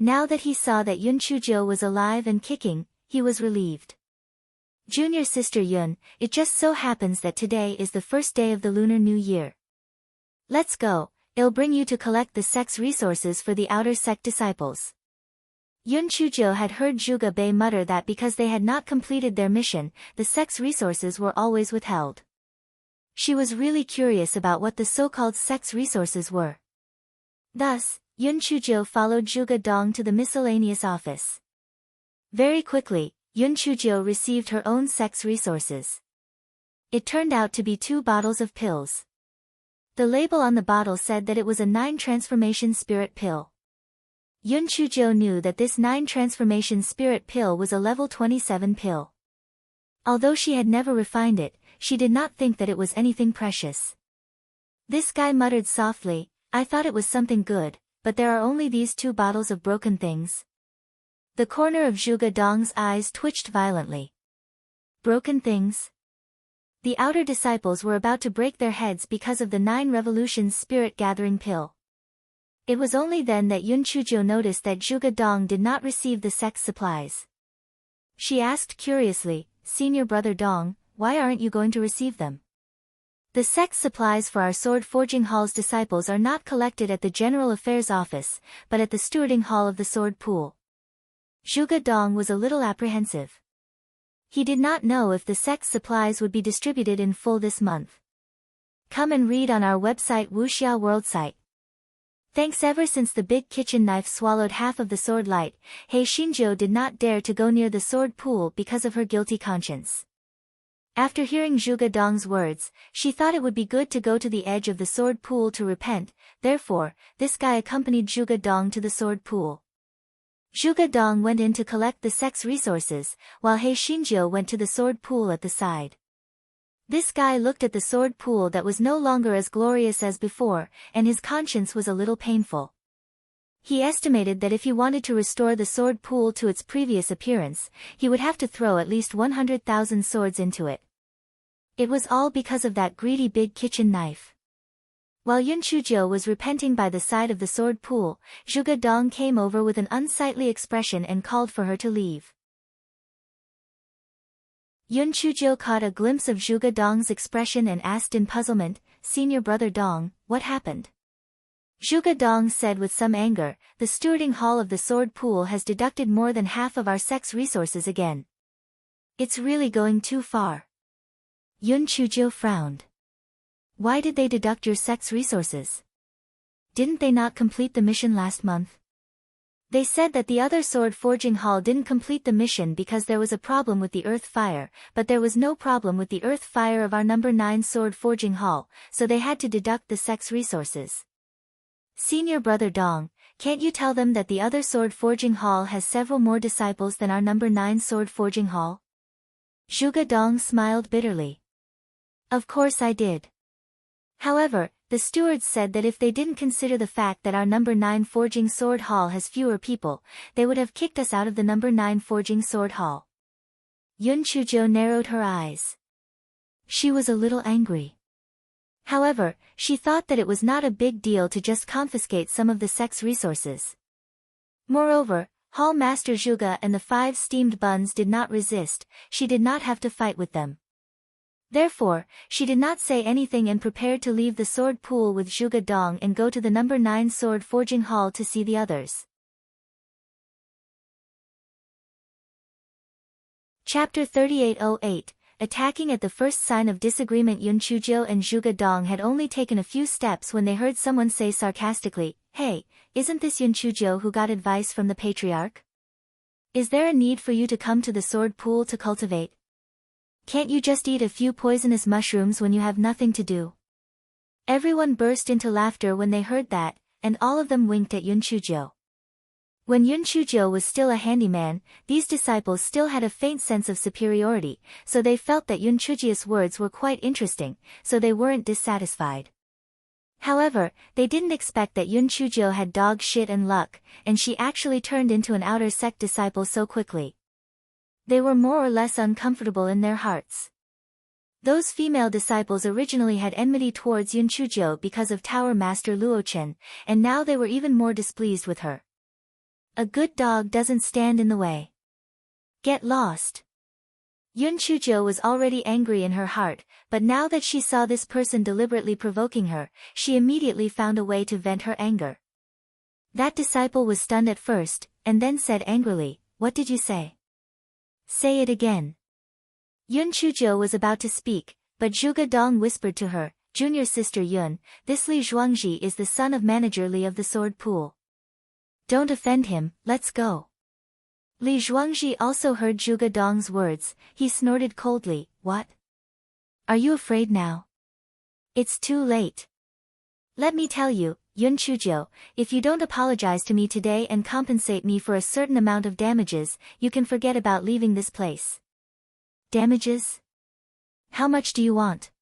S1: Now that he saw that Yun Chujo was alive and kicking, he was relieved. Junior sister Yun, it just so happens that today is the first day of the Lunar New Year. Let's go, it'll bring you to collect the sex resources for the outer sect disciples. Yun Chujo had heard Zhuge Bei mutter that because they had not completed their mission, the sex resources were always withheld. She was really curious about what the so-called sex resources were. Thus, Yun Chujo followed Zhuge Dong to the miscellaneous office. Very quickly, Yun Chujo received her own sex resources. It turned out to be 2 bottles of pills. The label on the bottle said that it was a 9 transformation spirit pill. Yun Chujo knew that this 9 transformation spirit pill was a level 27 pill. Although she had never refined it, she did not think that it was anything precious. This guy muttered softly, I thought it was something good, but there are only these 2 bottles of broken things. The corner of Zhuge Dong's eyes twitched violently. Broken things? The outer disciples were about to break their heads because of the 9 revolutions spirit gathering pill. It was only then that Yun Chujo noticed that Zhuge Dong did not receive the sex supplies. She asked curiously, Senior Brother Dong, why aren't you going to receive them? The sex supplies for our Sword Forging Hall's disciples are not collected at the General Affairs Office, but at the Stewarding Hall of the Sword Pool. Zhuge Dong was a little apprehensive. He did not know if the sex supplies would be distributed in full this month. Come and read on our website Wuxia World site. Thanks. Ever since the big kitchen knife swallowed half of the sword light, He Xinzhou did not dare to go near the sword pool because of her guilty conscience. After hearing Zhuge Dong's words, she thought it would be good to go to the edge of the sword pool to repent, therefore, this guy accompanied Zhuge Dong to the sword pool. Zhuge Dong went in to collect the sex resources, while He Xinzhou went to the sword pool at the side. This guy looked at the sword pool that was no longer as glorious as before, and his conscience was a little painful. He estimated that if he wanted to restore the sword pool to its previous appearance, he would have to throw at least 100,000 swords into it. It was all because of that greedy big kitchen knife. While Yun Chujo was repenting by the side of the sword pool, Zhuge Dong came over with an unsightly expression and called for her to leave. Yun Chujo caught a glimpse of Zhuge Dong's expression and asked in puzzlement, Senior Brother Dong, what happened? Zhuge Dong said with some anger, the stewarding hall of the sword pool has deducted more than half of our sex resources again. It's really going too far. Yun Chujo frowned. Why did they deduct your sex resources? Didn't they not complete the mission last month? They said that the other sword forging hall didn't complete the mission because there was a problem with the earth fire, but there was no problem with the earth fire of our No. 9 sword forging hall, so they had to deduct the sex resources. Senior Brother Dong, can't you tell them that the other sword forging hall has several more disciples than our No. 9 sword forging hall? Zhuge Dong smiled bitterly. Of course I did. However, the stewards said that if they didn't consider the fact that our No. 9 Forging Sword Hall has fewer people, they would have kicked us out of the No. 9 Forging Sword Hall. Yun Chujo narrowed her eyes. She was a little angry. However, she thought that it was not a big deal to just confiscate some of the sex resources. Moreover, Hall Master Zhuge and the 5 steamed buns did not resist, she did not have to fight with them. Therefore, she did not say anything and prepared to leave the sword pool with Zhuge Dong and go to the No. 9 sword forging hall to see the others. Chapter 3808, attacking at the first sign of disagreement. Yun Chuzhou and Zhuge Dong had only taken a few steps when they heard someone say sarcastically, "Hey, isn't this Yun Chuzhou who got advice from the patriarch? Is there a need for you to come to the sword pool to cultivate? Can't you just eat a few poisonous mushrooms when you have nothing to do?" Everyone burst into laughter when they heard that, and all of them winked at Yun Chuzhou. When Yun Chuzhou was still a handyman, these disciples still had a faint sense of superiority, so they felt that Yun Chuzhou's words were quite interesting, so they weren't dissatisfied. However, they didn't expect that Yun Chuzhou had dog shit and luck, and she actually turned into an outer sect disciple so quickly. They were more or less uncomfortable in their hearts. Those female disciples originally had enmity towards Yun Chuzhou because of Tower Master Luochen, and now they were even more displeased with her. A good dog doesn't stand in the way. Get lost. Yun Chuzhou was already angry in her heart, but now that she saw this person deliberately provoking her, she immediately found a way to vent her anger. That disciple was stunned at first, and then said angrily, "What did you say? Say it again." Yun Chuzhou was about to speak, but Zhuge Dong whispered to her, "Junior sister Yun, this Li Zhuangji is the son of manager Li of the sword pool. Don't offend him, let's go." Li Zhuangji also heard Zhuge Dong's words. He snorted coldly, "What? Are you afraid now? It's too late. Let me tell you, Yun Chuzhou, if you don't apologize to me today and compensate me for a certain amount of damages, you can forget about leaving this place." "Damages? How much do you want?"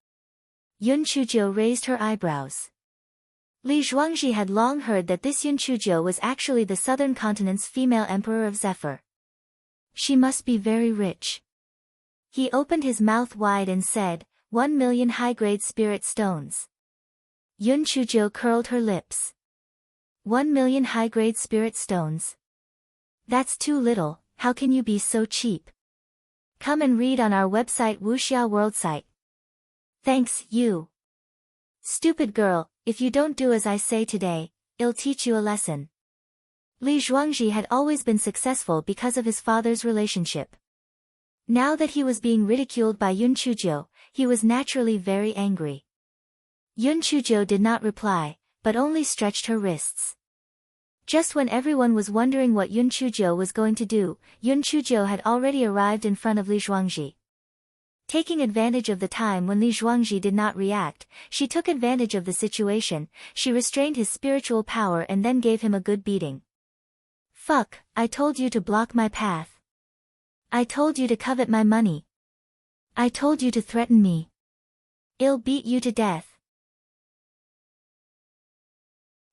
S1: Yun Chuzhou raised her eyebrows. Li Zhuangji had long heard that this Yun Chuzhou was actually the southern continent's female emperor of Zephyr. She must be very rich. He opened his mouth wide and said, 1,000,000 high-grade spirit stones. Yun Chuzhou curled her lips. 1,000,000 high-grade spirit stones? That's too little, how can you be so cheap? Come and read on our website Wuxia World site. Thanks, you. Stupid girl, if you don't do as I say today, I'll teach you a lesson. Li Zhuangji had always been successful because of his father's relationship. Now that he was being ridiculed by Yun Chuzhou, he was naturally very angry. Yun Chuzhou did not reply, but only stretched her wrists. Just when everyone was wondering what Yun Chuzhou was going to do, Yun Chuzhou had already arrived in front of Li Zhuangji. Taking advantage of the time when Li Zhuangji did not react, she took advantage of the situation, she restrained his spiritual power and then gave him a good beating. "Fuck, I told you to block my path. I told you to covet my money. I told you to threaten me. I'll beat you to death."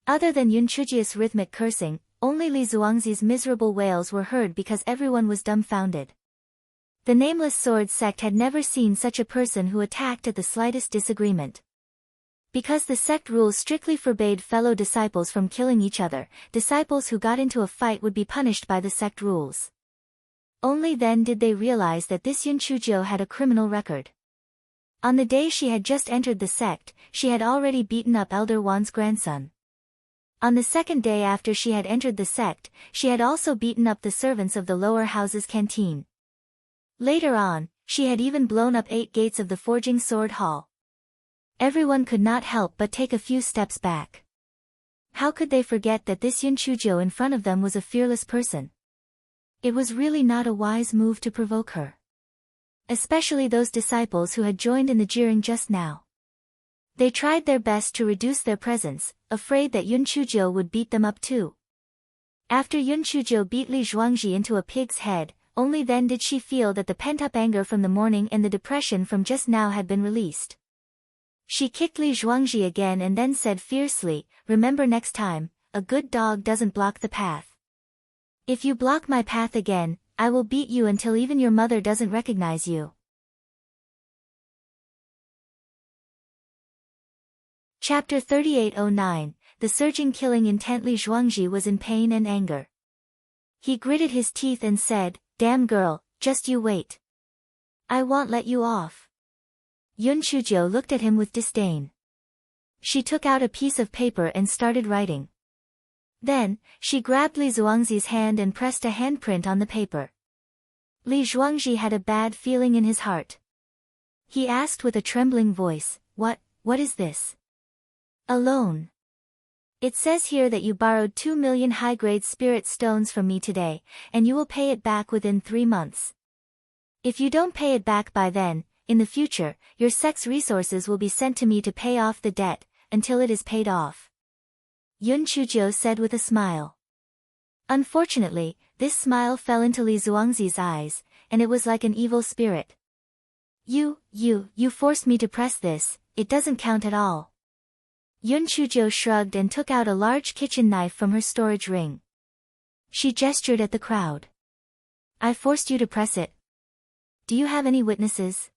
S1: Other than Yun Chuzhou's rhythmic cursing, only Li Zhuangzi's miserable wails were heard because everyone was dumbfounded. The Nameless Sword sect had never seen such a person who attacked at the slightest disagreement. Because the sect rules strictly forbade fellow disciples from killing each other, disciples who got into a fight would be punished by the sect rules. Only then did they realize that this Yun Chuzhou had a criminal record. On the day she had just entered the sect, she had already beaten up Elder Wan's grandson. On the second day after she had entered the sect, she had also beaten up the servants of the lower house's canteen. Later on, she had even blown up 8 gates of the Forging Sword Hall. Everyone could not help but take a few steps back. How could they forget that this Yun Chuzhou in front of them was a fearless person? It was really not a wise move to provoke her. Especially those disciples who had joined in the jeering just now. They tried their best to reduce their presence, afraid that Yun Chuzhou would beat them up too. After Yun Chuzhou beat Li Zhuangji into a pig's head, only then did she feel that the pent-up anger from the morning and the depression from just now had been released. She kicked Li Zhuangji again and then said fiercely, "Remember next time, a good dog doesn't block the path. If you block my path again, I will beat you until even your mother doesn't recognize you." Chapter 3809, The surging killing intent. Li Zhuangji was in pain and anger. He gritted his teeth and said, "Damn girl, just you wait. I won't let you off." Yun Chuzhou looked at him with disdain. She took out a piece of paper and started writing. Then, she grabbed Li Zhuangzi's hand and pressed a handprint on the paper. Li Zhuangji had a bad feeling in his heart. He asked with a trembling voice, what is this? A loan. It says here that you borrowed 2 million high-grade spirit stones from me today, and you will pay it back within 3 months. If you don't pay it back by then, in the future, your sex resources will be sent to me to pay off the debt, until it is paid off. Yun Chuzhou said with a smile. Unfortunately, this smile fell into Li Zuangzi's eyes, and it was like an evil spirit. You forced me to press this, it doesn't count at all. Yun Chuzhou shrugged and took out a large kitchen knife from her storage ring. She gestured at the crowd. I forced you to press it. Do you have any witnesses?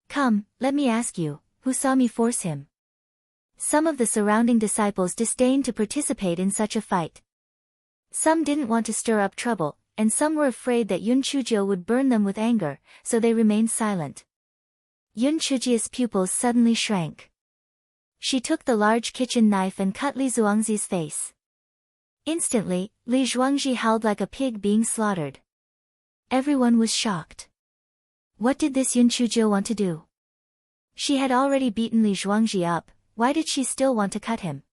S1: Come, let me ask you, who saw me force him? Some of the surrounding disciples disdained to participate in such a fight. Some didn't want to stir up trouble, and some were afraid that Yun Chuzhou would burn them with anger, so they remained silent. Yun Chuzhia's pupils suddenly shrank. She took the large kitchen knife and cut Li Zuangzi's face. Instantly, Li Zhuangzi howled like a pig being slaughtered. Everyone was shocked. What did this Yun Chuzhou want to do? She had already beaten Li Zhuangzi up, why did she still want to cut him?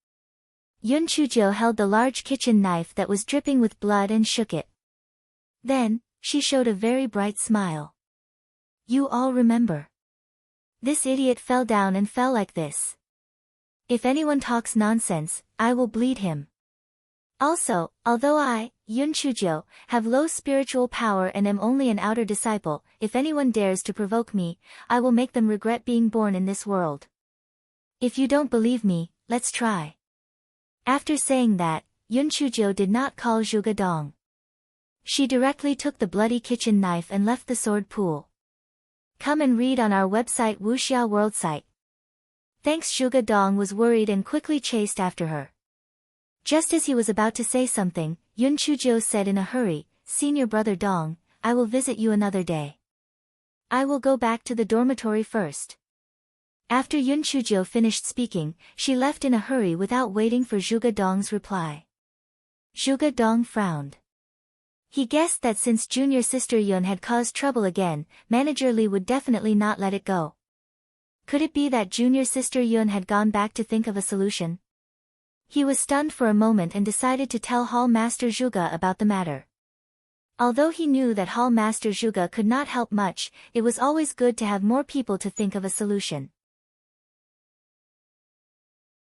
S1: Yun Chuzhou held the large kitchen knife that was dripping with blood and shook it. Then, she showed a very bright smile. You all remember. This idiot fell down and fell like this. If anyone talks nonsense, I will bleed him. Also, although I, Yun Chuzhou, have low spiritual power and am only an outer disciple, if anyone dares to provoke me, I will make them regret being born in this world. If you don't believe me, let's try. After saying that, Yun Chuzhou did not call Zhuge Dong. She directly took the bloody kitchen knife and left the sword pool. Come and read on our website Wuxia World site. Thanks. Zhuge Dong was worried and quickly chased after her. Just as he was about to say something, Yun Chuzhou said in a hurry, Senior Brother Dong, I will visit you another day. I will go back to the dormitory first. After Yun Chuzhou finished speaking, she left in a hurry without waiting for Zhuge Dong's reply. Zhuge Dong frowned. He guessed that since junior sister Yun had caused trouble again, Manager Li would definitely not let it go. Could it be that junior sister Yun had gone back to think of a solution? He was stunned for a moment and decided to tell Hall Master Zhuge about the matter. Although he knew that Hall Master Zhuge could not help much, it was always good to have more people to think of a solution.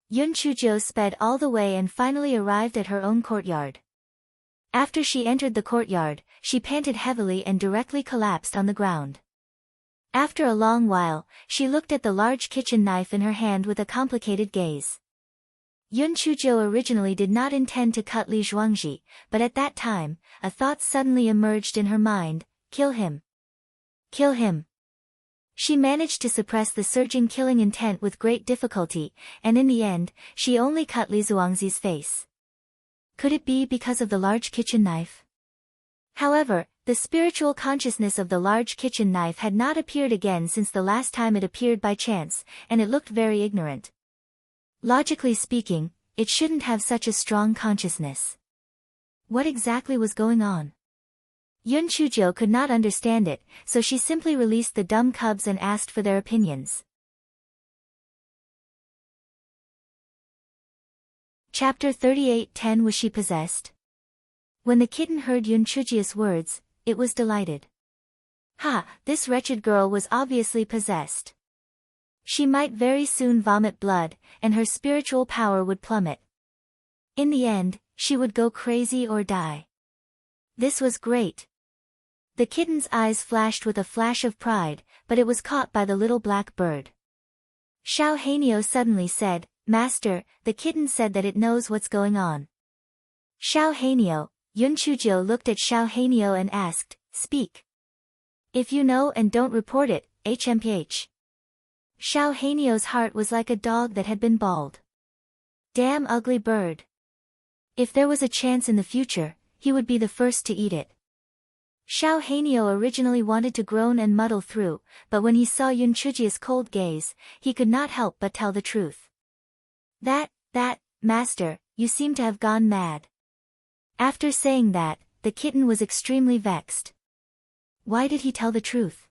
S1: Yun Chuzhou sped all the way and finally arrived at her own courtyard. After she entered the courtyard, she panted heavily and directly collapsed on the ground. After a long while, she looked at the large kitchen knife in her hand with a complicated gaze. Yun Chuzhou originally did not intend to cut Li Zhuangzi, but at that time, a thought suddenly emerged in her mind, kill him. Kill him. She managed to suppress the surging killing intent with great difficulty, and in the end, she only cut Li Zhuangzi's face. Could it be because of the large kitchen knife? However, the spiritual consciousness of the large kitchen knife had not appeared again since the last time it appeared by chance, and it looked very ignorant. Logically speaking, it shouldn't have such a strong consciousness. What exactly was going on? Yun Chuzhou could not understand it, so she simply released the dumb cubs and asked for their opinions. Chapter 38:10 Was she possessed? When the kitten heard Yun Chuzhia's words, it was delighted. Ha, this wretched girl was obviously possessed. She might very soon vomit blood, and her spiritual power would plummet. In the end, she would go crazy or die. This was great. The kitten's eyes flashed with a flash of pride, but it was caught by the little black bird. Xiao Hanio suddenly said, Master, the kitten said that it knows what's going on. Xiao Hanio, Yun Chuzhou looked at Xiao Hanio and asked, Speak. If you know and don't report it, HMPH. Xiao Hanio's heart was like a dog that had been bald. Damn ugly bird. If there was a chance in the future, he would be the first to eat it. Xiao Hanio originally wanted to groan and muddle through, but when he saw Yun Chuzhia's cold gaze, he could not help but tell the truth. That, master, you seem to have gone mad. After saying that, the kitten was extremely vexed. Why did he tell the truth?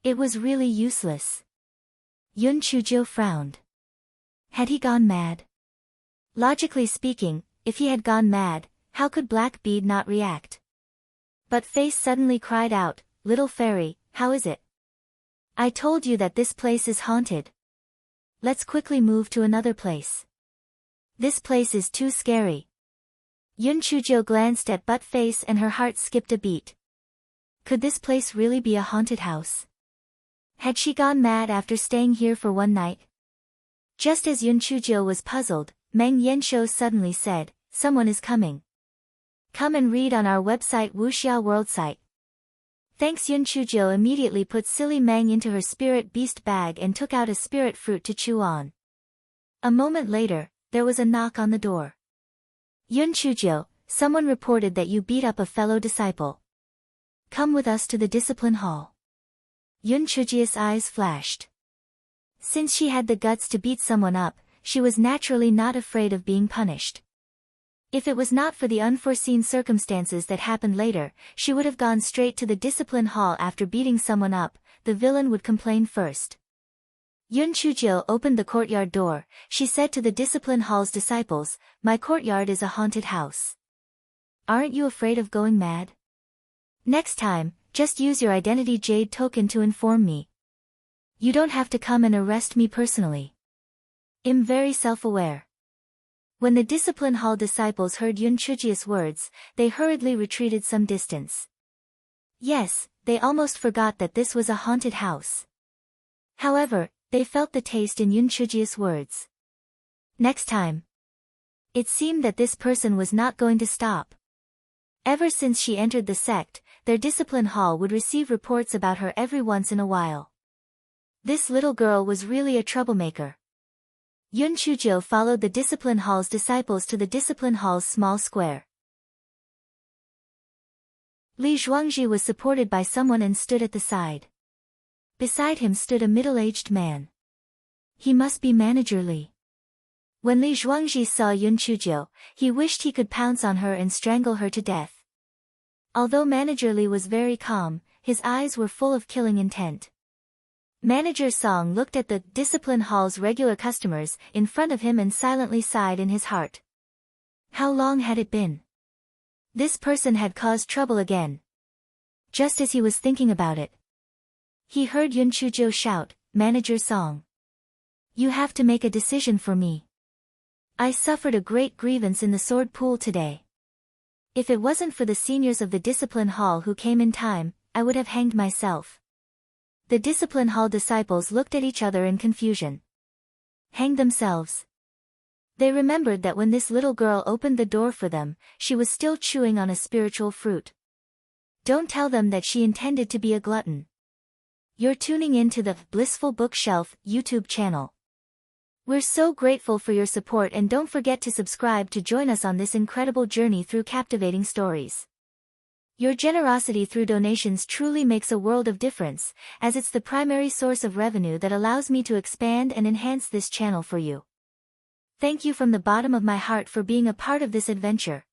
S1: It was really useless. Yun Chujio frowned. Had he gone mad? Logically speaking, if he had gone mad, how could Black Bead not react? But Face suddenly cried out, "Little fairy, how is it? I told you that this place is haunted. Let's quickly move to another place. This place is too scary." Yun Chujio glanced at Butt Face and her heart skipped a beat. Could this place really be a haunted house? Had she gone mad after staying here for one night? Just as Yun Chujio was puzzled, Meng Yanshou suddenly said, "Someone is coming. Come and read on our website Wuxia World site." Thanks. Yun Chujio immediately put silly Meng into her spirit beast bag and took out a spirit fruit to chew on. A moment later, there was a knock on the door. "Yun Chujio, someone reported that you beat up a fellow disciple. Come with us to the discipline hall." Yun Chujio's eyes flashed. Since she had the guts to beat someone up, she was naturally not afraid of being punished. If it was not for the unforeseen circumstances that happened later, she would have gone straight to the discipline hall after beating someone up. The villain would complain first. Yun Chujio opened the courtyard door. She said to the discipline hall's disciples, "My courtyard is a haunted house. Aren't you afraid of going mad? Next time, just use your identity jade token to inform me. You don't have to come and arrest me personally. I'm very self-aware." When the discipline hall disciples heard Yun Chujio's words, they hurriedly retreated some distance. Yes, they almost forgot that this was a haunted house. However, they felt the taste in Yun Chujio's words. Next time. It seemed that this person was not going to stop. Ever since she entered the sect, their discipline hall would receive reports about her every once in a while. This little girl was really a troublemaker. Yun Chujio followed the discipline hall's disciples to the discipline hall's small square. Li Zhuangji was supported by someone and stood at the side. Beside him stood a middle-aged man. He must be Manager Li. When Li Zhuangji saw Yun Chujio, he wished he could pounce on her and strangle her to death. Although Manager Li was very calm, his eyes were full of killing intent. Manager Song looked at the discipline hall's regular customers in front of him and silently sighed in his heart. How long had it been? This person had caused trouble again. Just as he was thinking about it, he heard Yun Chujio shout, "Manager Song. You have to make a decision for me. I suffered a great grievance in the sword pool today. If it wasn't for the seniors of the discipline hall who came in time, I would have hanged myself." The discipline hall disciples looked at each other in confusion. Hang themselves. They remembered that when this little girl opened the door for them, she was still chewing on a spiritual fruit. Don't tell them that she intended to be a glutton. You're tuning in to the Blissful Bookshelf YouTube channel. We're so grateful for your support and don't forget to subscribe to join us on this incredible journey through captivating stories. Your generosity through donations truly makes a world of difference, as it's the primary source of revenue that allows me to expand and enhance this channel for you. Thank you from the bottom of my heart for being a part of this adventure.